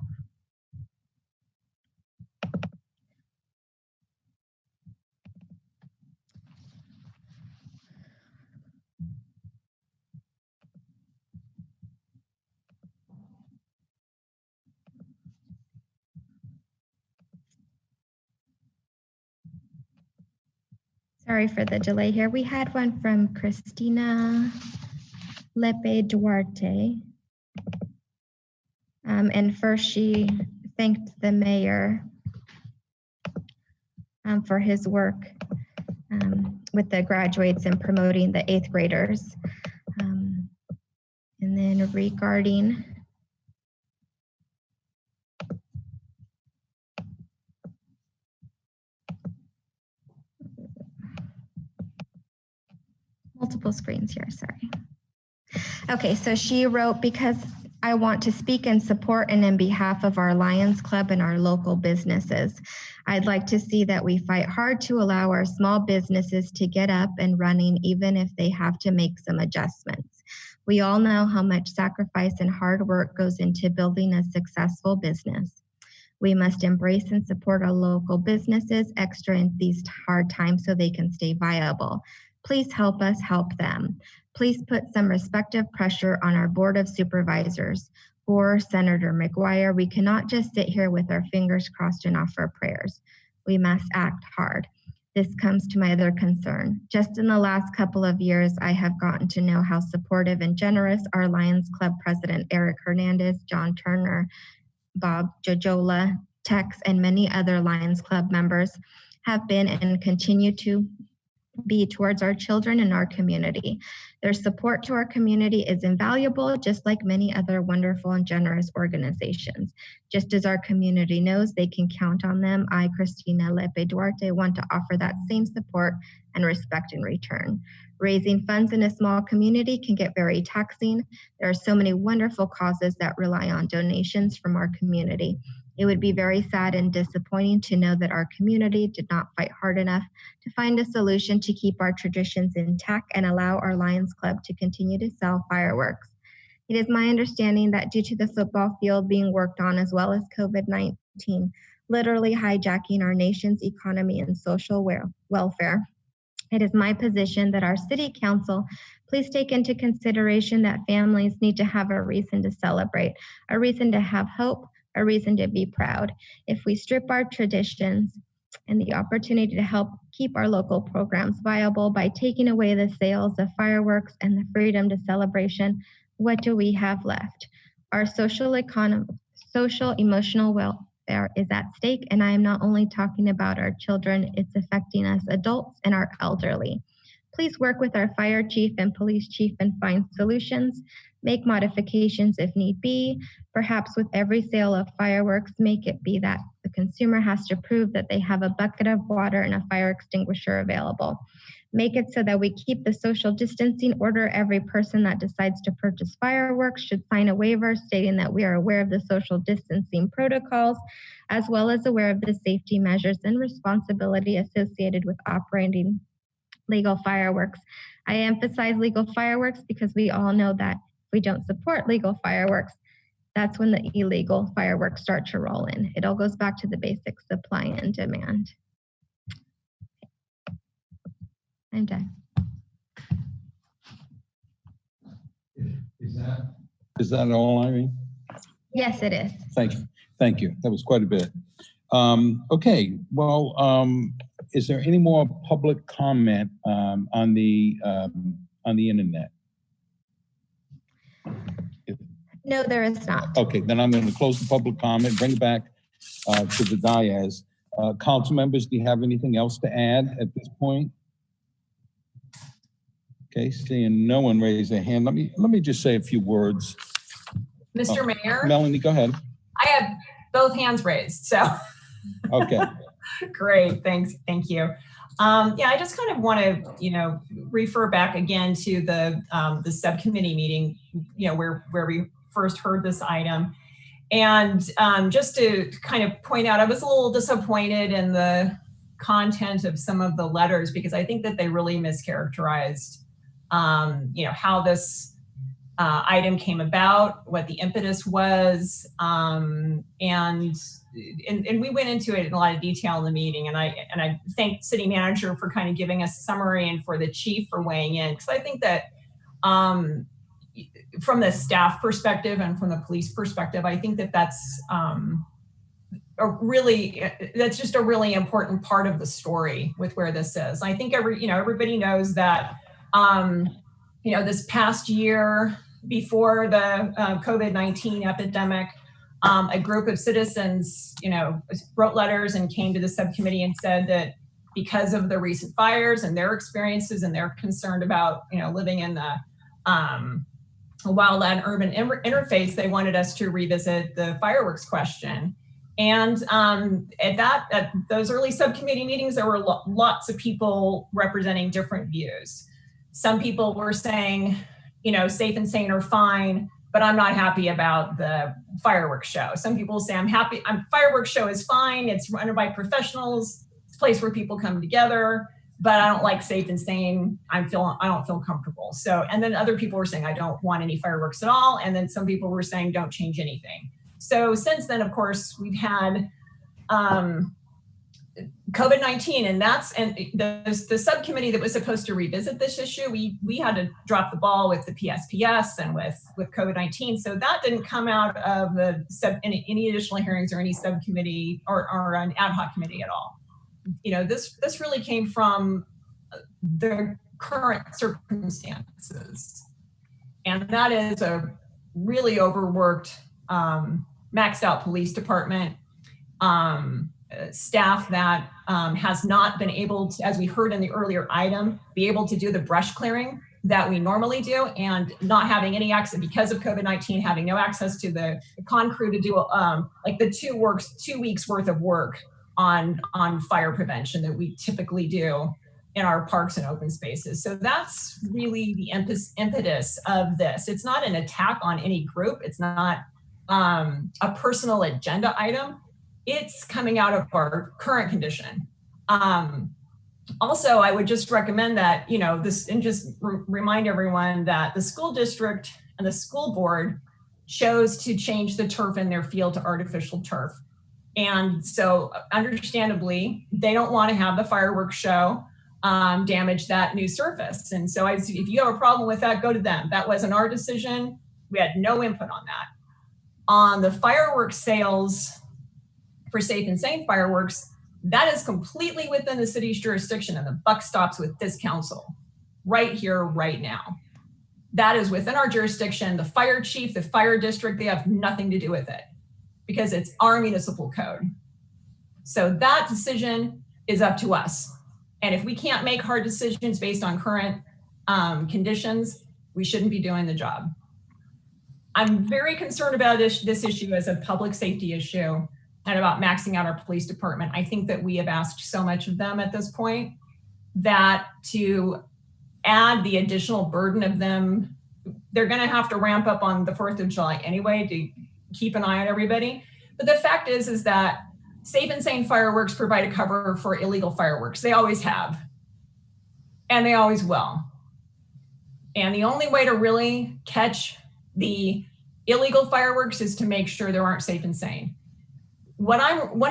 Sorry for the delay here. We had one from Cristina Lepe Duarte. And first she thanked the mayor for his work with the graduates and promoting the 8th graders. And then regarding multiple screens here, sorry. Okay, so she wrote, because I want to speak in support and in behalf of our Lions Club and our local businesses. I'd like to see that we fight hard to allow our small businesses to get up and running, even if they have to make some adjustments. We all know how much sacrifice and hard work goes into building a successful business. We must embrace and support our local businesses extra in these hard times so they can stay viable. Please help us help them. Please put some respective pressure on our Board of Supervisors or Senator McGuire. We cannot just sit here with our fingers crossed and offer prayers. We must act hard. This comes to my other concern. Just in the last couple of years, I have gotten to know how supportive and generous our Lions Club President Eric Hernandez, John Turner, Bob Jojola, Tex, and many other Lions Club members have been and continue to be towards our children and our community. Their support to our community is invaluable, just like many other wonderful and generous organizations. Just as our community knows they can count on them, I, Cristina Lepe Duarte, want to offer that same support and respect in return. Raising funds in a small community can get very taxing. There are so many wonderful causes that rely on donations from our community. It would be very sad and disappointing to know that our community did not fight hard enough to find a solution to keep our traditions intact and allow our Lions Club to continue to sell fireworks. It is my understanding that due to the football field being worked on as well as COVID-19, literally hijacking our nation's economy and social welfare, it is my position that our City Council please take into consideration that families need to have a reason to celebrate, a reason to have hope, a reason to be proud. If we strip our traditions and the opportunity to help keep our local programs viable by taking away the sales of fireworks and the freedom to celebration, what do we have left? Our social emotional welfare is at stake, and I am not only talking about our children, it's affecting us adults and our elderly. Please work with our fire chief and police chief and find solutions. Make modifications if need be. Perhaps with every sale of fireworks, make it be that the consumer has to prove that they have a bucket of water and a fire extinguisher available. Make it so that we keep the social distancing order. Every person that decides to purchase fireworks should sign a waiver stating that we are aware of the social distancing protocols, as well as aware of the safety measures and responsibility associated with operating legal fireworks. I emphasize legal fireworks because we all know that if we don't support legal fireworks, that's when the illegal fireworks start to roll in. It all goes back to the basic supply and demand. I'm done. Is that all, Irene? Yes, it is. Thank you. Thank you. That was quite a bit. Okay. Well, is there any more public comment on the internet? No, there is not. Okay, then I'm going to close the public comment, bring it back to the dais. Council members, do you have anything else to add at this point? Okay, seeing no one raise their hand, let me just say a few words. Mr. Mayor? Melanie, go ahead. I have both hands raised, so. Okay. Great, thanks, thank you. Yeah, I just kind of want to, refer back again to the subcommittee meeting, where we first heard this item. And just to kind of point out, I was a little disappointed in the content of some of the letters because I think that they really mischaracterized, how this item came about, what the impetus was, and we went into it in a lot of detail in the meeting. And I thank City Manager for kind of giving us a summary and for the Chief for weighing in, because I think that from the staff perspective and from the police perspective, I think that that's just a really important part of the story with where this is. I think everybody knows that this past year before the COVID-19 epidemic, a group of citizens, wrote letters and came to the subcommittee and said that because of the recent fires and their experiences, and they're concerned about, living in the wildland urban interface, they wanted us to revisit the fireworks question. And at those early subcommittee meetings, there were lots of people representing different views. Some people were saying, safe and sane are fine, but I'm not happy about the fireworks show. Some people say fireworks show is fine. It's run by professionals. It's a place where people come together, but I don't like safe and sane. I don't feel comfortable. So, and then other people were saying, I don't want any fireworks at all. And then some people were saying, don't change anything. So since then, of course, we've had COVID-19, and the subcommittee that was supposed to revisit this issue, we had to drop the ball with the PSPS and with COVID-19. So that didn't come out of any additional hearings or any subcommittee or an ad hoc committee at all. This really came from the current circumstances. And that is a really overworked, maxed out police department, staff that has not been able to, as we heard in the earlier item, be able to do the brush clearing that we normally do, and not having any access because of COVID-19, having no access to the con crew to do like the 2 weeks worth of work on fire prevention that we typically do in our parks and open spaces. So that's really the impetus of this. It's not an attack on any group. It's not a personal agenda item. It's coming out of our current condition. Also, I would just recommend that, remind everyone that the school district and the school board chose to change the turf in their field to artificial turf. And so understandably, they don't want to have the fireworks show damage that new surface. And so if you have a problem with that, go to them. That wasn't our decision. We had no input on that. On the fireworks sales for safe and sane fireworks, that is completely within the city's jurisdiction, and the buck stops with this council right here, right now. That is within our jurisdiction. The fire chief, the fire district, they have nothing to do with it because it's our municipal code. So that decision is up to us. And if we can't make hard decisions based on current conditions, we shouldn't be doing the job. I'm very concerned about this issue as a public safety issue and about maxing out our police department. I think that we have asked so much of them at this point that to add the additional burden of them, they're going to have to ramp up on the 4th of July anyway to keep an eye on everybody. But the fact is that safe and sane fireworks provide a cover for illegal fireworks. They always have, and they always will. And the only way to really catch the illegal fireworks is to make sure there aren't safe and sane. One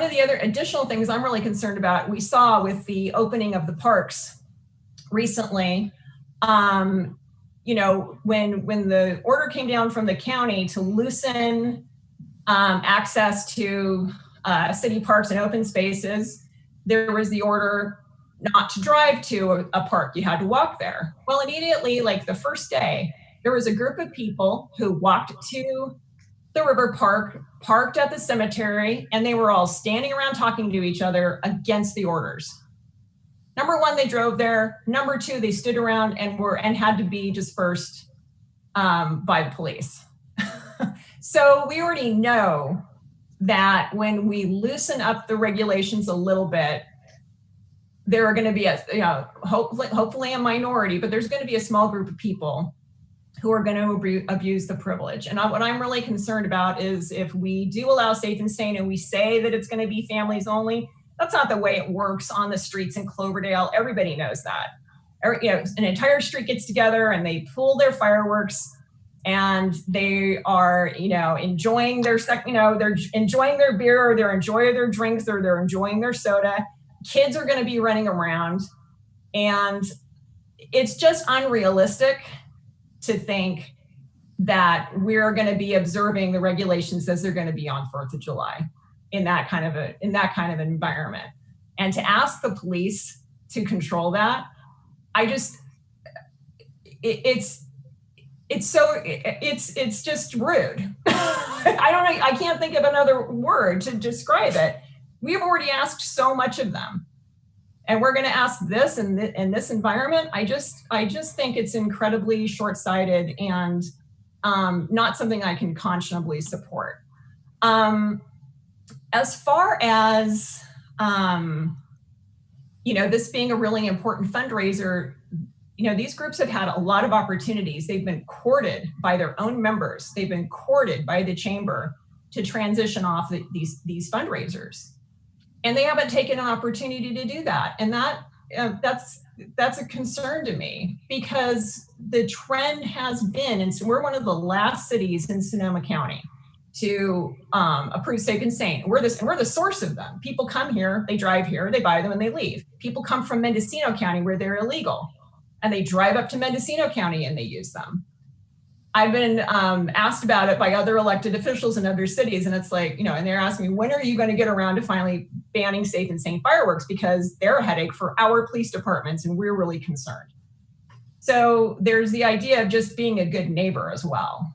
of the other additional things I'm really concerned about, we saw with the opening of the parks recently, you know, when the order came down from the county to loosen access to city parks and open spaces, there was the order not to drive to a park. You had to walk there. Well, immediately, like the first day, there was a group of people who walked to the river park, parked at the cemetery, and they were all standing around talking to each other against the orders. Number one, they drove there. Number two, they stood around and had to be dispersed by the police. So we already know that when we loosen up the regulations a little bit, there are going to be hopefully a minority, but there's going to be a small group of people who are going to abuse the privilege. And what I'm really concerned about is if we do allow safe and sane and we say that it's going to be families only, that's not the way it works on the streets in Cloverdale. Everybody knows that. An entire street gets together and they pull their fireworks and they are, enjoying their, they're enjoying their beer or they're enjoying their drinks or they're enjoying their soda. Kids are going to be running around, and it's just unrealistic to think that we're going to be observing the regulations as they're going to be on 4th of July in that kind of environment. And to ask the police to control that, it's just rude. I don't know. I can't think of another word to describe it. We've already asked so much of them, and we're going to ask this in this environment. I just think it's incredibly short-sighted and not something I can conscionably support. As far as this being a really important fundraiser, these groups have had a lot of opportunities. They've been courted by their own members. They've been courted by the chamber to transition off these fundraisers. And they haven't taken an opportunity to do that. And that's a concern to me, because the trend has been, and so we're one of the last cities in Sonoma County to approve safe and sane. We're the source of them. People come here, they drive here, they buy them, and they leave. People come from Mendocino County where they're illegal, and they drive up to Mendocino County and they use them. I've been asked about it by other elected officials in other cities, and it's like, and they're asking me, when are you going to get around to finally banning safe and sane fireworks? Because they're a headache for our police departments, and we're really concerned. So there's the idea of just being a good neighbor as well.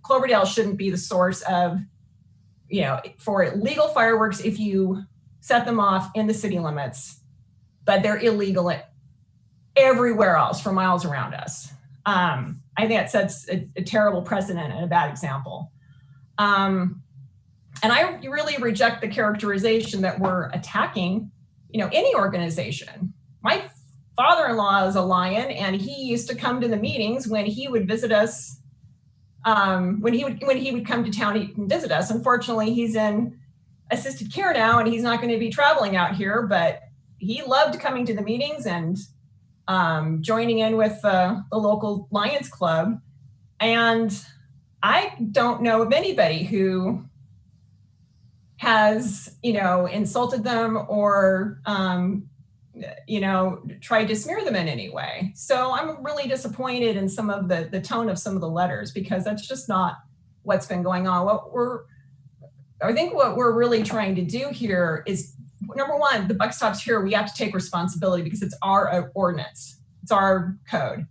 Cloverdale shouldn't be the source of, for illegal fireworks if you set them off in the city limits, but they're illegal everywhere else for miles around us. I think that sets a terrible precedent and a bad example. And I really reject the characterization that we're attacking, any organization. My father-in-law is a Lion, and he used to come to the meetings when he would visit us. When he would come to town and visit us. Unfortunately, he's in assisted care now, and he's not going to be traveling out here. But he loved coming to the meetings and joining in with the local Lions Club. And I don't know of anybody who has, insulted them or, tried to smear them in any way. So I'm really disappointed in some of the tone of some of the letters, because that's just not what's been going on. I think what we're really trying to do here is, number one, the buck stops here. We have to take responsibility because it's our ordinance. It's our code.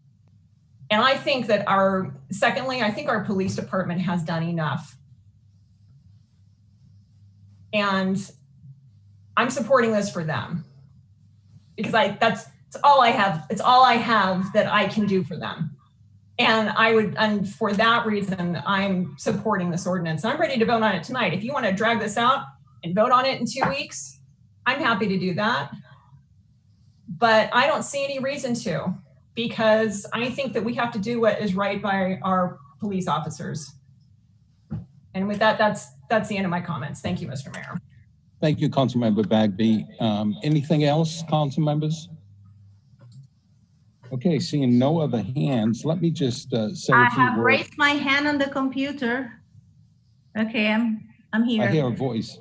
And I think that secondly, I think our police department has done enough. And I'm supporting this for them, because it's all I have. It's all I have that I can do for them. And for that reason, I'm supporting this ordinance. I'm ready to vote on it tonight. If you want to drag this out and vote on it in 2 weeks, I'm happy to do that. but I don't see any reason to, because I think that we have to do what is right by our police officers. And with that, that's the end of my comments. Thank you, Mr. Mayor. Thank you, Councilmember Bagby. Anything else, council members? Okay, seeing no other hands, let me just say I a few have words. raised my hand on the computer. Okay, I'm here. I hear a voice.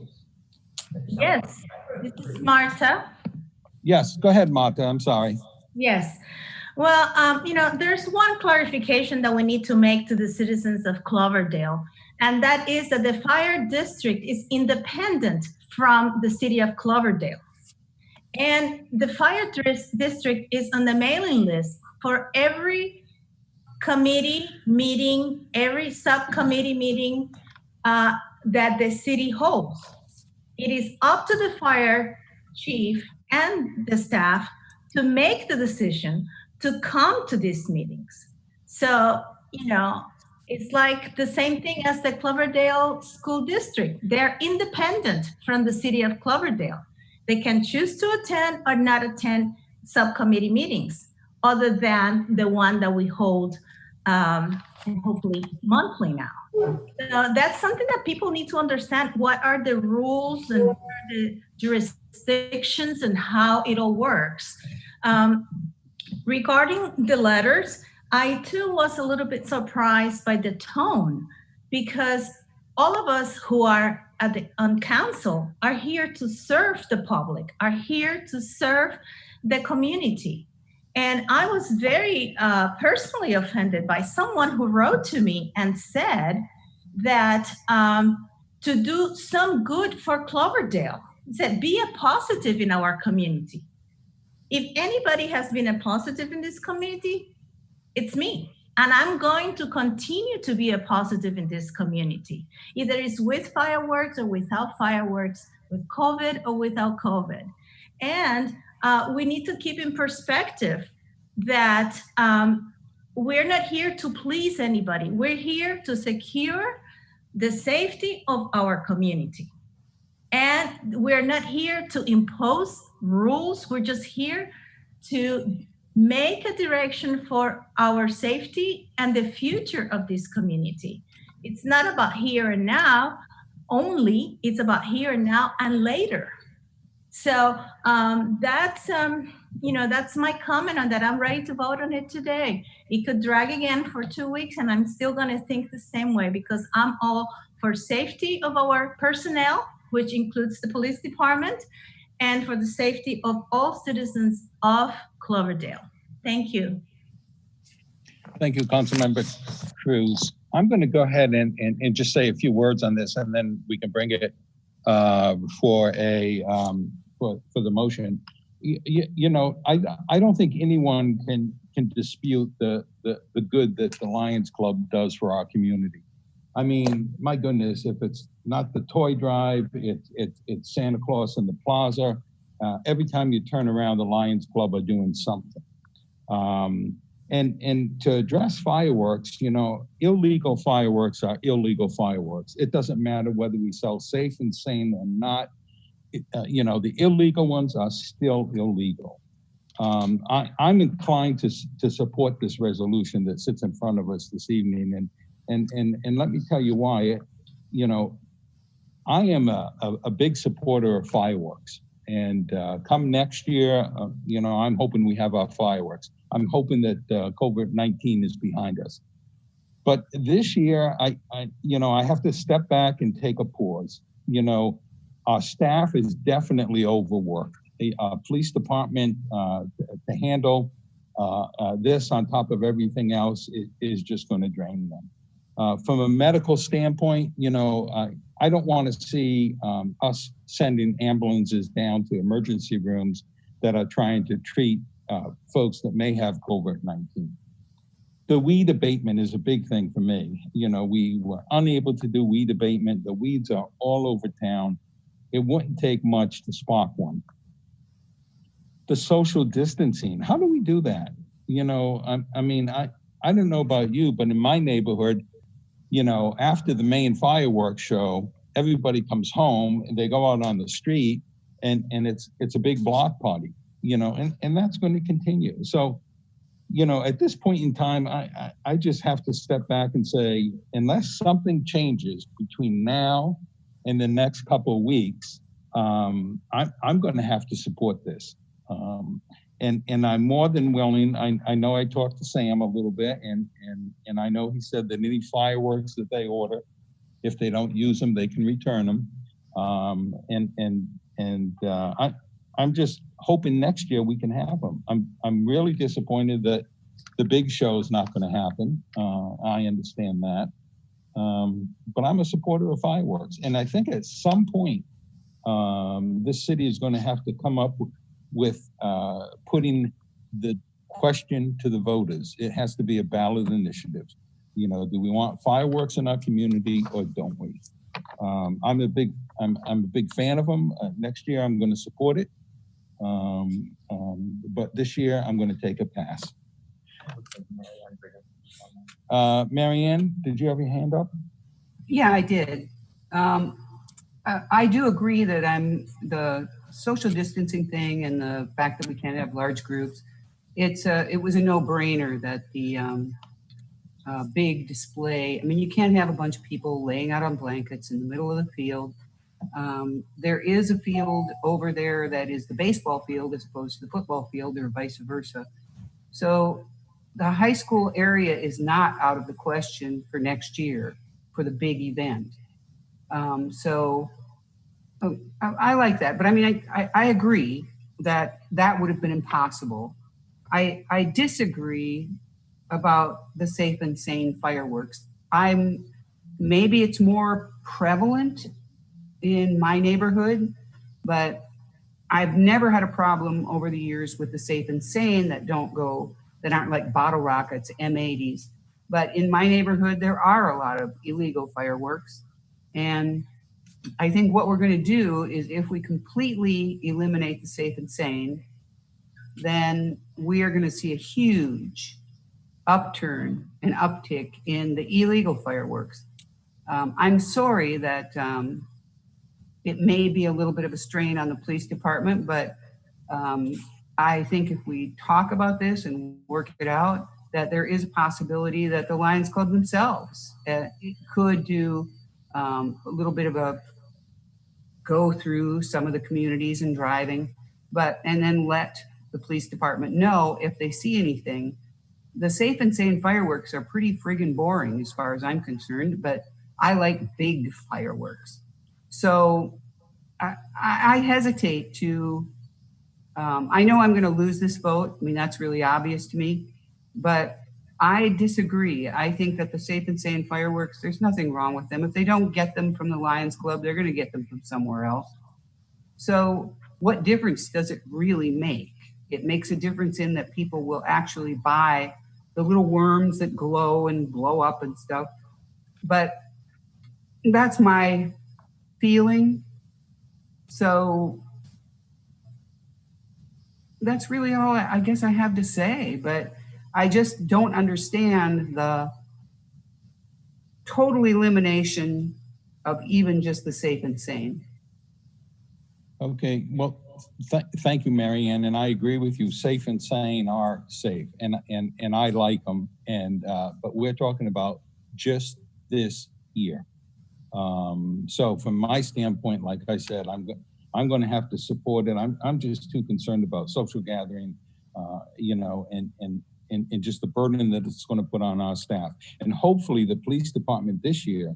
Yes, this is Marta. Yes, go ahead, Marta. I'm sorry. Yes. Well, there's one clarification that we need to make to the citizens of Cloverdale, and that is that the fire district is independent from the city of Cloverdale. And the fire district is on the mailing list for every committee meeting, every subcommittee meeting that the city holds. It is up to the fire chief and the staff to make the decision to come to these meetings. So, it's like the same thing as the Cloverdale School District. They're independent from the city of Cloverdale. They can choose to attend or not attend subcommittee meetings, other than the one that we hold and hopefully monthly now. So that's something that people need to understand. What are the rules and what are the jurisdictions and how it all works? Regarding the letters, I too was a little bit surprised by the tone, because all of us who are on council are here to serve the public, are here to serve the community. And I was very personally offended by someone who wrote to me and said that to do some good for Cloverdale, said be a positive in our community. If anybody has been a positive in this community, it's me. And I'm going to continue to be a positive in this community, either it's with fireworks or without fireworks, with COVID or without COVID. And we need to keep in perspective that we're not here to please anybody. We're here to secure the safety of our community. And we're not here to impose rules. We're just here to make a direction for our safety and the future of this community. It's not about here and now only, it's about here and now and later. So that's my comment on that. I'm ready to vote on it today. It could drag again for 2 weeks and I'm still gonna think the same way, because I'm all for safety of our personnel, which includes the police department, and for the safety of all citizens of Cloverdale. Thank you. Thank you, Councilmember Cruz. I'm going to go ahead and just say a few words on this, and then we can bring it for the motion. I don't think anyone can dispute the good that the Lions Club does for our community. I mean, my goodness, if it's not the toy drive, it's Santa Claus in the plaza. Every time you turn around, the Lions Club are doing something. And to address fireworks, illegal fireworks are illegal fireworks. It doesn't matter whether we sell safe and sane or not. The illegal ones are still illegal. I'm inclined to support this resolution that sits in front of us this evening. And let me tell you why. I am a big supporter of fireworks. And come next year, I'm hoping we have our fireworks. I'm hoping that COVID-19 is behind us. But this year, I have to step back and take a pause. Our staff is definitely overworked. The police department to handle this on top of everything else is just going to drain them. From a medical standpoint, I don't want to see us sending ambulances down to emergency rooms that are trying to treat folks that may have COVID-19. The weed abatement is a big thing for me. We were unable to do weed abatement. The weeds are all over town. It wouldn't take much to spark one. The social distancing, how do we do that? I don't know about you, but in my neighborhood, after the main fireworks show, everybody comes home and they go out on the street and it's a big block party. and that's going to continue. So, at this point in time, I just have to step back and say, unless something changes between now and the next couple of weeks, I'm going to have to support this. And I'm more than willing. I know I talked to Sam a little bit, and I know he said that any fireworks that they order, if they don't use them, they can return them. I'm just hoping next year we can have them. I'm really disappointed that the big show is not going to happen. I understand that, but I'm a supporter of fireworks, and I think at some point this city is going to have to come up with putting the question to the voters. It has to be a ballot initiative. Do we want fireworks in our community or don't we? I'm a big fan of them. Next year I'm going to support it, but this year I'm going to take a pass. Marianne, did you have your hand up? Yeah, I did. I do agree that the social distancing thing and the fact that we can't have large groups, it was a no-brainer that the big display, you can't have a bunch of people laying out on blankets in the middle of the field. There is a field over there that is the baseball field as opposed to the football field, or vice versa. So the high school area is not out of the question for next year for the big event. I like that, but I agree that would have been impossible. I disagree about the safe and sane fireworks. Maybe it's more prevalent in my neighborhood, but I've never had a problem over the years with the safe and sane that aren't like bottle rockets, M80s. But in my neighborhood, there are a lot of illegal fireworks. And I think what we're going to do is, if we completely eliminate the safe and sane, then we are going to see a huge upturn and uptick in the illegal fireworks. I'm sorry that it may be a little bit of a strain on the police department, but I think if we talk about this and work it out, that there is a possibility that the Lions Club themselves could do a little bit of a go through some of the communities and driving, and then let the police department know if they see anything. The safe and sane fireworks are pretty friggin' boring as far as I'm concerned, but I like big fireworks. So I hesitate to, I know I'm gonna lose this vote. That's really obvious to me, but I disagree. I think that the safe and sane fireworks, there's nothing wrong with them. If they don't get them from the Lions Club, they're gonna get them from somewhere else. So what difference does it really make? It makes a difference in that people will actually buy the little worms that glow and blow up and stuff. But that's my feeling. So that's really all I guess I have to say, but I just don't understand the total elimination of even just the safe and sane. Okay, well, thank you, Marianne, and I agree with you. Safe and sane are safe, and I like them, but we're talking about just this year. So from my standpoint, like I said, I'm going to have to support it. I'm just too concerned about social gathering, and just the burden that it's going to put on our staff. And hopefully the police department this year,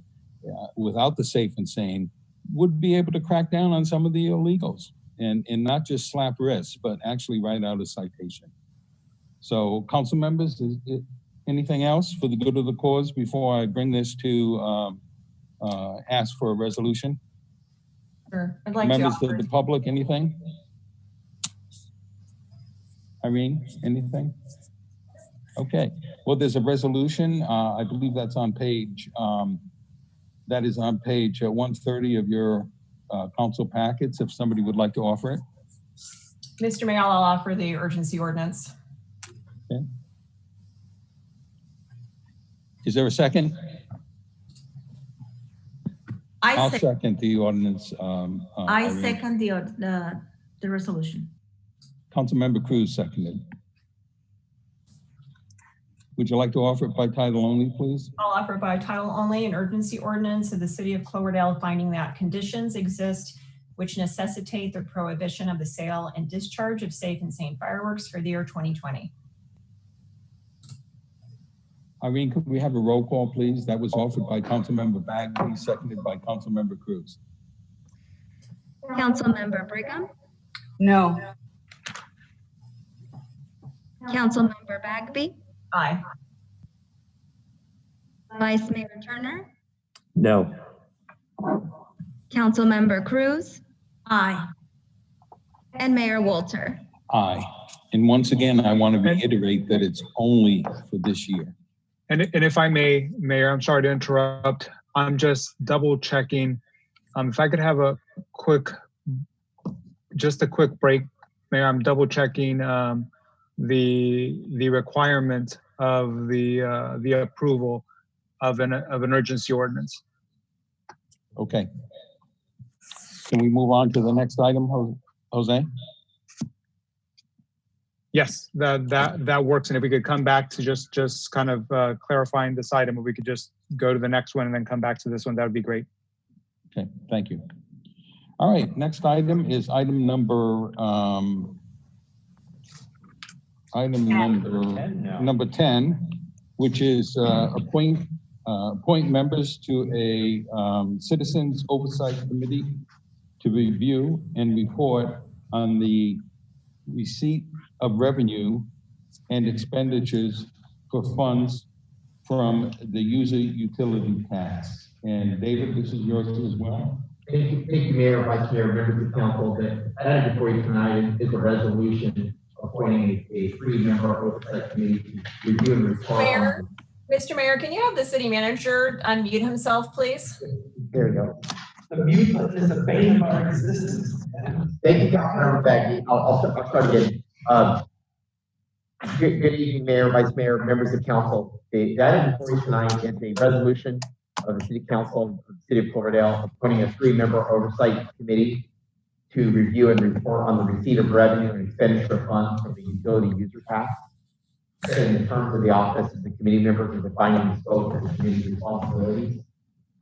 without the safe and sane, would be able to crack down on some of the illegals and not just slap wrists, but actually write out a citation. So council members, anything else for the good of the cause before I bring this to ask for a resolution? Sure. I'd like Members to of the public, anything? Irene, anything? Okay, well, there's a resolution. I believe that's on page, that is on page 130 of your council packets, if somebody would like to offer it. Mr. Mayor, I'll offer the urgency ordinance. Okay. Is there a second? I'll second the ordinance. I second the resolution. Councilmember Cruz seconded. Would you like to offer it by title only, please? I'll offer by title only, an urgency ordinance of the city of Cloverdale finding that conditions exist which necessitate the prohibition of the sale and discharge of safe and sane fireworks for the year 2020. Irene, could we have a roll call, please? That was offered by Councilmember Bagby, seconded by Councilmember Cruz. Councilmember Brigham, No. Councilmember Bagby, Aye. Vice Mayor Turner, No. Councilmember Cruz, Aye. and Mayor Walter. Aye. And once again, I want to reiterate that it's only for this year. And if I may, Mayor, I'm sorry to interrupt. I'm just double checking. If I could have a quick break, Mayor, I'm double checking the requirement of the approval of an urgency ordinance. Okay. Can we move on to the next item, Jose? Yes, that works. And if we could come back to just kind of clarifying this item, or we could just go to the next one and then come back to this one, that would be great. Okay, thank you. All right, next item is item number 10, which is appoint members to a Citizens Oversight Committee to review and report on the receipt of revenue and expenditures for funds from the user utility tax. And David, this is yours as well. Thank you, Mayor, Vice Mayor, members of council. That item before you tonight is a resolution appointing a 3-member oversight committee to review and report. Mr. Mayor, can you have the city manager unmute himself, please? There we go. The mute button is a bane of our existence. Thank you, Councilmember Bagby. I'll start again. Good evening, Mayor, Vice Mayor, members of council. The item before you tonight is a resolution of the City Council of the City of Cloverdale appointing a 3-member oversight committee to review and report on the receipt of revenue and expenditure funds from the utility user tax. In the terms of the office of the committee members and defining the scope of the committee's responsibilities.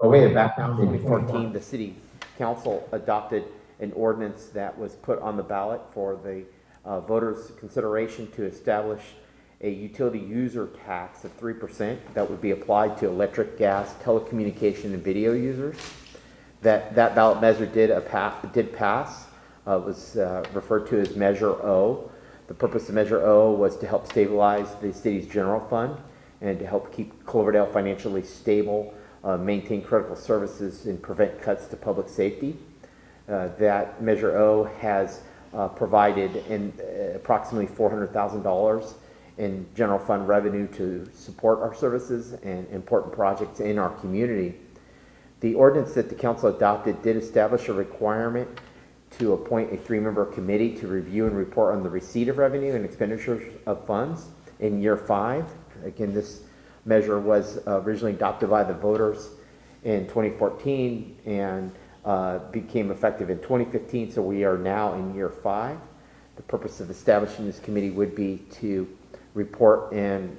By way of background, in 2014, the City Council adopted an ordinance that was put on the ballot for the voters' consideration to establish a utility user tax of 3% that would be applied to electric, gas, telecommunication, and video users. That ballot measure did pass, was referred to as Measure O. The purpose of Measure O was to help stabilize the city's general fund and to help keep Cloverdale financially stable, maintain critical services, and prevent cuts to public safety. That Measure O has provided approximately $400,000 in general fund revenue to support our services and important projects in our community. The ordinance that the council adopted did establish a requirement to appoint a 3-member committee to review and report on the receipt of revenue and expenditures of funds in year 5. Again, this measure was originally adopted by the voters in 2014 and became effective in 2015, so we are now in year 5. The purpose of establishing this committee would be to report and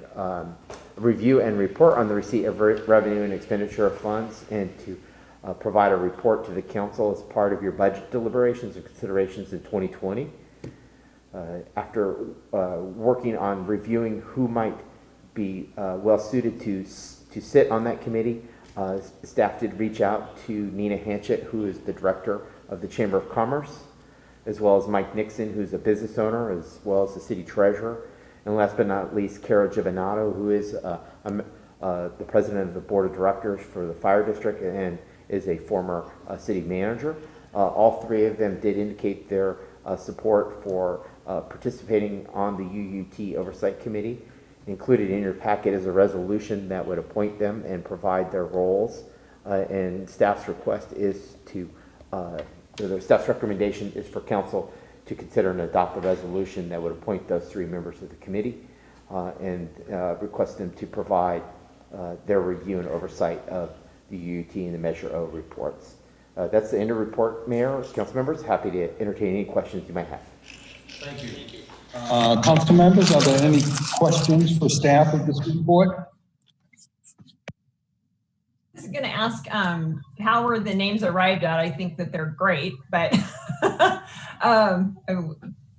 review and report on the receipt of revenue and expenditure of funds, and to provide a report to the council as part of your budget deliberations and considerations in 2020. After working on reviewing who might be well suited to sit on that committee, staff did reach out to Nina Hanchett, who is the director of the Chamber of Commerce, as well as Mike Nixon, who's a business owner, as well as the city treasurer, and last but not least, Carol Givanato, who is the president of the board of directors for the fire district and is a former city manager. All 3 of them did indicate their support for participating on the UUT Oversight Committee. Included in your packet is a resolution that would appoint them and provide their roles. And staff's request is the staff's recommendation is for council to consider and adopt a resolution that would appoint those 3 members of the committee and request them to provide their review and oversight of the UUT and the Measure O reports. That's the end of report, Mayor. Council members, happy to entertain any questions you might have. Thank you. Council members, are there any questions for staff of this report? I was going to ask how were the names arrived at? I think that they're great, but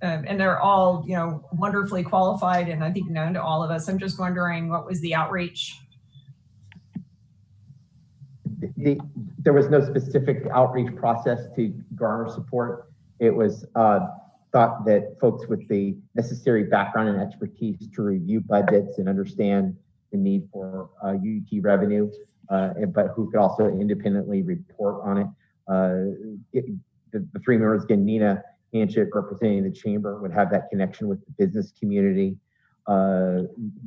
and they're all, you know, wonderfully qualified and I think known to all of us. I'm just wondering, what was the outreach? There was no specific outreach process to garner support. It was thought that folks with the necessary background and expertise to review budgets and understand the need for UT revenue, but who could also independently report on it. The three members, again, Nina Hanchett, representing the chamber, would have that connection with the business community.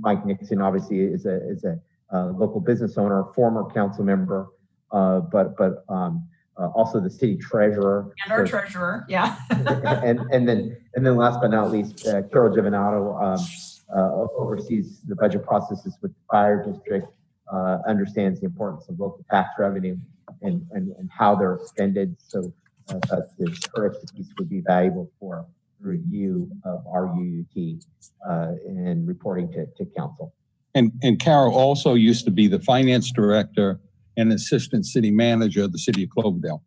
Mike Nixon, obviously, is a local business owner, former council member, but also the city treasurer. And our treasurer, yeah. and then last but not least, Carol Givanato oversees the budget processes with the fire district, understands the importance of local tax revenue and how they're expended. So her expertise would be valuable for review of our UUT and reporting to council. And Carol also used to be the finance director and assistant city manager of the city of Cloverdale.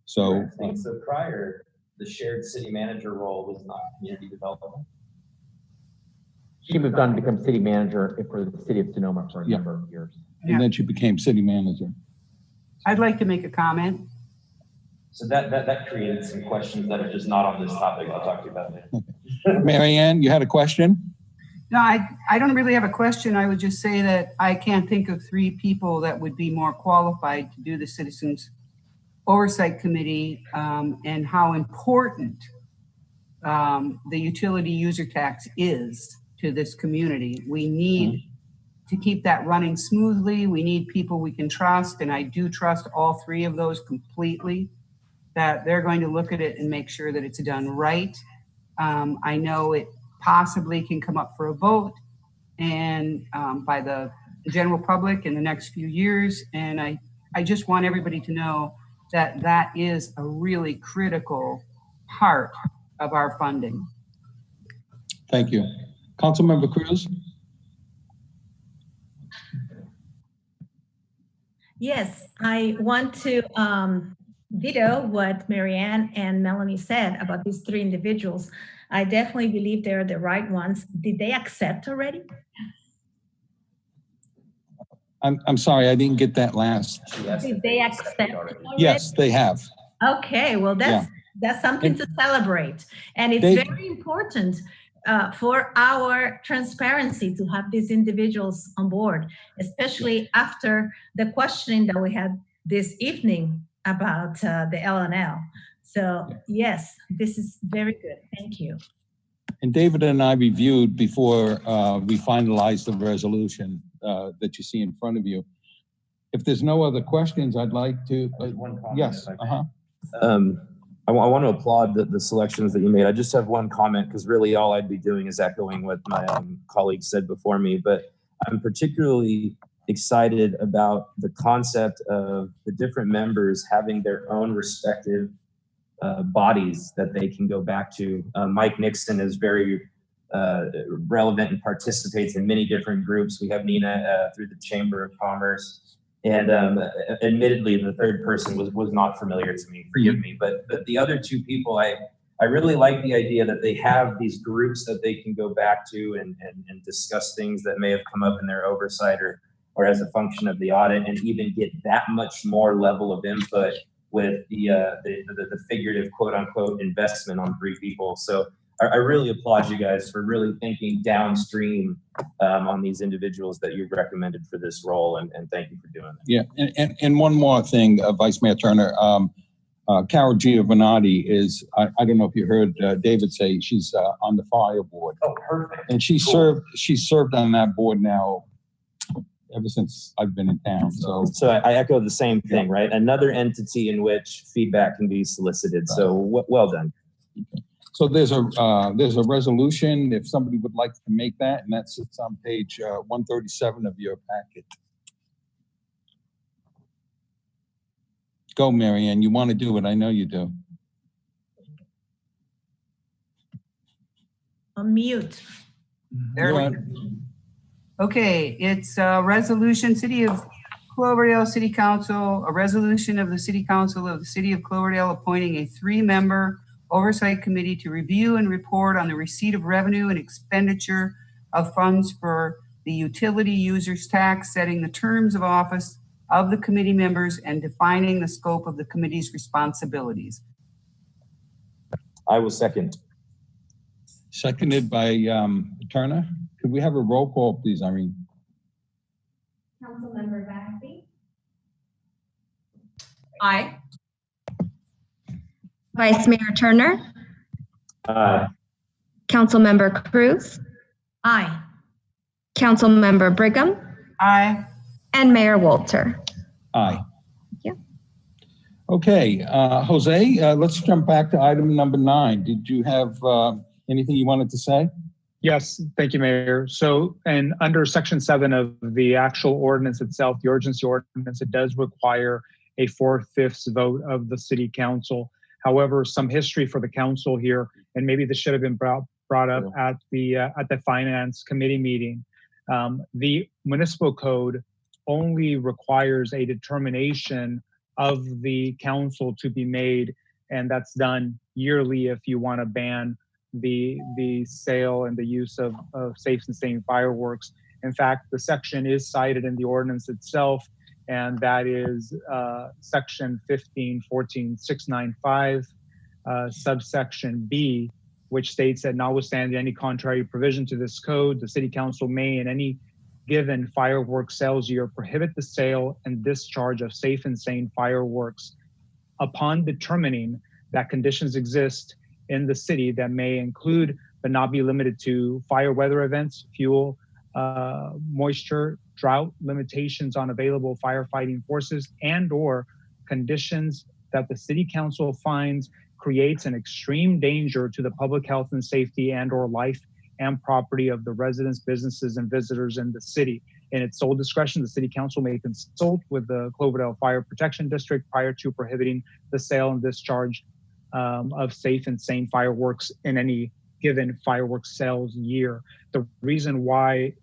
So, so prior, the shared city manager role was not community development. She moved on to become city manager for the city of Sonoma for a number of years. And then she became city manager. I'd like to make a comment. So that created some questions that are just not on this topic. I'll talk to you about later. Mary Ann, you had a question? No, I don't really have a question. I would just say that I can't think of three people that would be more qualified to do the Citizens Oversight Committee and how important the utility user tax is to this community. We need to keep that running smoothly. We need people we can trust, and I do trust all three of those completely, that they're going to look at it and make sure that it's done right. I know it possibly can come up for a vote and by the general public in the next few years. And I just want everybody to know that that is a really critical part of our funding. Thank you. Councilmember Cruz? Yes, I want to ditto what Marianne and Melanie said about these three individuals. I definitely believe they're the right ones. Did they accept already? I'm sorry, I didn't get that last. Did they accept already? Yes, they have. Okay, well, that's something to celebrate. And it's very important for our transparency to have these individuals on board, especially after the questioning that we had this evening about the LNL. So yes, this is very good. Thank you. And David and I reviewed before we finalized the resolution that you see in front of you. If there's no other questions, I'd like to. One comment, yes. I want to applaud the selections that you made. I just have one comment because really all I'd be doing is echoing what my colleagues said before me. But I'm particularly excited about the concept of the different members having their own respective bodies that they can go back to. Mike Nixon is very relevant and participates in many different groups. We have Nina through the Chamber of Commerce. And admittedly, the third person was not familiar to me, forgive me. But the other two people, I really like the idea that they have these groups that they can go back to and discuss things that may have come up in their oversight or as a function of the audit, and even get that much more level of input with the figurative quote unquote investment on three people. So I really applaud you guys for really thinking downstream on these individuals that you've recommended for this role, and thank you for doing that. Yeah, and one more thing, Vice Mayor Turner, Carol Giovannotti is, I don't know if you heard David say, she's on the fire board. Oh, perfect. And she served on that board now ever since I've been in town. So I echo the same thing, right? Another entity in which feedback can be solicited. Right. So well done. Okay. So there's a resolution if somebody would like to make that, and that sits on page 137 of your packet. Go, Marianne. You want to do it? I know you do. on mute. There we go. Okay, it's a resolution, City of Cloverdale City Council, a resolution of the City Council of the City of Cloverdale appointing a 3-member oversight committee to review and report on the receipt of revenue and expenditure of funds for the utility users tax, setting the terms of office of the committee members and defining the scope of the committee's responsibilities. I will second. Seconded by Turner. Could we have a roll call, please, Irene? Councilmember Baxby. Aye. Vice Mayor Turner. Aye. Councilmember Cruz. Aye. Councilmember Brigham. Aye. And Mayor Walter. Aye. Yeah. Okay, Jose, let's jump back to item number 9. Did you have anything you wanted to say? Yes, thank you, Mayor. So, and under Section 7 of the actual ordinance itself, the urgency ordinance, it does require a 4/5 vote of the City Council. However, some history for the council here, and maybe this should have been brought up at the Finance Committee meeting. The municipal code only requires a determination of the council to be made, and that's done yearly if you want to ban the sale and the use of safe and sane fireworks. In fact, the section is cited in the ordinance itself, and that is section 15.14.695, subsection B, which states that notwithstanding any contrary provision to this code, the City Council may in any given fireworks sales year prohibit the sale and discharge of safe and sane fireworks upon determining that conditions exist in the city that may include but not be limited to fire weather events, fuel, moisture, drought, limitations on available firefighting forces, and or conditions that the City Council finds creates an extreme danger to the public health and safety and or life and property of the residents, businesses, and visitors in the city. In its sole discretion, the City Council may consult with the Cloverdale Fire Protection District prior to prohibiting the sale and discharge of safe and sane fireworks in any given fireworks sales year. The reason why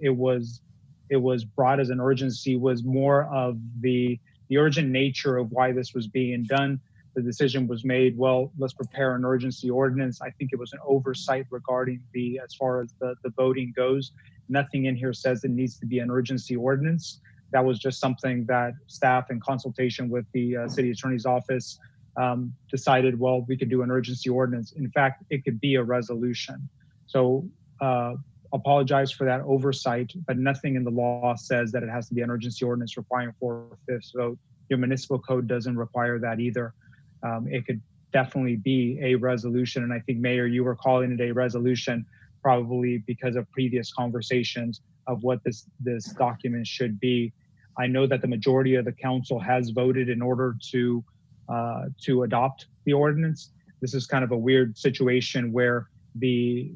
it was brought as an urgency was more of the urgent nature of why this was being done. The decision was made, well, let's prepare an urgency ordinance. I think it was an oversight regarding as far as the voting goes. Nothing in here says it needs to be an urgency ordinance. That was just something that staff in consultation with the City Attorney's Office decided, well, we could do an urgency ordinance. In fact, it could be a resolution. So apologize for that oversight, but nothing in the law says that it has to be an urgency ordinance requiring 4/5 vote. Your municipal code doesn't require that either. It could definitely be a resolution. And I think, Mayor, you were calling it a resolution probably because of previous conversations of what this document should be. I know that the majority of the council has voted in order to adopt the ordinance. This is kind of a weird situation where the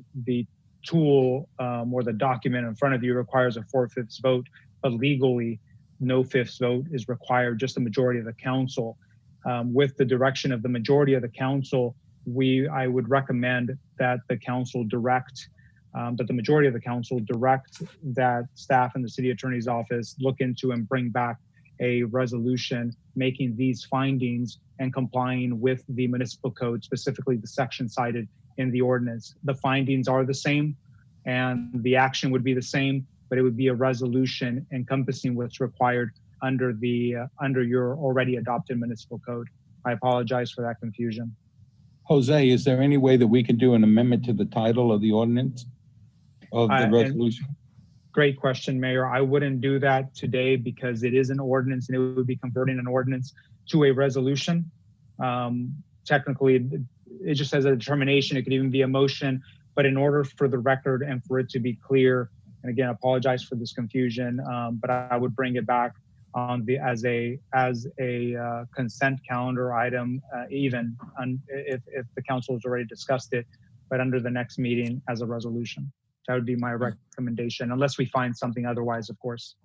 tool or the document in front of you requires a 4/5 vote, but legally no 5th vote is required, just the majority of the council. With the direction of the majority of the council, I would recommend that the council direct, that the majority of the council direct that staff in the City Attorney's Office look into and bring back a resolution making these findings and complying with the municipal code, specifically the section cited in the ordinance. The findings are the same and the action would be the same, but it would be a resolution encompassing what's required under your already adopted municipal code. I apologize for that confusion. Jose, is there any way that we can do an amendment to the title of the ordinance, of the resolution? Great question, Mayor. I wouldn't do that today because it is an ordinance and it would be converting an ordinance to a resolution. Technically, it just says a determination. It could even be a motion, but in order for the record and for it to be clear, and again, apologize for this confusion, but I would bring it back on as a consent calendar item, even if the council has already discussed it, but under the next meeting as a resolution. That would be my recommendation, unless we find something otherwise, of course.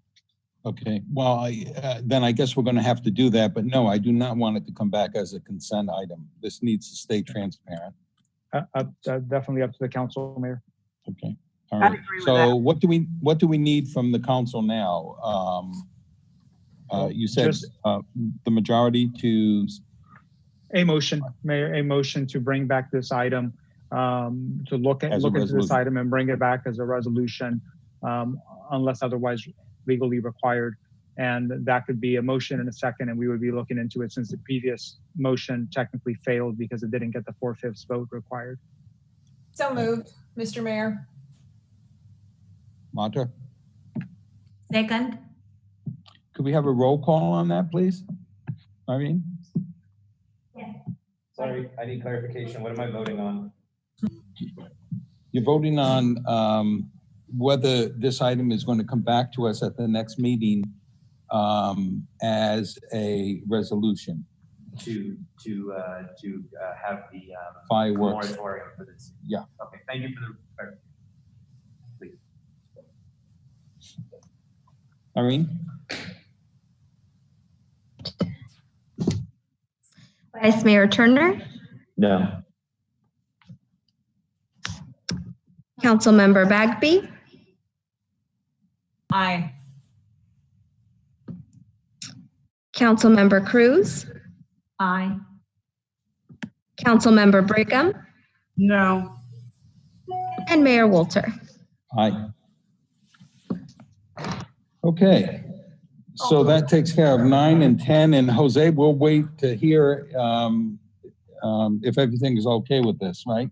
Okay, well, then I guess we're going to have to do that, but no, I do not want it to come back as a consent item. This needs to stay transparent. definitely up to the council, Mayor. Okay. All right. So what do we need from the council now? You said the majority to a motion, Mayor, a motion to bring back this item, to look into this item and bring it back as a resolution, unless otherwise legally required. And that could be a motion and a second, and we would be looking into it since the previous motion technically failed because it didn't get the 4/5 vote required. So moved, Mr. Mayor. Marta? Second. Could we have a roll call on that, please? Irene? Sorry, I need clarification. What am I voting on? You're voting on whether this item is going to come back to us at the next meeting as a resolution. To have the Fireworks. moratorium for this. Yeah. Okay, thank you for the clarification. Please. Irene? Vice Mayor Turner, No. Councilmember Bagby, Aye. Councilmember Cruz, Aye. Councilmember Brigham, No. and Mayor Walter. Aye. Okay. So that takes care of 9 and 10. And Jose, we'll wait to hear if everything is okay with this, right?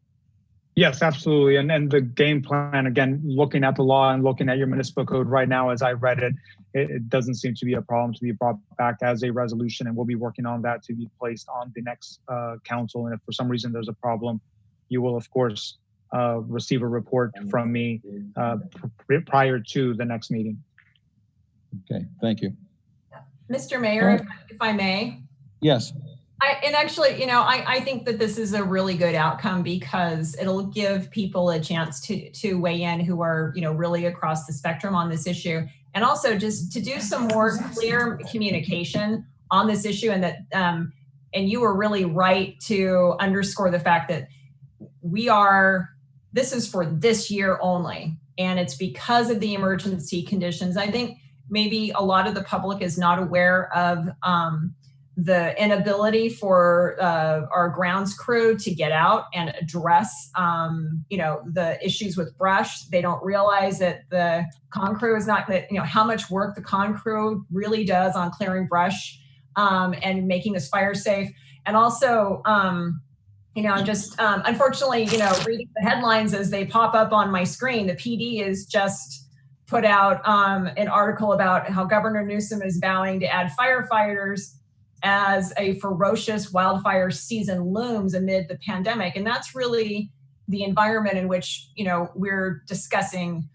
Yes, absolutely. And the game plan, again, looking at the law and looking at your municipal code right now, as I read it, it doesn't seem to be a problem to be brought back as a resolution. And we'll be working on that to be placed on the next council. And if for some reason there's a problem, you will, of course, receive a report from me prior to the next meeting. Okay, thank you. Mr. Mayor, if I may. Yes. I think that this is a really good outcome because it'll give people a chance to weigh in who are, really across the spectrum on this issue. And also just to do some more clear communication on this issue, and that, and you were really right to underscore the fact that this is for this year only. And it's because of the emergency conditions. I think maybe a lot of the public is not aware of the inability for our grounds crew to get out and address, the issues with brush. They don't realize that the con crew is not, how much work the con crew really does on clearing brush and making this fire safe. And also, unfortunately, reading the headlines as they pop up on my screen, the PD is just put out an article about how Governor Newsom is vowing to add firefighters as a ferocious wildfire season looms amid the pandemic. And that's really the environment in which, we're discussing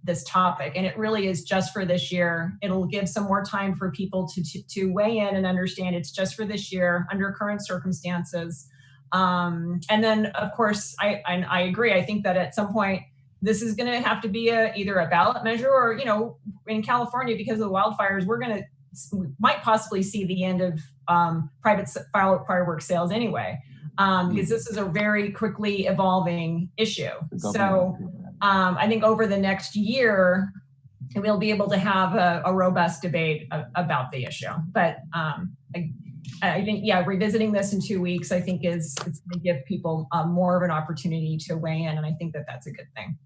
this topic. And it really is just for this year. It'll give some more time for people to weigh in and understand it's just for this year under current circumstances. And then, of course, I agree. I think that at some point, this is going to have to be either a ballot measure or, in California, because of the wildfires, we might possibly see the end of private fireworks sales anyway, because this is a very quickly evolving issue. So I think over the next year, we'll be able to have a robust debate about the issue. But I think, revisiting this in 2 weeks, I think it's going to give people more of an opportunity to weigh in. And I think that that's a good thing.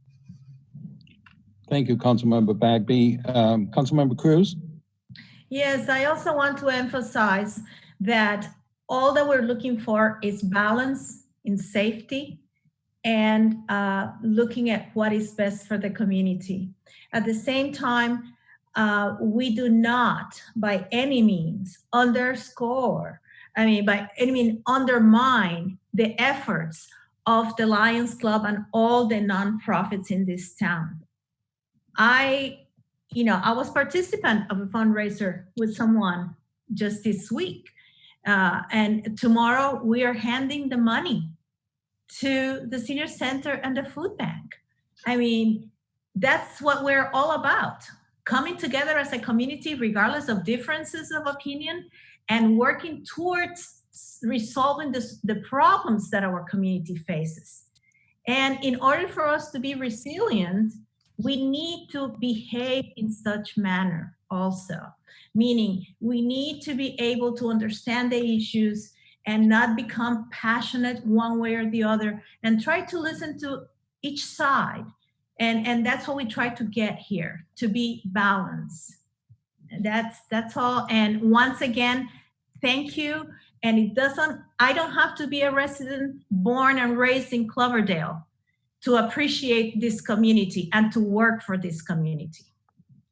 Thank you, Councilmember Bagby. Councilmember Cruz? Yes, I also want to emphasize that all that we're looking for is balance in safety and looking at what is best for the community. At the same time, we do not by any means undermine the efforts of the Lions Club and all the nonprofits in this town. I was participant of a fundraiser with someone just this week. And tomorrow we are handing the money to the senior center and the food bank. I mean, that's what we're all about. Coming together as a community, regardless of differences of opinion, and working towards resolving the problems that our community faces. And in order for us to be resilient, we need to behave in such manner also, meaning we need to be able to understand the issues and not become passionate one way or the other, and try to listen to each side. And that's what we try to get here, to be balanced. That's all. And once again, thank you. And I don't have to be a resident born and raised in Cloverdale to appreciate this community and to work for this community.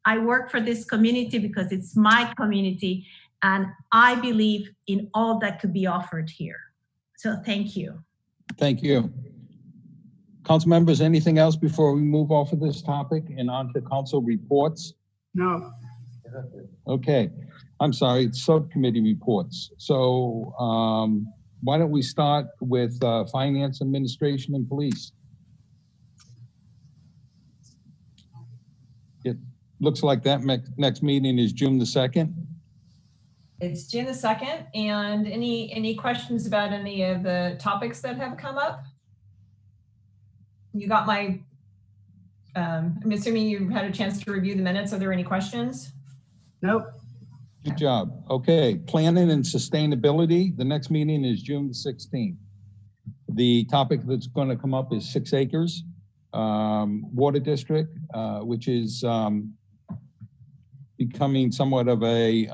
I work for this community because it's my community, and I believe in all that could be offered here. So thank you. Thank you. Council members, anything else before we move off of this topic and on to council reports? No. Okay, I'm sorry, it's subcommittee reports. So why don't we start with finance, administration, and police? It looks like that next meeting is June the 2nd. It's June the 2nd. And any questions about any of the topics that have come up? You got my, I'm assuming you had a chance to review the minutes. Are there any questions? Nope. Good job. Okay, planning and sustainability. The next meeting is June the 16th. The topic that's going to come up is 6 acres, water district, which is becoming somewhat of a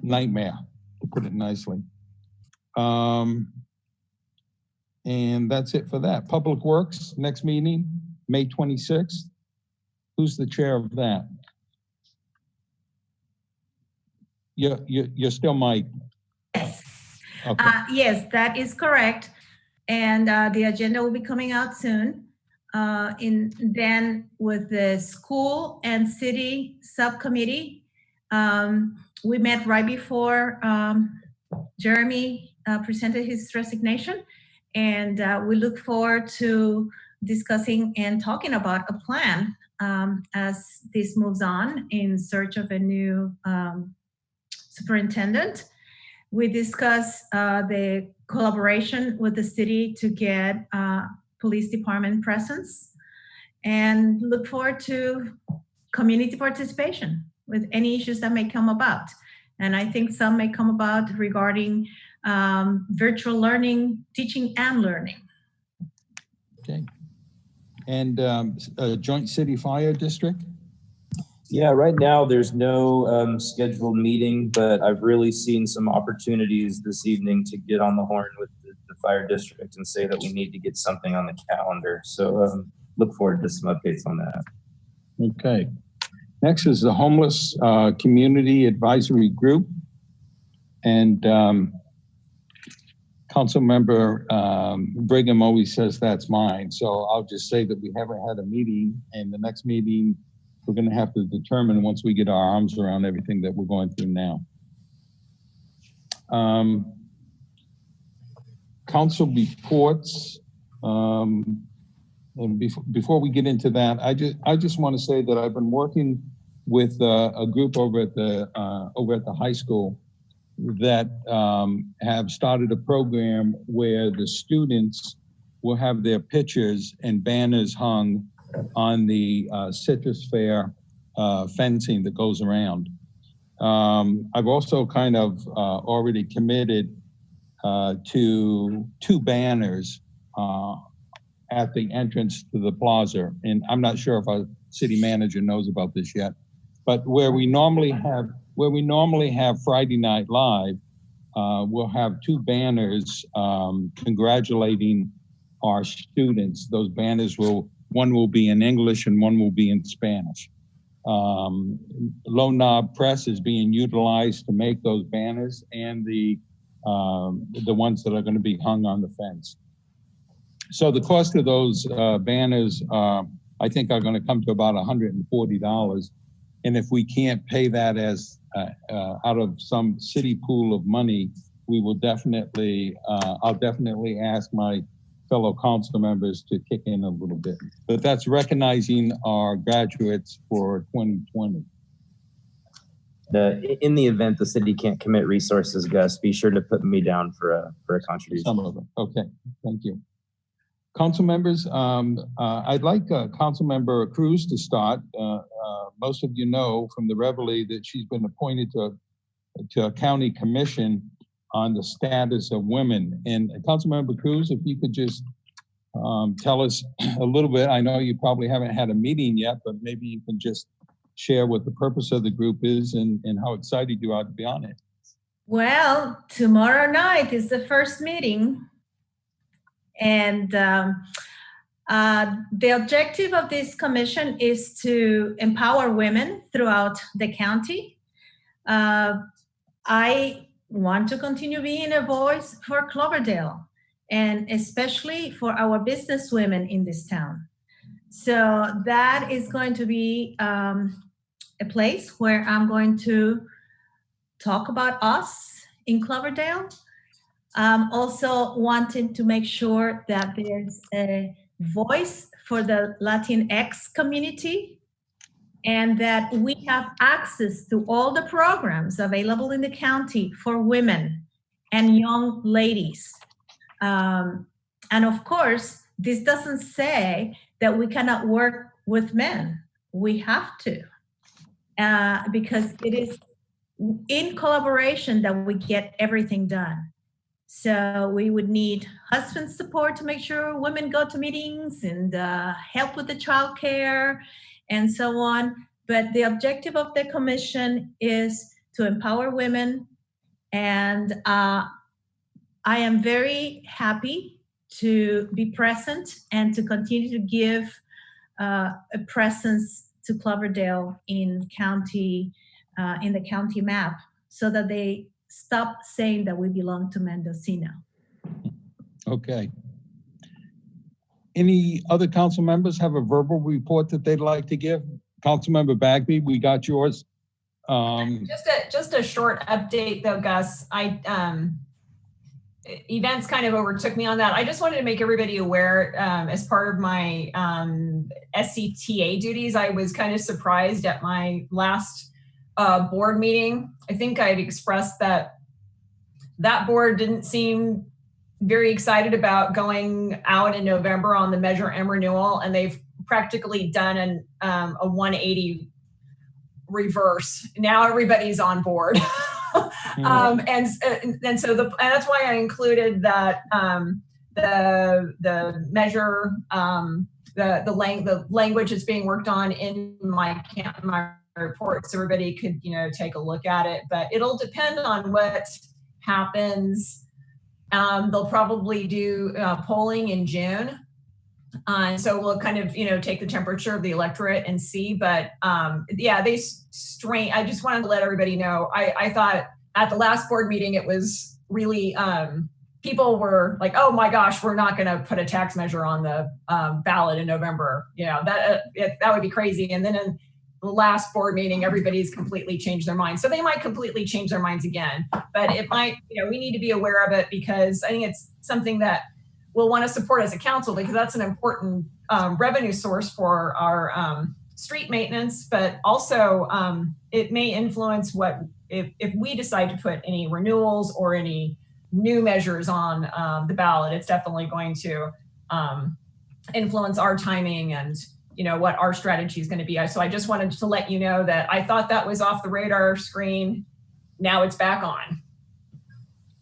nightmare, to put it nicely. And that's it for that. Public Works, next meeting, May 26th. Who's the chair of that? You're still Mike. Yes. Okay. Yes, that is correct. And the agenda will be coming out soon. Then with the school and city subcommittee, we met right before Jeremy presented his resignation. And we look forward to discussing and talking about a plan as this moves on in search of a new superintendent. We discuss the collaboration with the city to get police department presence, and look forward to community participation with any issues that may come about. And I think some may come about regarding virtual learning, teaching and learning. Okay. And joint city fire district? Yeah, right now there's no scheduled meeting, but I've really seen some opportunities this evening to get on the horn with the fire district and say that we need to get something on the calendar. So look forward to some updates on that. Okay. Next is the Homeless Community Advisory Group. And Council Member Brigham always says that's mine. So I'll just say that we haven't had a meeting, and the next meeting we're going to have to determine once we get our arms around everything that we're going through now. Council reports. And before we get into that, I just want to say that I've been working with a group over at the high school that have started a program where the students will have their pictures and banners hung on the Citrus Fair fencing that goes around. I've also kind of already committed to 2 banners at the entrance to the plaza. And I'm not sure if our city manager knows about this yet, but where we normally have Friday Night Live, we'll have 2 banners congratulating our students. Those banners one will be in English and one will be in Spanish. Low Knob Press is being utilized to make those banners, and the ones that are going to be hung on the fence. So the cost of those banners, I think, are going to come to about $140. And if we can't pay that as out of some city pool of money, we will definitely, I'll definitely ask my fellow council members to kick in a little bit. But that's recognizing our graduates for 2020. in the event the city can't commit resources, Gus, be sure to put me down for a contribution. Some of them. Okay, thank you. Council members, I'd like Councilmember Cruz to start. Most of you know from the Reveille that she's been appointed to a county commission on the status of women. And Councilmember Cruz, if you could just tell us a little bit. I know you probably haven't had a meeting yet, but maybe you can just share what the purpose of the group is and how excited you are to be on it. Well, tomorrow night is the first meeting. And the objective of this commission is to empower women throughout the county. I want to continue being a voice for Cloverdale, and especially for our business women in this town. So that is going to be a place where I'm going to talk about us in Cloverdale. Also wanting to make sure that there's a voice for the Latinx community and that we have access to all the programs available in the county for women and young ladies. And of course, this doesn't say that we cannot work with men. We have to, because it is in collaboration that we get everything done. So we would need husband support to make sure women go to meetings and help with the childcare and so on. But the objective of the commission is to empower women. And I am very happy to be present and to continue to give a presence to Cloverdale in the county map so that they stop saying that we belong to Mendocino. Okay. Any other council members have a verbal report that they'd like to give? Councilmember Bagby, we got yours. Just a short update though, Gus. Events kind of overtook me on that. I just wanted to make everybody aware, as part of my SCTA duties, I was kind of surprised at my last board meeting. I think I'd expressed that board didn't seem very excited about going out in November on the Measure M renewal, and they've practically done a 180 reverse. Now everybody's on board. And so that's why I included that the measure, the language is being worked on in my report, so everybody could take a look at it. But it'll depend on what happens. They'll probably do polling in June. So we'll kind of, take the temperature of the electorate and see. But yeah, I just wanted to let everybody know. I thought at the last board meeting, it was really, people were like, oh my gosh, we're not going to put a tax measure on the ballot in November. That would be crazy. And then in the last board meeting, everybody's completely changed their minds. So they might completely change their minds again. But it might, we need to be aware of it, because I think it's something that we'll want to support as a council, because that's an important revenue source for our street maintenance, but also it may influence what, if we decide to put any renewals or any new measures on the ballot, it's definitely going to influence our timing and what our strategy is going to be. So I just wanted to let you know that I thought that was off the radar screen. Now it's back on.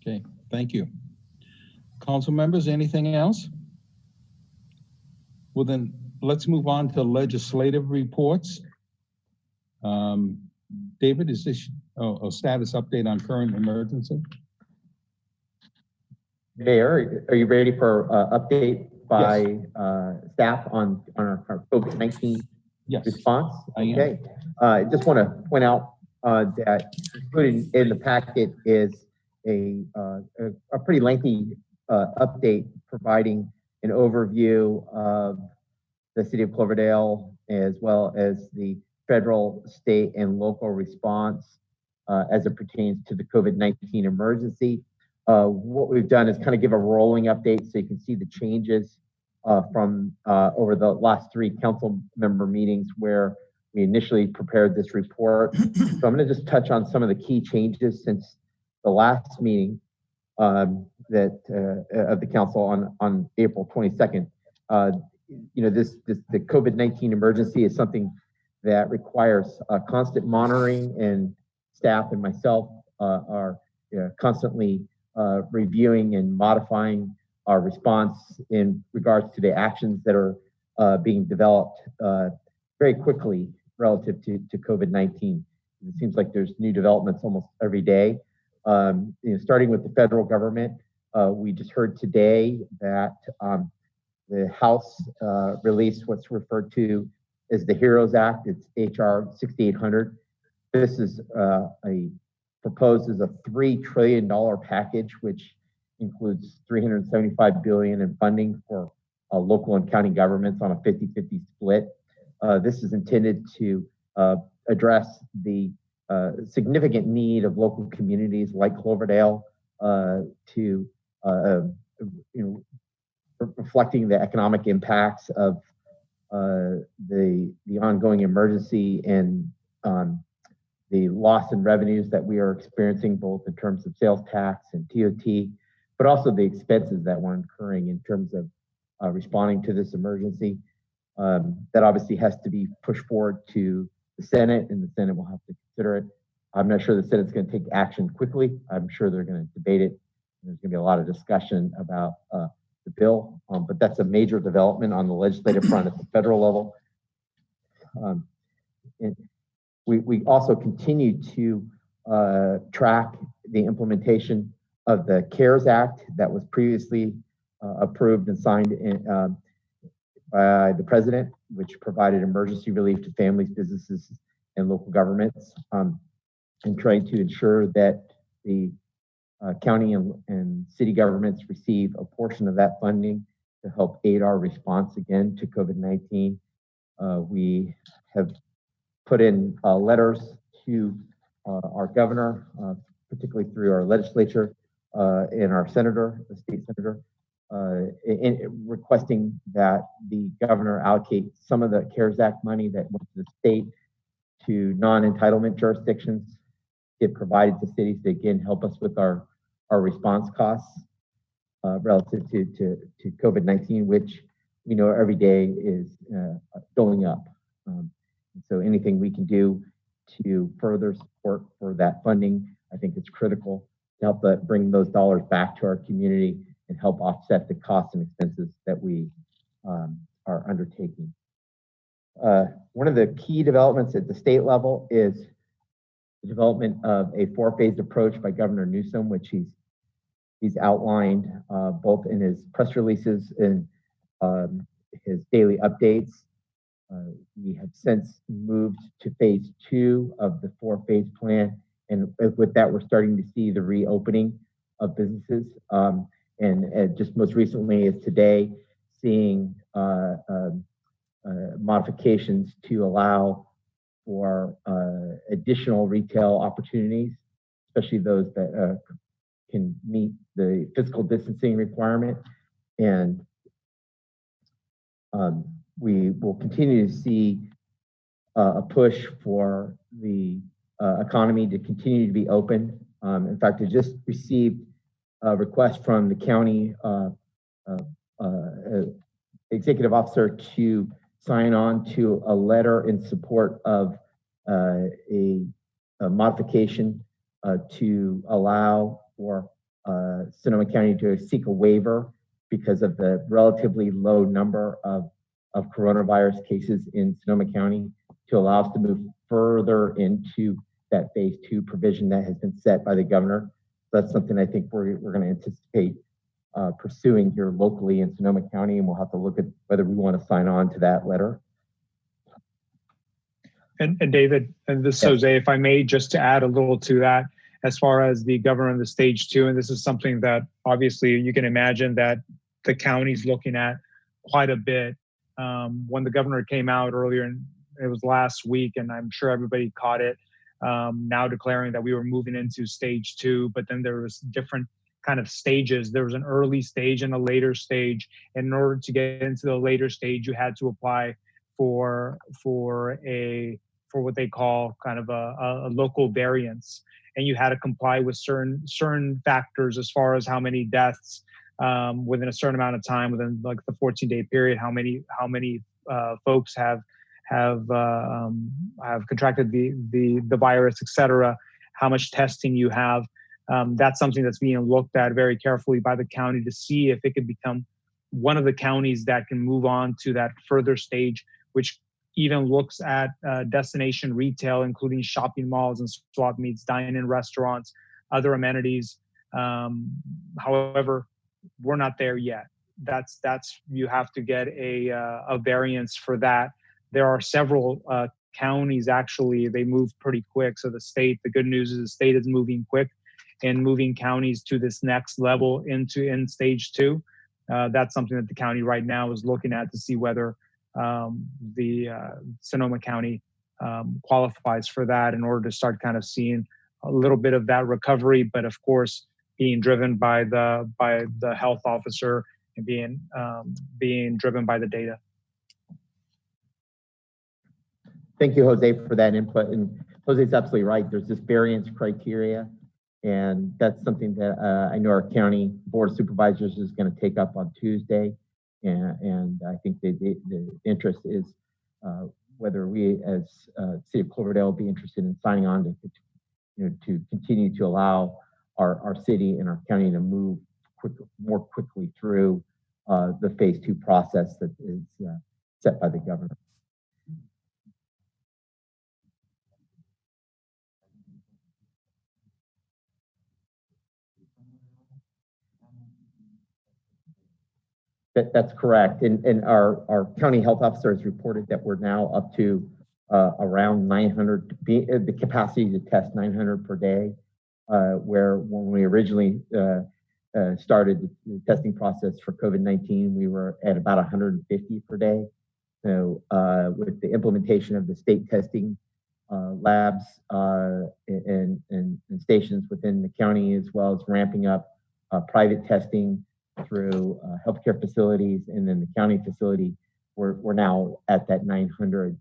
Okay, thank you. Council members, anything else? Well, then let's move on to legislative reports. David, is this a status update on current emergency? Mayor, are you ready for update by staff on our COVID-19 response? Okay. I just want to point out that included in the packet is a pretty lengthy update providing an overview of the city of Cloverdale, as well as the federal, state, and local response as it pertains to the COVID-19 emergency. What we've done is kind of give a rolling update so you can see the changes from over the last 3 council member meetings, where we initially prepared this report. So I'm going to just touch on some of the key changes since the last meeting of the council on April 22nd. The COVID-19 emergency is something that requires constant monitoring, and staff and myself are constantly reviewing and modifying our response in regards to the actions that are being developed very quickly relative to COVID-19. It seems like there's new developments almost every day. Starting with the federal government, we just heard today that the House released what's referred to as the HEROES Act. It's HR 6800. This is proposes a $3 trillion package, which includes $375 billion in funding for local and county governments on a 50-50 split. This is intended to address the significant need of local communities like Cloverdale to reflecting the economic impacts of the ongoing emergency and the loss in revenues that we are experiencing, both in terms of sales tax and TOT, but also the expenses that we're incurring in terms of responding to this emergency. That obviously has to be pushed forward to the Senate, and the Senate will have to consider it. I'm not sure the Senate's going to take action quickly. I'm sure they're going to debate it. There's going to be a lot of discussion about the bill, but that's a major development on the legislative front at the federal level. And we also continue to track the implementation of the CARES Act that was previously approved and signed by the president, which provided emergency relief to families, businesses, and local governments, and trying to ensure that the county and city governments receive a portion of that funding to help aid our response again to COVID-19. We have put in letters to our governor, particularly through our legislature and our senator, the state senator, requesting that the governor allocate some of the CARES Act money that went to the state to non-entitlement jurisdictions, get provided to cities to again help us with our response costs relative to COVID-19, which we know every day is going up. So anything we can do to further support for that funding, I think it's critical to help bring those dollars back to our community and help offset the costs and expenses that we are undertaking. One of the key developments at the state level is the development of a 4-phased approach by Governor Newsom, which he's outlined both in his press releases and his daily updates. We have since moved to phase 2 of the 4-phase plan, and with that, we're starting to see the reopening of businesses. And just most recently is today, seeing modifications to allow for additional retail opportunities, especially those that can meet the physical distancing requirement. And we will continue to see a push for the economy to continue to be open. In fact, I just received a request from the county executive officer to sign on to a letter in support of a modification to allow for Sonoma County to seek a waiver because of the relatively low number of coronavirus cases in Sonoma County, to allow us to move further into that phase 2 provision that has been set by the governor. That's something I think we're going to anticipate pursuing here locally in Sonoma County, and we'll have to look at whether we want to sign on to that letter. And David, and this is Jose, if I may, just to add a little to that, as far as the governor in the stage 2, and this is something that obviously you can imagine that the county's looking at quite a bit. When the governor came out earlier, and it was last week, and I'm sure everybody caught it, now declaring that we were moving into stage 2, but then there was different kind of stages. There was an early stage and a later stage. And in order to get into the later stage, you had to apply for a for what they call kind of a local variance, and you had to comply with certain factors as far as how many deaths within a certain amount of time, within like the 14-day period, how many folks have contracted the virus, et cetera, how much testing you have. That's something that's being looked at very carefully by the county to see if it could become one of the counties that can move on to that further stage, which even looks at destination retail, including shopping malls and swap meets, dine-in restaurants, other amenities. However, we're not there yet. That's you have to get a variance for that. There are several counties, actually, they move pretty quick. So the good news is the state is moving quick and moving counties to this next level in stage 2. That's something that the county right now is looking at to see whether the Sonoma County qualifies for that in order to start kind of seeing a little bit of that recovery, but of course being driven by the health officer and being driven by the data. Thank you, Jose, for that input. And Jose's absolutely right. There's this variance criteria, and that's something that I know our county board of supervisors is going to take up on Tuesday. And I think the interest is whether we as City of Cloverdale will be interested in signing on to continue to allow our city and our county to move more quickly through the phase 2 process that is set by the governor. That's correct. And our county health officer has reported that we're now up to around 900, the capacity to test 900 per day, where when we originally started the testing process for COVID-19, we were at about 150 per day. So with the implementation of the state testing labs and stations within the county, as well as ramping up private testing through healthcare facilities and then the county facility, we're now at that 900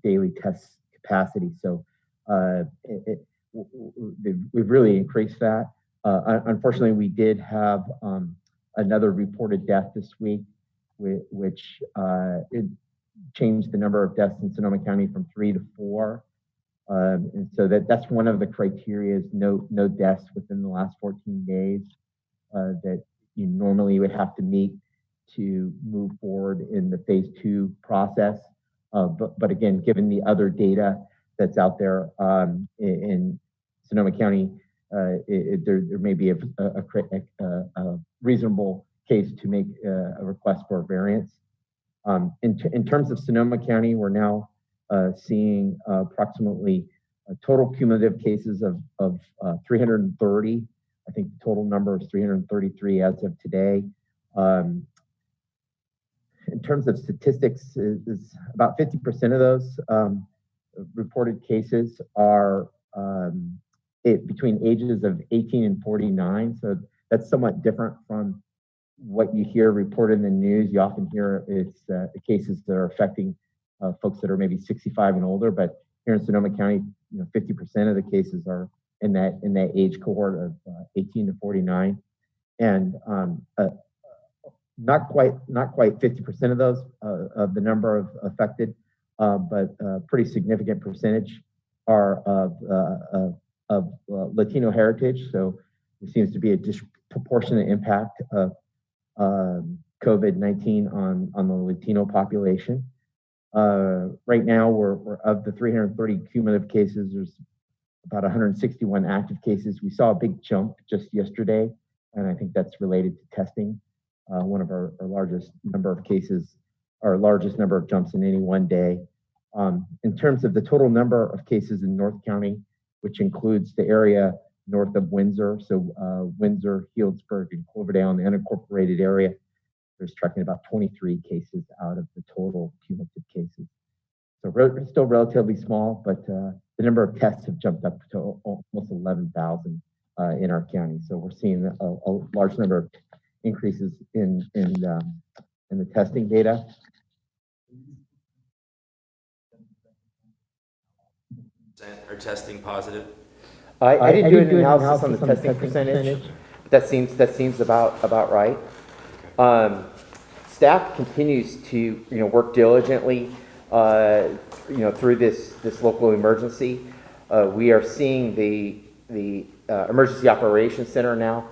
daily test capacity. So we've really increased that. Unfortunately, we did have another reported death this week, which it changed the number of deaths in Sonoma County from 3 to 4. And so that's one of the criteria is no deaths within the last 14 days. That you normally would have to meet to move forward in the phase 2 process. But again, given the other data that's out there in Sonoma County, there may be a reasonable case to make a request for a variance. In terms of Sonoma County, we're now seeing approximately total cumulative cases of 330. I think the total number is 333 as of today. In terms of statistics, is about 50% of those reported cases are between ages of 18 and 49. So that's somewhat different from what you hear reported in the news. You often hear it's the cases that are affecting folks that are maybe 65 and older, but here in Sonoma County, 50% of the cases are in that age cohort of 18 to 49, and not quite 50% of those of the number of affected, but a pretty significant percentage are of Latino heritage. So there seems to be a disproportionate impact of COVID-19 on the Latino population. Right now, we're of the 330 cumulative cases, there's about 161 active cases. We saw a big jump just yesterday, and I think that's related to testing. One of our largest number of cases, our largest number of jumps in any one day. In terms of the total number of cases in North County, which includes the area north of Windsor, so Windsor, Healdsburg, and Cloverdale, and the unincorporated area, there's tracking about 23 cases out of the total cumulative cases. So still relatively small, but the number of tests have jumped up to almost 11,000 in our county. So we're seeing a large number of increases in the testing data. are testing positive? I didn't do an analysis on the testing percentage, but that seems about right. Staff continues to work diligently through this local emergency. We are seeing the Emergency Operations Center now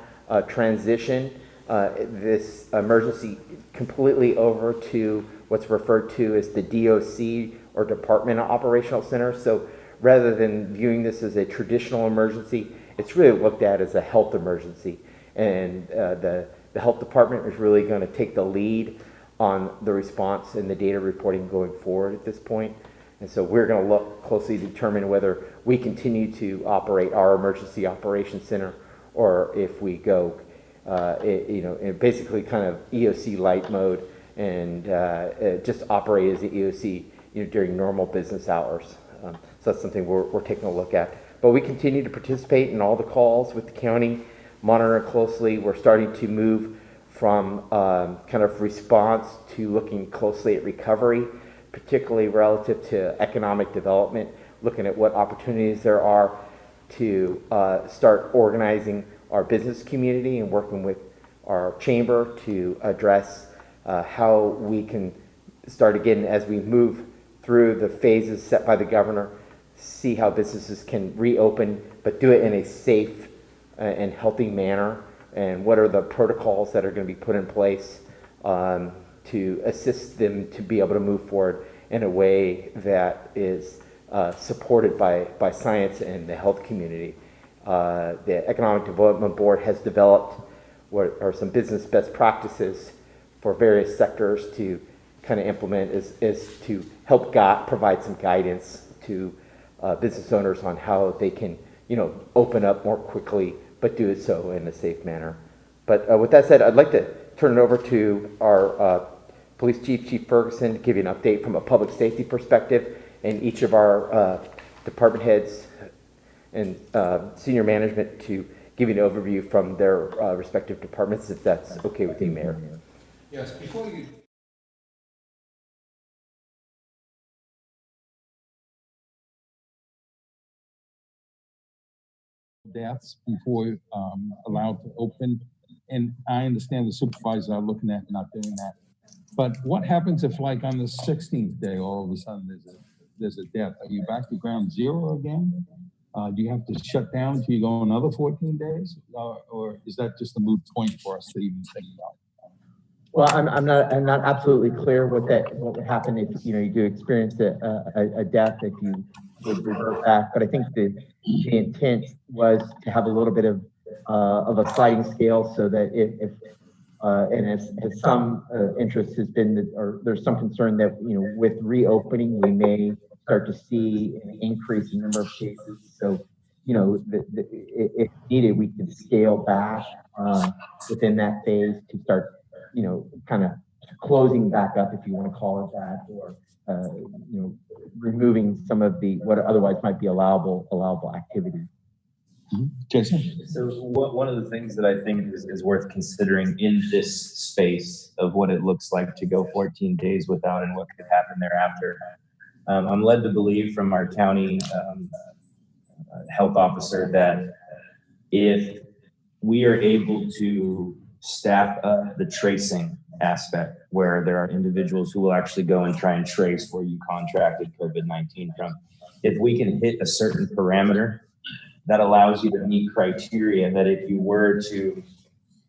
transition this emergency completely over to what's referred to as the DOC, or Department of Operational Center. So rather than viewing this as a traditional emergency, it's really looked at as a health emergency. And the health department is really going to take the lead on the response and the data reporting going forward at this point. And so we're going to look closely to determine whether we continue to operate our Emergency Operations Center, or if we go, in basically kind of EOC light mode and just operate as the EOC during normal business hours. So that's something we're taking a look at. But we continue to participate in all the calls with the county, monitor closely. We're starting to move from kind of response to looking closely at recovery, particularly relative to economic development, looking at what opportunities there are to start organizing our business community and working with our chamber to address how we can start again as we move through the phases set by the governor, see how businesses can reopen, but do it in a safe and healthy manner, and what are the protocols that are going to be put in place to assist them to be able to move forward in a way that is supported by science and the health community. The Economic Development Board has developed what are some business best practices for various sectors to kind of implement, is to help provide some guidance to business owners on how they can open up more quickly, but do it so in a safe manner. But with that said, I'd like to turn it over to our Police Chief, Chief Ferguson, to give you an update from a public safety perspective, and each of our department heads and senior management to give you an overview from their respective departments, if that's okay with you, Mayor. Yes, before you... deaths before allowed to open, and I understand the supervisors are looking at not doing that. But what happens if, like, on the 16th day, all of a sudden there's a death? Are you back to ground zero again? Do you have to shut down till you go another 14 days, or is that just a moot point for us to even think about? Well, I'm not absolutely clear what would happen if you do experience a death, if you would revert back. But I think the intent was to have a little bit of a sliding scale, so that if and as some interest has been that, or there's some concern that with reopening we may start to see an increase in number of cases. So if needed, we can scale back within that phase to start kind of closing back up, if you want to call it that, or removing some of the what otherwise might be allowable activity. Jason? So one of the things that I think is worth considering in this space of what it looks like to go 14 days without and what could happen thereafter. I'm led to believe from our county health officer that if we are able to staff up the tracing aspect, where there are individuals who will actually go and try and trace where you contracted COVID-19 from, if we can hit a certain parameter that allows you to meet criteria, that if you were to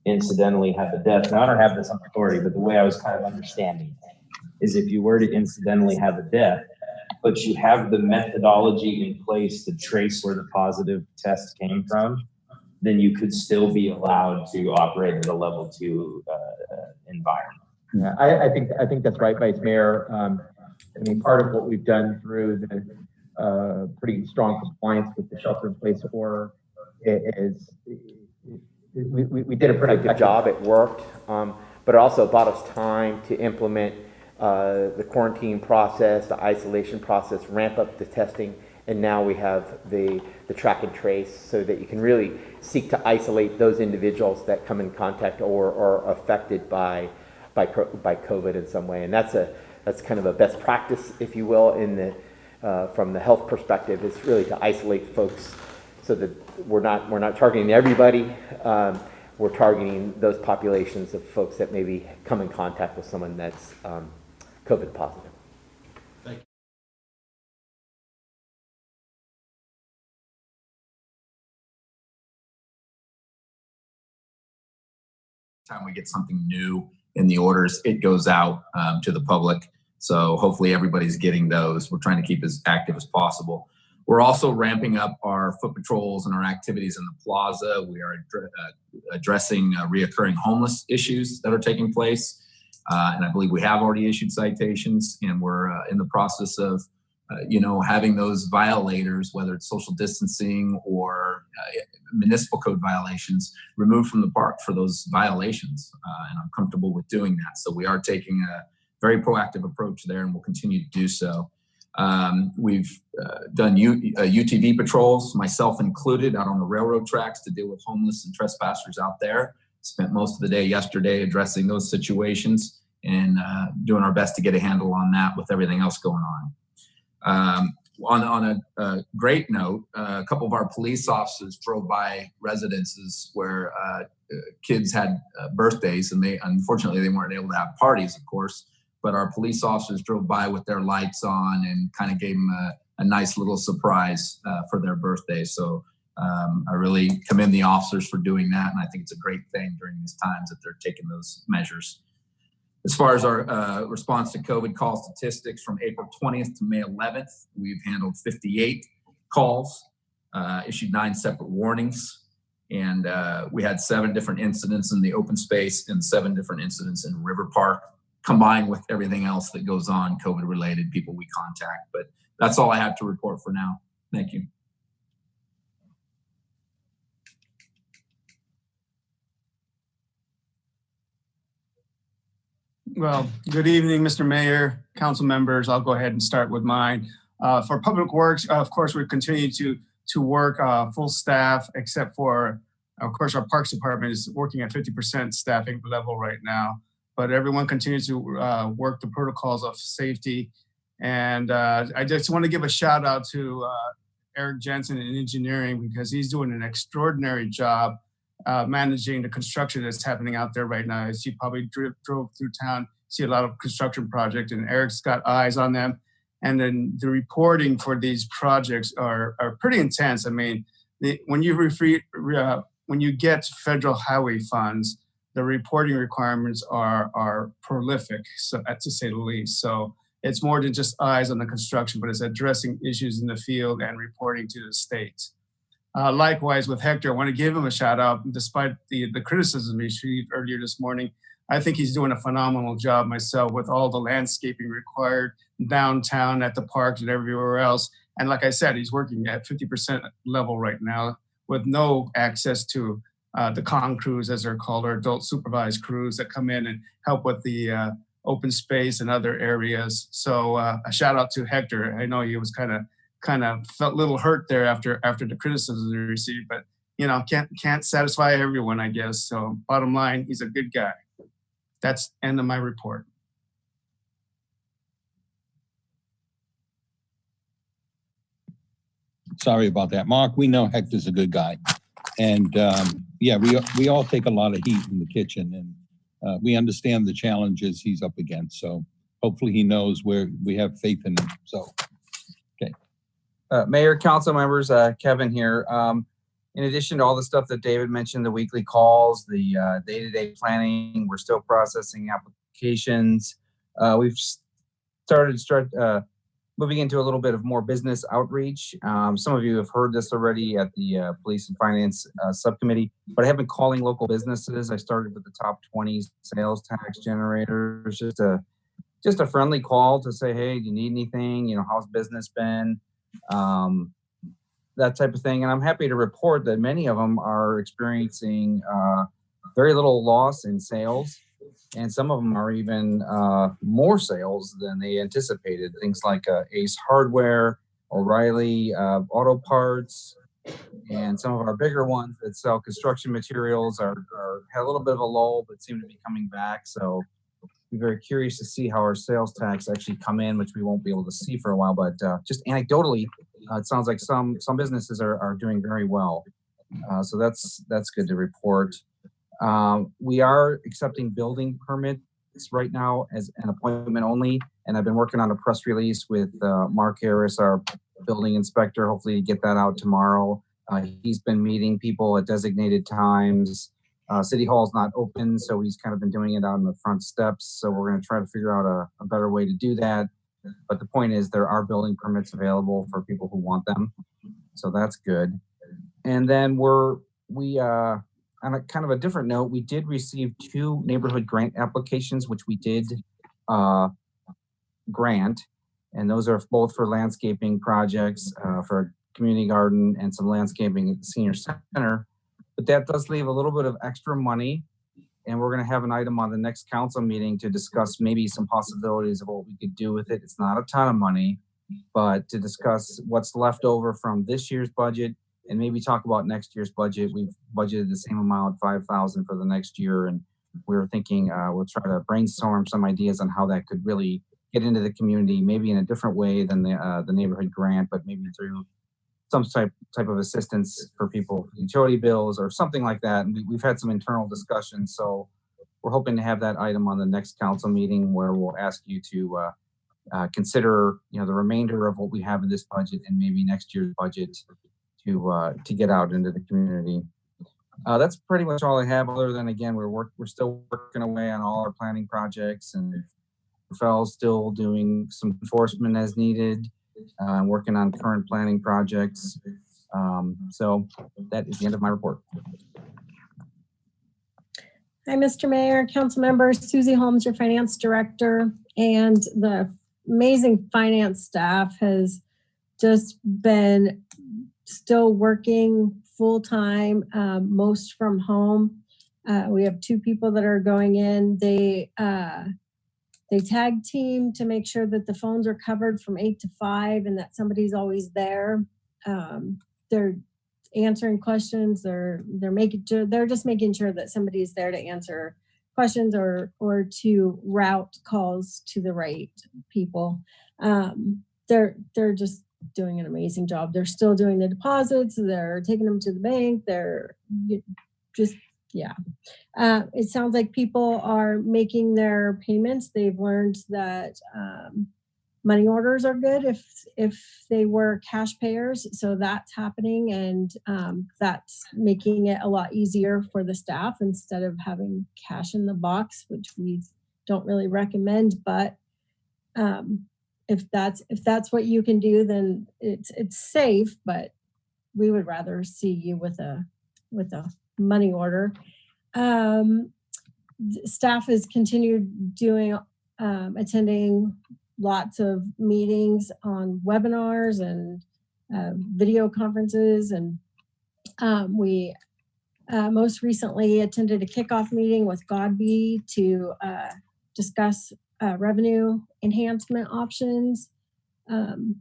incidentally have a death, now I don't have this on authority, but the way I was kind of understanding is if you were to incidentally have a death, but you have the methodology in place to trace where the positive test came from, then you could still be allowed to operate at a level 2 environment. Yeah, I think that's right, Vice Mayor. I mean, part of what we've done through the pretty strong compliance with the shelter-in-place order is we did a pretty good job. It worked, but it also bought us time to implement the quarantine process, the isolation process, ramp up the testing, and now we have the track and trace, so that you can really seek to isolate those individuals that come in contact or are affected by COVID in some way. And that's kind of a best practice, if you will, in from the health perspective is really to isolate folks so that we're not targeting everybody. We're targeting those populations of folks that maybe come in contact with someone that's COVID positive. Thank you. Time we get something new in the orders, it goes out to the public. So hopefully everybody's getting those. We're trying to keep as active as possible. We're also ramping up our foot patrols and our activities in the plaza. We are addressing reoccurring homeless issues that are taking place. And I believe we have already issued citations, and we're in the process of, having those violators, whether it's social distancing or municipal code violations, removed from the park for those violations. And I'm comfortable with doing that. So we are taking a very proactive approach there, and we'll continue to do so. We've done UTV patrols, myself included, out on the railroad tracks to deal with homeless and trespassers out there. Spent most of the day yesterday addressing those situations and doing our best to get a handle on that with everything else going on. On a great note, a couple of our police officers drove by residences where kids had birthdays, and unfortunately they weren't able to have parties, of course. But our police officers drove by with their lights on and kind of gave them a nice little surprise for their birthday. So I really commend the officers for doing that, and I think it's a great thing during these times that they're taking those measures. As far as our response to COVID call statistics from April 20th to May 11th, we've handled 58 calls, issued 9 separate warnings, and we had 7 different incidents in the open space and 7 different incidents in River Park, combined with everything else that goes on, COVID-related people we contact. But that's all I have to report for now. Thank you. Well, good evening, Mr. Mayor, council members. I'll go ahead and start with mine. For Public Works, of course, we continue to work full staff, except for, of course, our Parks Department is working at 50% staffing level right now. But everyone continues to work the protocols of safety. And I just want to give a shout out to Eric Jensen in engineering, because he's doing an extraordinary job managing the construction that's happening out there right now. As you probably drove through town, see a lot of construction projects, and Eric's got eyes on them. And then the reporting for these projects are pretty intense. I mean, when you get federal highway funds, the reporting requirements are prolific, so to say the least. So it's more than just eyes on the construction, but it's addressing issues in the field and reporting to the state. Likewise with Hector, I want to give him a shout out, despite the criticism he received earlier this morning. I think he's doing a phenomenal job myself with all the landscaping required downtown, at the parks, and everywhere else. And like I said, he's working at 50% level right now with no access to the con crews, as they're called, or adult supervised crews that come in and help with the open space and other areas. So a shout out to Hector. I know he was kind of felt a little hurt there after the criticism he received, but can't satisfy everyone, I guess. So bottom line, he's a good guy. That's end of my report. Sorry about that, Mark. We know Hector's a good guy, and yeah, we all take a lot of heat in the kitchen, and we understand the challenges he's up against. So hopefully he knows where we have faith in him. So, okay. Mayor, council members, Kevin here. In addition to all the stuff that David mentioned, the weekly calls, the day-to-day planning, we're still processing applications. We've started moving into a little bit of more business outreach. Some of you have heard this already at the Police and Finance Subcommittee, but I have been calling local businesses. I started with the top 20 sales tax generators, just a friendly call to say, hey, do you need anything? How's business been? That type of thing. And I'm happy to report that many of them are experiencing very little loss in sales. And some of them are even more sales than they anticipated. Things like Ace Hardware, O'Reilly Auto Parts, and some of our bigger ones that sell construction materials are had a little bit of a lull, but seem to be coming back. So be very curious to see how our sales tax actually come in, which we won't be able to see for a while. But just anecdotally, it sounds like some businesses are doing very well. So that's good to report. We are accepting building permits right now as an appointment only, and I've been working on a press release with Mark Harris, our building inspector, hopefully to get that out tomorrow. He's been meeting people at designated times. City Hall's not open, so he's kind of been doing it out on the front steps. So we're going to try to figure out a better way to do that. But the point is there are building permits available for people who want them. So that's good. And then we on a kind of a different note, we did receive 2 neighborhood grant applications, which we did grant. And those are both for landscaping projects, for a community garden and some landscaping at the senior center. But that does leave a little bit of extra money. And we're going to have an item on the next council meeting to discuss maybe some possibilities of what we could do with it. It's not a ton of money, but to discuss what's left over from this year's budget and maybe talk about next year's budget. We've budgeted the same amount, $5,000 for the next year. And we were thinking we'll try to brainstorm some ideas on how that could really get into the community, maybe in a different way than the neighborhood grant, but maybe through some type of assistance for people, utility bills or something like that. And we've had some internal discussions. So we're hoping to have that item on the next council meeting where we'll ask you to consider, the remainder of what we have in this budget and maybe next year's budget to get out into the community. That's pretty much all I have, other than, again, we're still working away on all our planning projects, and Rafael's still doing some enforcement as needed, working on current planning projects. So that is the end of my report. Hi, Mr. Mayor, council members. Susie Holmes, your finance director, and the amazing finance staff has just been still working full time, most from home. We have 2 people that are going in. They tag team to make sure that the phones are covered from 8 to 5 and that somebody's always there. They're answering questions. They're just making sure that somebody's there to answer questions or to route calls to the right people. They're just doing an amazing job. They're still doing the deposits. They're taking them to the bank. It sounds like people are making their payments. They've learned that money orders are good if they were cash payers. So that's happening, and that's making it a lot easier for the staff instead of having cash in the box, which we don't really recommend. But if that's what you can do, then it's safe. But we would rather see you with a money order. Staff has continued doing attending lots of meetings on webinars and video conferences, and we most recently attended a kickoff meeting with Godby to discuss revenue enhancement options. And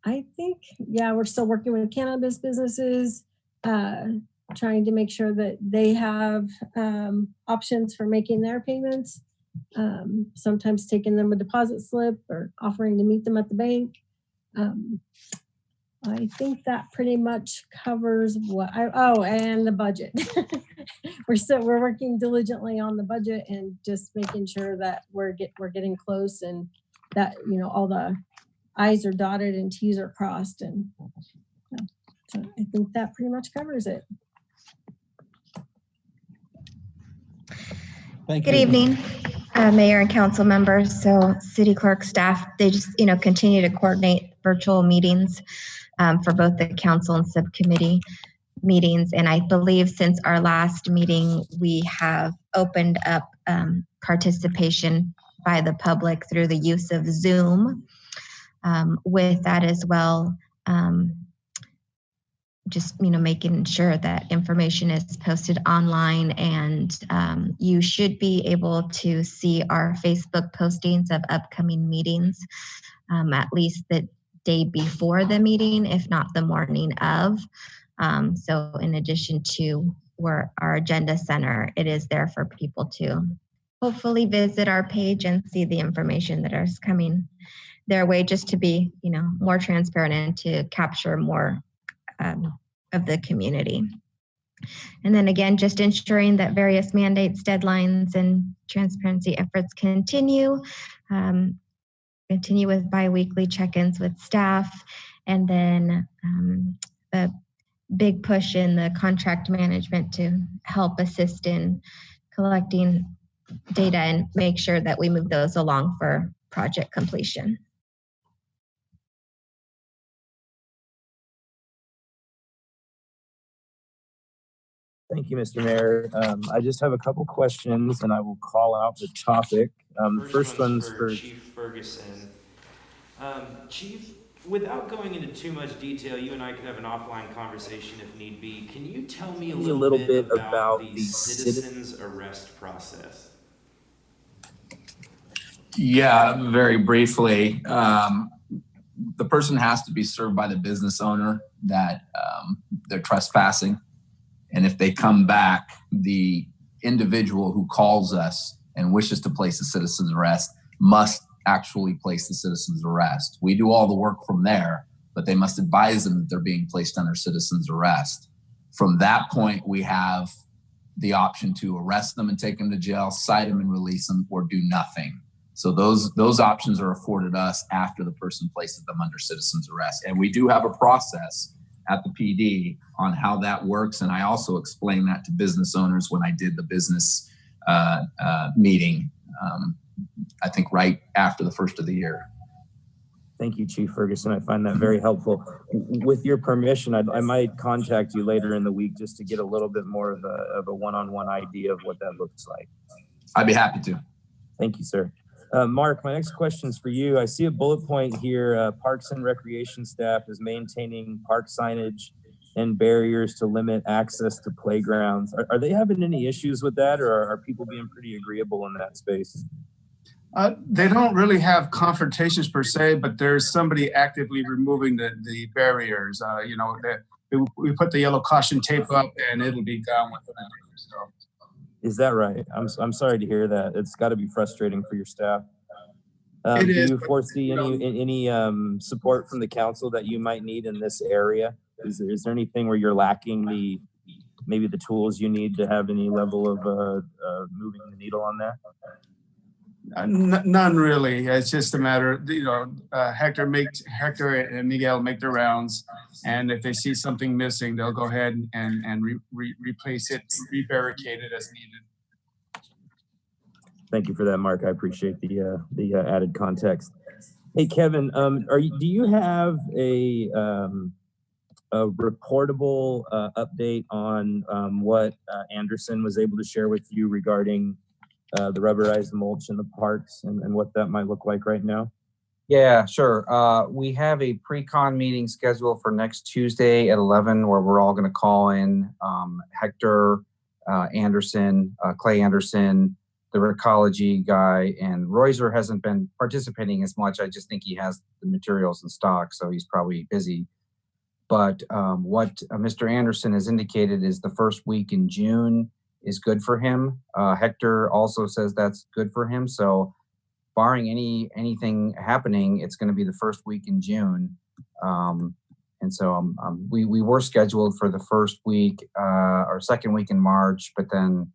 I think, we're still working with cannabis businesses, trying to make sure that they have options for making their payments. Sometimes taking them a deposit slip or offering to meet them at the bank. I think that pretty much covers and the budget. We're working diligently on the budget and just making sure that we're getting close, and that all the I's are dotted and T's are crossed, and so I think that pretty much covers it. Thank Good you. evening, Mayor and council members. So city clerk staff, they just continue to coordinate virtual meetings for both the council and subcommittee meetings. And I believe since our last meeting, we have opened up participation by the public through the use of Zoom. With that as well, just making sure that information is posted online, and you should be able to see our Facebook postings of upcoming meetings at least the day before the meeting, if not the morning of. So in addition to our agenda center. It is there for people to hopefully visit our page and see the information that is coming their way, just to be, more transparent and to capture more of the community. And then again, just ensuring that various mandates, deadlines, and transparency efforts continue. Continue with biweekly check-ins with staff, and then the big push in the contract management to help assist in collecting data and make sure that we move those along for project completion. Thank you, Mr. Mayor. I just have a couple questions, and I will call out the topic. The first one's for Chief Ferguson. Chief, without going into too much detail, you and I could have an offline conversation if need be. Can you tell me a little bit about the citizens arrest process? Yeah, very briefly. The person has to be served by the business owner that they're trespassing. And if they come back, the individual who calls us and wishes to place a citizen's arrest must actually place the citizen's arrest. We do all the work from there, but they must advise them that they're being placed under citizen's arrest. From that point, we have the option to arrest them and take them to jail, cite them and release them, or do nothing. So those options are afforded us after the person places them under citizen's arrest. And we do have a process at the PD on how that works. And I also explained that to business owners when I did the business meeting, I think right after the first of the year. Thank you, Chief Ferguson. I find that very helpful. With your permission, I might contact you later in the week just to get a little bit more of a one-on-one idea of what that looks like. I'd be happy to. Thank you, sir. Mark, my next question is for you. I see a bullet point here. Parks and Recreation staff is maintaining park signage and barriers to limit access to playgrounds. Are they having any issues with that, or are people being pretty agreeable in that space? They don't really have confrontations per se, but there's somebody actively removing the barriers. We put the yellow caution tape up and it'll be gone within a day or so. Is that right? I'm sorry to hear that. It's got to be frustrating for your staff. It is, do you foresee any support from the council that you might need in this area? Is there anything where you're lacking maybe the tools you need to have any level of moving the needle on that? None really. It's just a matter, Hector and Miguel make their rounds, and if they see something missing, they'll go ahead and replace it, re-barricade it as needed. Thank you for that, Mark. I appreciate the added context. Hey, Kevin, do you have a reportable update on what Anderson was able to share with you regarding the rubberized mulch in the parks and what that might look like right now? Yeah, sure. We have a pre-con meeting scheduled for next Tuesday at 11, where we're all going to call in Hector Anderson, Clay Anderson, the ecology guy, and Royser hasn't been participating as much. I just think he has the materials in stock, so he's probably busy. But what Mr. Anderson has indicated is the first week in June is good for him. Hector also says that's good for him. So barring anything happening, it's going to be the first week in June. And so we were scheduled for the first week or second week in March, but then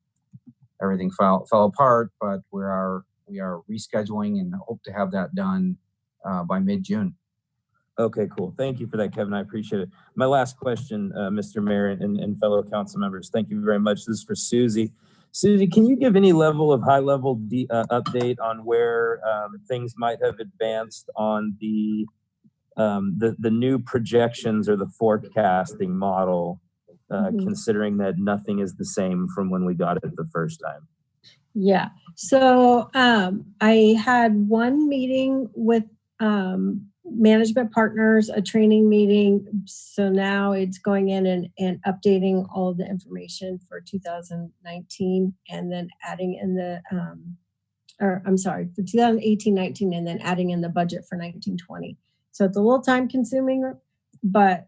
everything fell apart. But we are rescheduling and hope to have that done by mid-June. Okay, cool. Thank you for that, Kevin. I appreciate it. My last question, Mr. Mayor and fellow council members, thank you very much. This is for Susie. Susie, can you give any level of high-level update on where things might have advanced on the new projections or the forecasting model, considering that nothing is the same from when we got it the first time? Yeah. So I had one meeting with management partners, a training meeting. So now it's going in and updating all of the information for 2019 and then adding in for 2018-19 and then adding in the budget for 19-20. So it's a little time consuming But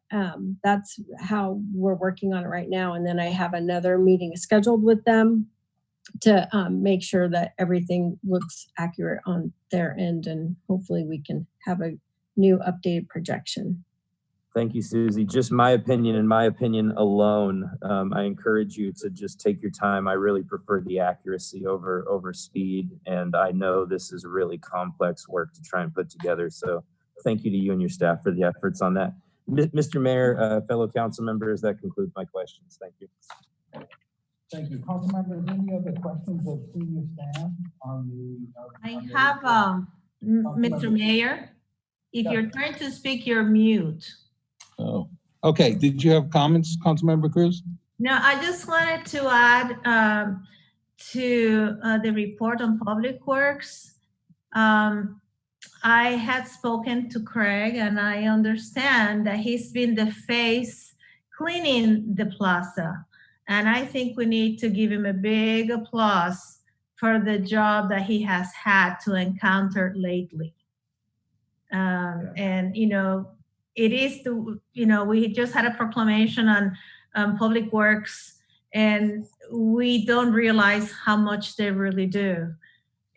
that's how we're working on it right now. And then I have another meeting scheduled with them to make sure that everything looks accurate on their end, and hopefully we can have a new updated projection. Thank you, Susie. Just my opinion, and my opinion alone, I encourage you to just take your time. I really prefer the accuracy over speed, and I know this is really complex work to try and put together. So thank you to you and your staff for the efforts on that. Mr. Mayor, fellow council members, that concludes my questions. Thank you. Thank you. Council members, any other questions of senior staff on the? I have, Mr. Mayor, if you're trying to speak, you're mute. Oh, okay. Did you have comments, Councilmember Cruz? No, I just wanted to add to the report on Public Works. I had spoken to Craig, and I understand that he's been the face cleaning the plaza. And I think we need to give him a big applause for the job that he has had to encounter lately. And, you know, it is the, you know, we just had a proclamation on Public Works, and we don't realize how much they really do.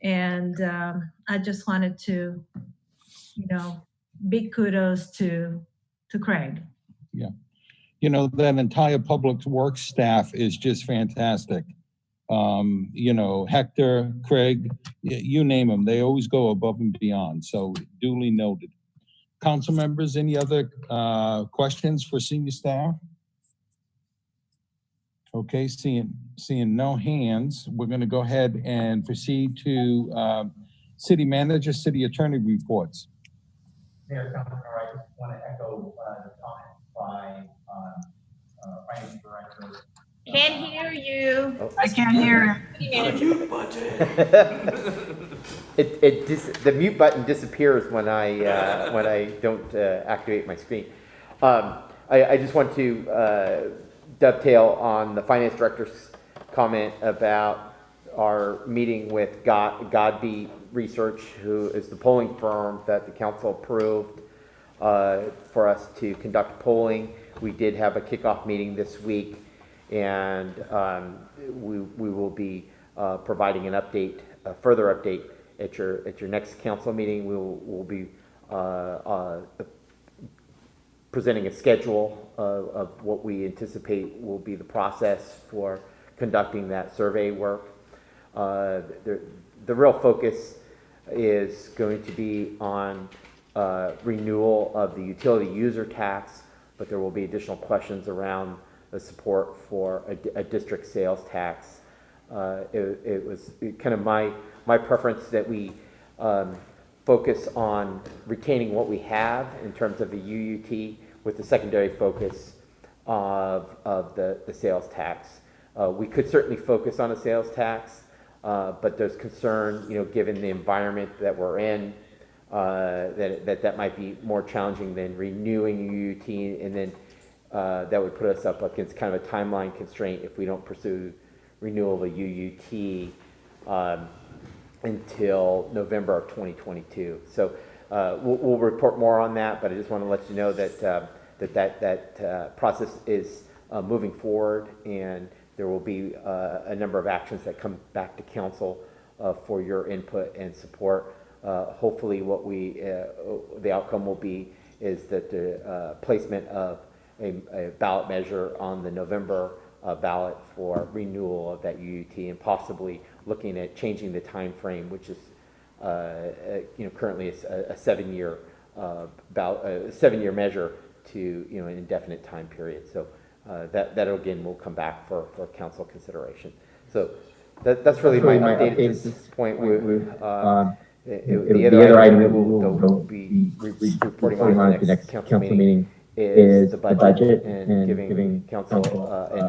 And I just wanted to, you know, big kudos to Craig. Yeah. You know, that entire Public Works staff is just fantastic. You know, Hector, Craig, you name them, they always go above and beyond. So duly noted. Council members, any other questions for senior staff? Okay, seeing no hands, we're going to go ahead and proceed to city manager, city attorney reports. Mayor, Councilmember, I just want to echo the comments by Finance Director. Can't hear you. I can't hear Mute button. The mute button disappears when I don't activate my screen. I just want to dovetail on the finance director's comment about our meeting with Godby Research, who is the polling firm that the council approved for us to conduct polling. We did have a kickoff meeting this week, and we will be providing an update, a further update at your next council meeting. We'll be presenting a schedule of what we anticipate will be the process for conducting that survey work. The real focus is going to be on renewal of the utility user tax, but there will be additional questions around the support for a district sales tax. It was kind of my preference that we focus on retaining what we have in terms of the UUT, with the secondary focus of the sales tax. We could certainly focus on a sales tax, but there's concern, you know, given the environment that we're in, that might be more challenging than renewing UUT, and then that would put us up against kind of a timeline constraint if we don't pursue renewal of a UUT until November of 2022. So we'll report more on that, but I just want to let you know that that process is moving forward, and there will be a number of actions that come back to council for your input and support. Hopefully what the outcome will be is that the placement of a ballot measure on the November ballot for renewal of that UUT, and possibly looking at changing the time frame, which is you know, currently it's a 7-year measure to, you know, an indefinite time period. So that again will come back for council consideration. So that's really my update at this point. The other item that we'll be reporting on the next council meeting is the budget, and giving council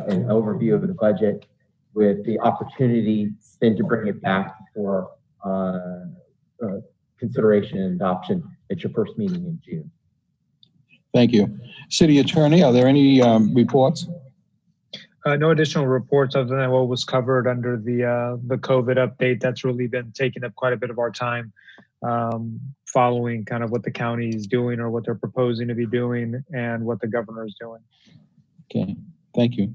an overview of the budget, with the opportunity then to bring it back for consideration and adoption at your first meeting in June. Thank you. City Attorney, are there any reports? No additional reports other than what was covered under the COVID update. That's really been taking up quite a bit of our time. following kind of what the county is doing or what they're proposing to be doing and what the governor is doing. Okay, thank you.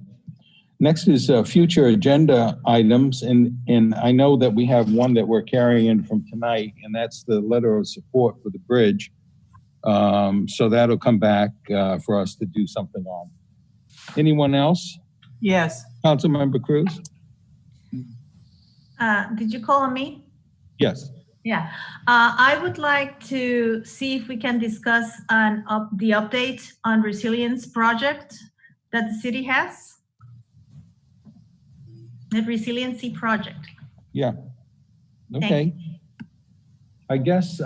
Next is future agenda items, and I know that we have one that we're carrying from tonight, and that's the letter of support for the bridge. So that'll come back for us to do something on. Anyone else? Yes. Councilmember Cruz? Did you call on me? Yes. Yeah. I would like to see if we can discuss the update on resilience project that the city has. The resiliency project. Yeah. Okay. I guess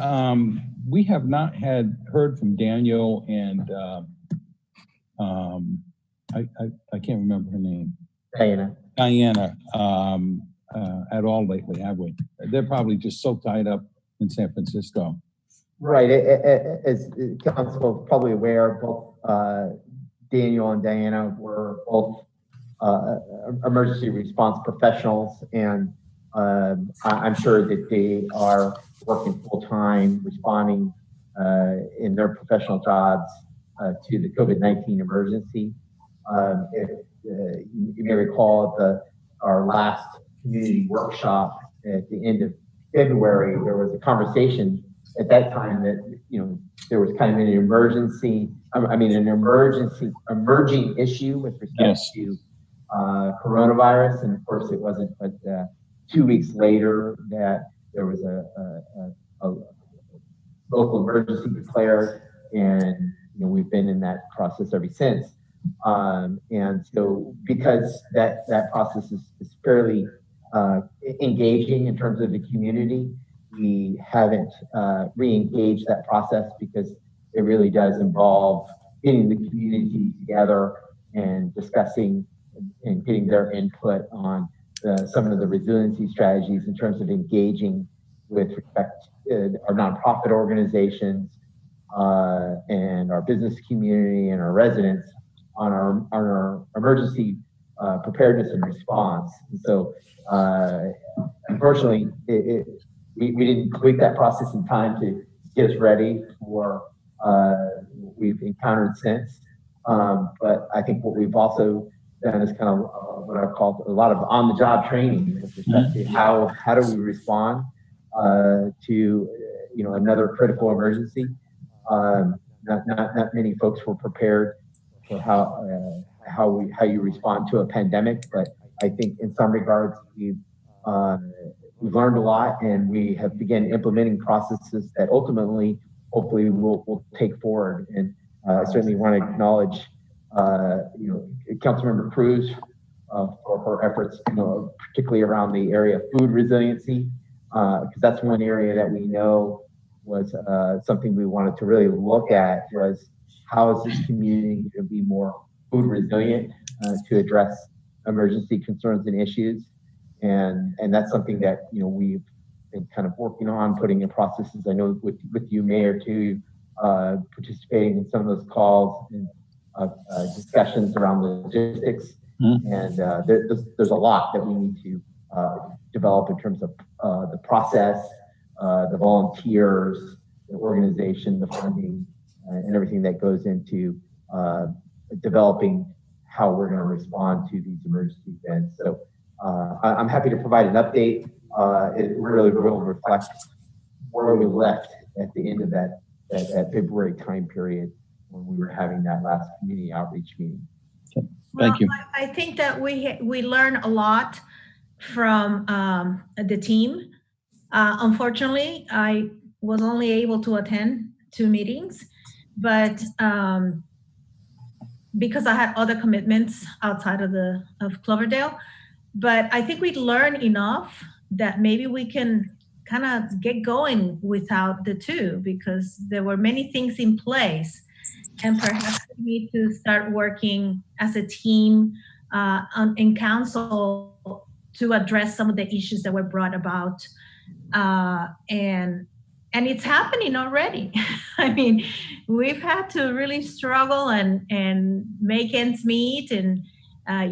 we have not heard from Daniel and I can't remember her name. Diana at all lately, have we? They're probably just so tied up in San Francisco. Right. As council is probably aware, both Daniel and Diana were both emergency response professionals, and I'm sure that they are working full-time responding in their professional jobs to the COVID-19 emergency. If you may recall our last community workshop at the end of February, there was a conversation at that time that, there was kind of an emerging issue with respect to coronavirus. And of course it wasn't but 2 weeks later that there was a local emergency declared, and we've been in that process ever since. And so because that process is fairly engaging in terms of the community, we haven't re-engaged that process because it really does involve getting the community together and discussing and getting their input on some of the resiliency strategies in terms of engaging with respect to our nonprofit organizations and our business community and our residents on our emergency preparedness and response. And so unfortunately, we didn't complete that process in time to get us ready for what we've encountered since. But I think what we've also done is kind of what I've called a lot of on-the-job training with respect to how do we respond to another critical emergency. Not many folks were prepared for how you respond to a pandemic, but I think in some regards we've learned a lot, and we have begun implementing processes that ultimately, hopefully, we'll take forward. And I certainly want to acknowledge, Councilmember Cruz for her efforts, particularly around the area of food resiliency, because that's one area that we know was something we wanted to really look at, was how is this community going to be more food resilient to address emergency concerns and issues. And that's something that, we've been kind of working on, putting in processes. I know with you, Mayor, too, participating in some of those calls and discussions around logistics. And there's a lot that we need to develop in terms of the process, the volunteers, the organization, the funding, and everything that goes into developing how we're going to respond to these emergency events. So I'm happy to provide an update. It really will reflect where we left at the end of that February time period when we were having that last community outreach meeting. Okay. Thank you. I think that we learn a lot from the team. Unfortunately, I was only able to attend 2 meetings, but because I had other commitments outside of Cloverdale. But I think we learned enough that maybe we can kind of get going without the 2, because there were many things in place, and perhaps we need to start working as a team in council to address some of the issues that were brought about. And it's happening already. I mean, we've had to really struggle and make ends meet and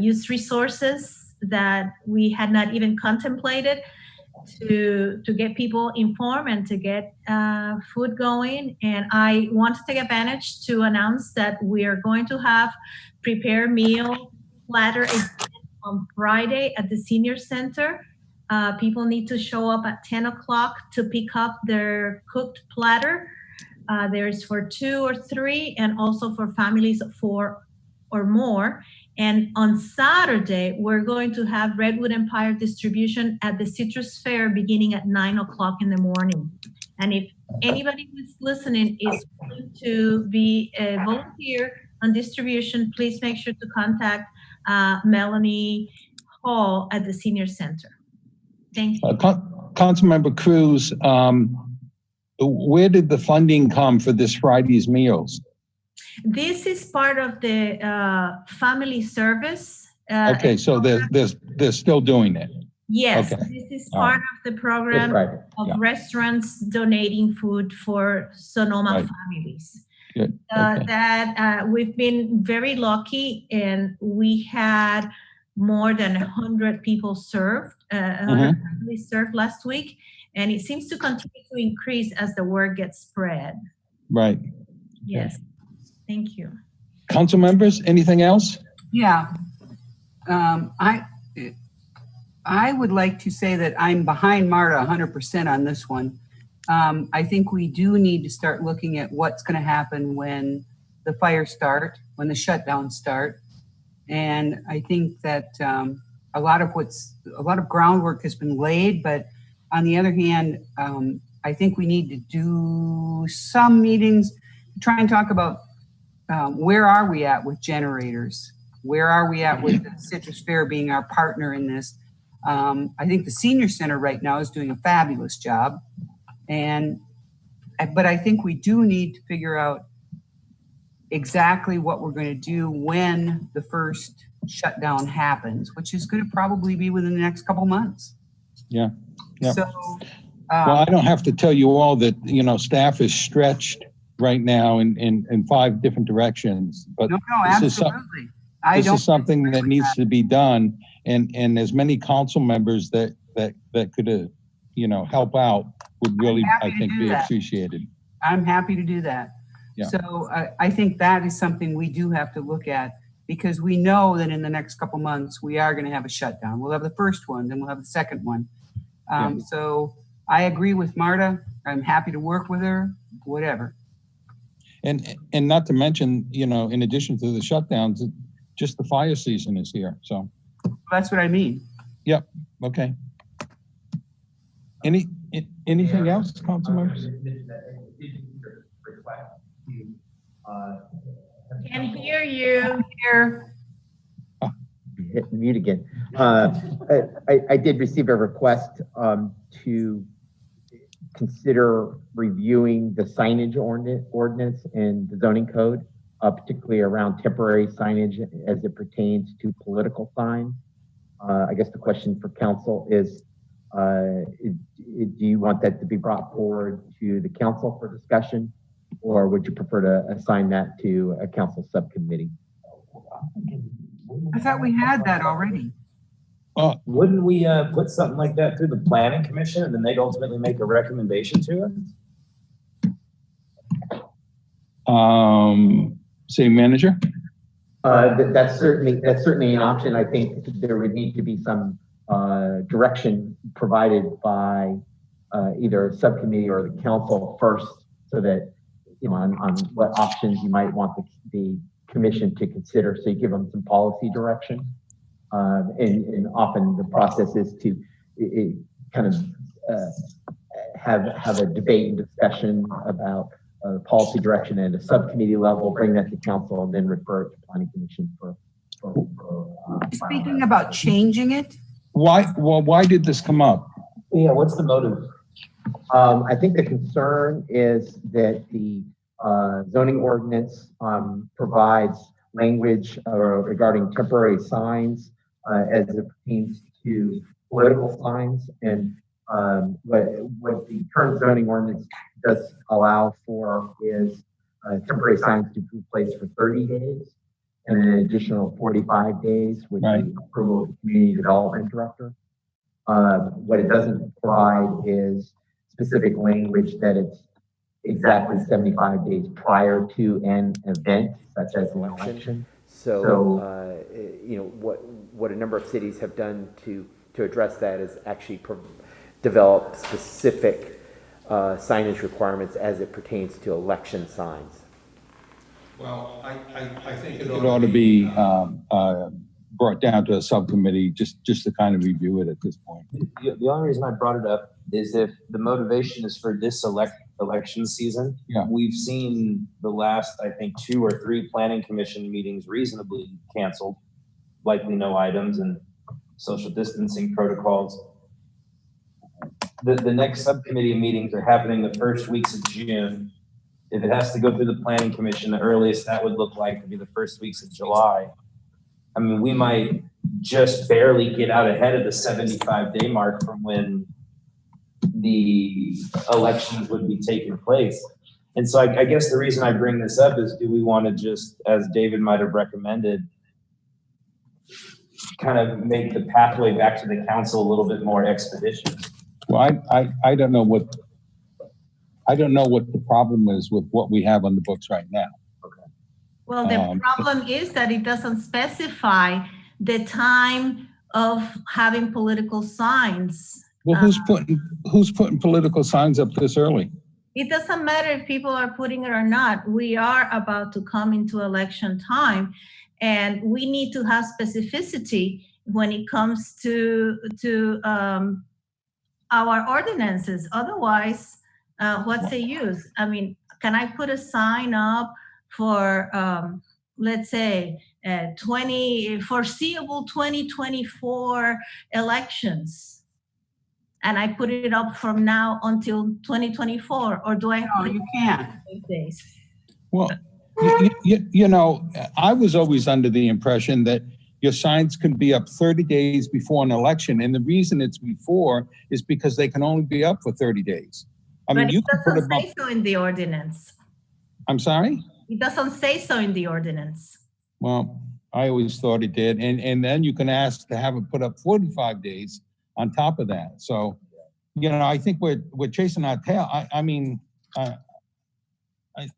use resources that we had not even contemplated. to get people informed and to get food going. And I want to take advantage to announce that we are going to have prepared meal platter on Friday at the Senior Center. People need to show up at 10 o'clock to pick up their cooked platter. There's for 2 or 3 and also for families of 4 or more. And on Saturday, we're going to have Redwood Empire distribution at the Citrus Fair beginning at 9 o'clock in the morning. And if anybody who's listening is willing to be a volunteer on distribution, please make sure to contact Melanie Hall at the Senior Center. Thank you. Councilmember Cruz, where did the funding come for this Friday's meals? This is part of the family service. Okay, so they're still doing it. Yes, okay. This is part of the program of restaurants donating food for Sonoma families. Good. That we've been very lucky, and we had more than 100 people served, 100 families served last week, and it seems to continue to increase as the word gets spread. Right. Yes. Thank you. Council members, anything else? Yeah. I would like to say that I'm behind Marta 100% on this one. I think we do need to start looking at what's going to happen when the fires start, when the shutdowns start. And I think that a lot of groundwork has been laid, but on the other hand, I think we need to do some meetings to try and talk about where are we at with generators? Where are we at with the Citrus Fair being our partner in this? I think the Senior Center right now is doing a fabulous job. But I think we do need to figure out exactly what we're going to do when the first shutdown happens, which is going to probably be within the next couple months. Yeah. Yeah. So, well, I don't have to tell you all that, staff is stretched right now in 5 different directions. But absolutely. This is something that needs to be done, and as many council members that could help out would really, I think, be appreciated. I'm happy to do that. Yeah. So I think that is something we do have to look at, because we know that in the next couple months we are going to have a shutdown. We'll have the first one, then we'll have the second one. So I agree with Marta. I'm happy to work with her, whatever. And not to mention, in addition to the shutdowns, just the fire season is here. So that's what I mean. Yep. Okay. Anything else, council members? Can hear you here. Hit mute again. I did receive a request to consider reviewing the signage ordinance and the zoning code, particularly around temporary signage as it pertains to political signs. I guess the question for council is, do you want that to be brought forward to the council for discussion, or would you prefer to assign that to a council subcommittee? I thought we had that already. Wouldn't we put something like that through the planning commission, and then they'd ultimately make a recommendation to us? City manager? That's certainly an option. I think there would need to be some direction provided by either a subcommittee or the council first, so that on what options you might want the commission to consider. So you give them some policy direction, and often the process is to have a debate and discussion about policy direction at a subcommittee level, bring that to council, and then refer it to planning commission for Speaking about changing it. Why did this come up? Yeah, what's the motive? I think the concern is that the zoning ordinance provides language regarding temporary signs as it pertains to political signs, and what the current zoning ordinance does allow for is temporary signs to be placed for 30 days and an additional 45 days with the approval of the community development director. What it doesn't provide is specific language that it's exactly 75 days prior to an event such as an election. So, you know, what a number of cities have done to address that is actually develop specific signage requirements as it pertains to election signs. Well, I think it ought to be brought down to a subcommittee just to kind of review it at this point. The only reason I brought it up is if the motivation is for this election season, we've seen the last, I think, 2 or 3 planning commission meetings reasonably canceled, likely no items and social distancing protocols. The next subcommittee meetings are happening the first weeks of June. If it has to go through the planning commission, the earliest that would look like would be the first weeks of July. I mean, we might just barely get out ahead of the 75-day mark from when the elections would be taking place. And so I guess the reason I bring this up is, do we want to just, as David might have recommended, kind of make the pathway back to the council a little bit more expeditious? Well, I don't know what the problem is with what we have on the books right now. Well, the problem is that it doesn't specify the time of having political signs. Well, who's putting political signs up this early? It doesn't matter if people are putting it or not. We are about to come into election time, and we need to have specificity when it comes to our ordinances. Otherwise, what's the use? I mean, can I put a sign up for, let's say, foreseeable 2024 elections, and I put it up from now until 2024, or do I? No, you can't. Days? Well, you know, I was always under the impression that your signs can be up 30 days before an election, and the reason it's before is because they can only be up for 30 days. I mean, you can put them up. It doesn't say so in the ordinance. I'm sorry? It doesn't say so in the ordinance. Well, I always thought it did. And then you can ask to have it put up 45 days on top of that. So, you know, I think we're chasing our tail. I mean,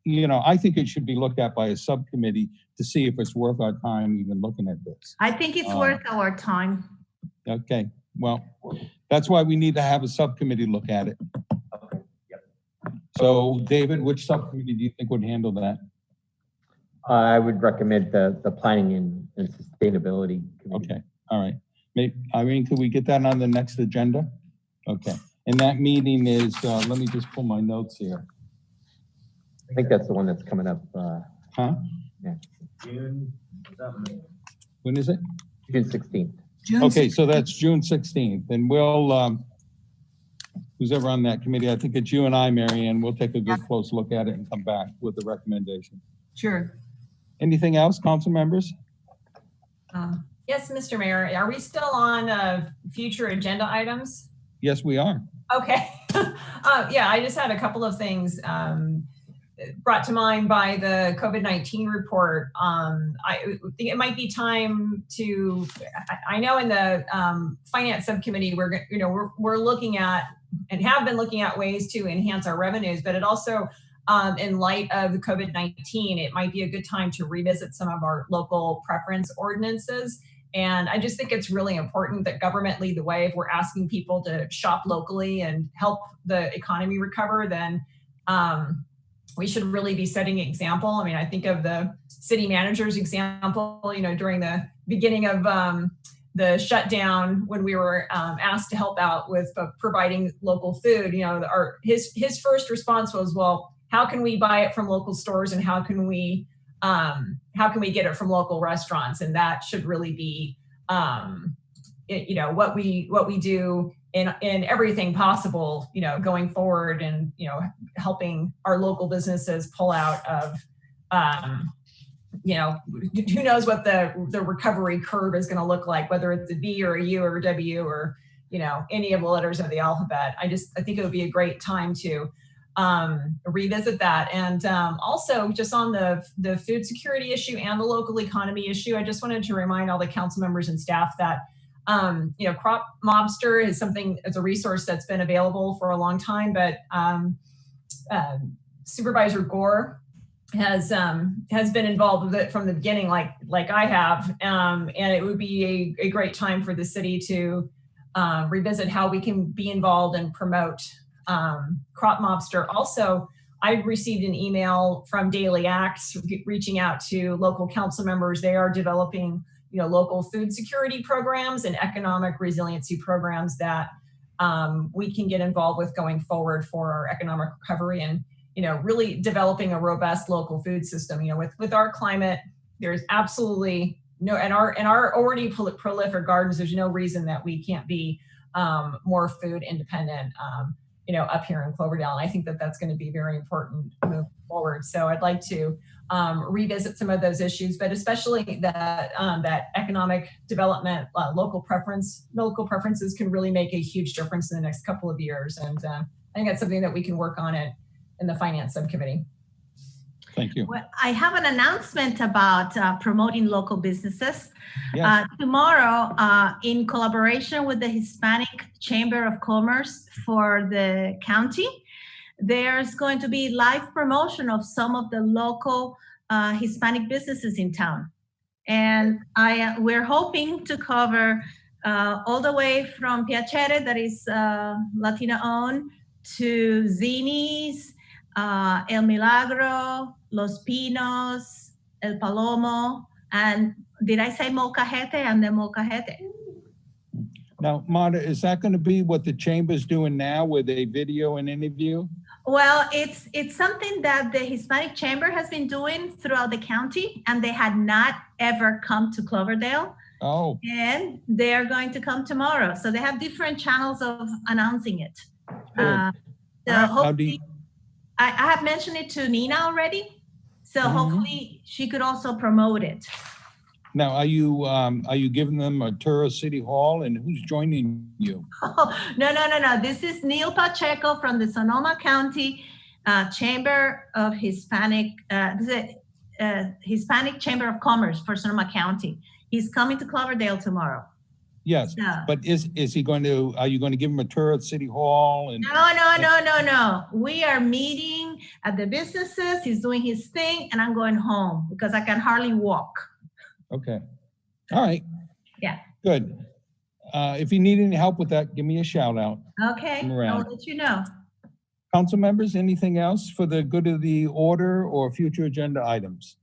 you know, I think it should be looked at by a subcommittee to see if it's worth our time even looking at this. I think it's worth our time. Okay, well, that's why we need to have a subcommittee look at it. Okay. Yep. So, David, which subcommittee do you think would handle that? I would recommend the Planning and Sustainability Committee. Okay, all right. Irene, could we get that on the next agenda? Okay, and that meeting is, let me just pull my notes here. I think that's the one that's coming up. Huh? Yeah. June, when is it? June 16th. Okay, so that's June 16th. And we'll, who's ever on that committee, I think it's you and I, Mary Ann, we'll take a good close look at it and come back with a recommendation. Sure. Anything else, council members? Yes, Mr. Mayor, are we still on future agenda items? Yes, we are. Okay. Yeah, I just had a couple of things brought to mind by the COVID-19 report. I think it might be time to, I know in the finance subcommittee, we're looking at and have been looking at ways to enhance our revenues, but it also, in light of the COVID-19, it might be a good time to revisit some of our local preference ordinances. And I just think it's really important that government lead the way. If we're asking people to shop locally and help the economy recover, then we should really be setting an example. I mean, I think of the city manager's example, you know, during the beginning of the shutdown when we were asked to help out with providing local food. You know, his first response was, well, how can we buy it from local stores, and how can we get it from local restaurants? And that should really be, you know, what we do in everything possible, you know, going forward, and, you know, helping our local businesses pull out of, you know, who knows what the recovery curve is going to look like, whether it's a V or a U or a W or, you know, any of the letters of the alphabet. I think it would be a great time to revisit that. And also just on the food security issue and the local economy issue, I just wanted to remind all the council members and staff that Crop Mobster is something, as a resource that's been available for a long time, but Supervisor Gore has been involved with it from the beginning, like I have, and it would be a great time for the city to revisit how we can be involved and promote Crop Mobster. Also, I received an email from Daily Acts reaching out to local council members. They are developing, local food security programs and economic resiliency programs that we can get involved with going forward for our economic recovery and, really developing a robust local food system. With our climate, there's absolutely no, and our already prolific gardens, there's no reason that we can't be more food independent, up here in Cloverdale. And I think that that's going to be very important moving forward. So I'd like to revisit some of those issues, but especially that economic development, local preferences can really make a huge difference in the next couple of years. And I think that's something that we can work on it in the Finance Subcommittee. Thank you. Well, I have an announcement about promoting local businesses. Yes. Tomorrow, in collaboration with the Hispanic Chamber of Commerce for the county, there's going to be live promotion of some of the local Hispanic businesses in town. And we're hoping to cover all the way from Piacere, that is Latino owned, to Zini's, El Milagro, Los Pinos, El Palomo, and did I say Molcajete? And the Molcajete. Now, Marta, is that going to be what the chamber's doing now with a video and interview? Well, it's something that the Hispanic Chamber has been doing throughout the county, and they had not ever come to Cloverdale. Oh. And they're going to come tomorrow. So they have different channels of announcing it. So hopefully, I have mentioned it to Nina already. So hopefully she could also promote it. Now, are you giving them a tour of City Hall, and who's joining you? Oh, no. This is Neil Pacheco from the Sonoma County Chamber of Hispanic, Hispanic Chamber of Commerce for Sonoma County. He's coming to Cloverdale tomorrow. Yes, but are you going to give him a tour at City Hall? And No. We are meeting at the businesses. He's doing his thing, and I'm going home because I can hardly walk. Okay. All right. Yeah. Good. If you need any help with that, give me a shout out. Okay. I'll let you know. Council members, anything else for the good of the order or future agenda items?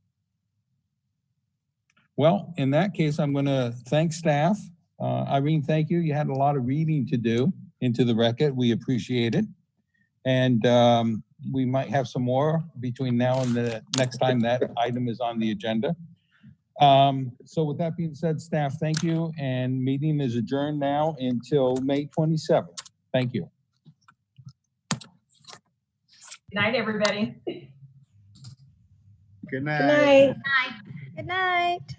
Well, in that case, I'm going to thank staff. Irene, thank you. You had a lot of reading to do into the record. We appreciate it. And we might have some more between now and the next time that item is on the agenda. So with that being said, staff, thank you. And meeting is adjourned now until May 27th. Thank you. Good night, everybody. Good night. Good night. Good night.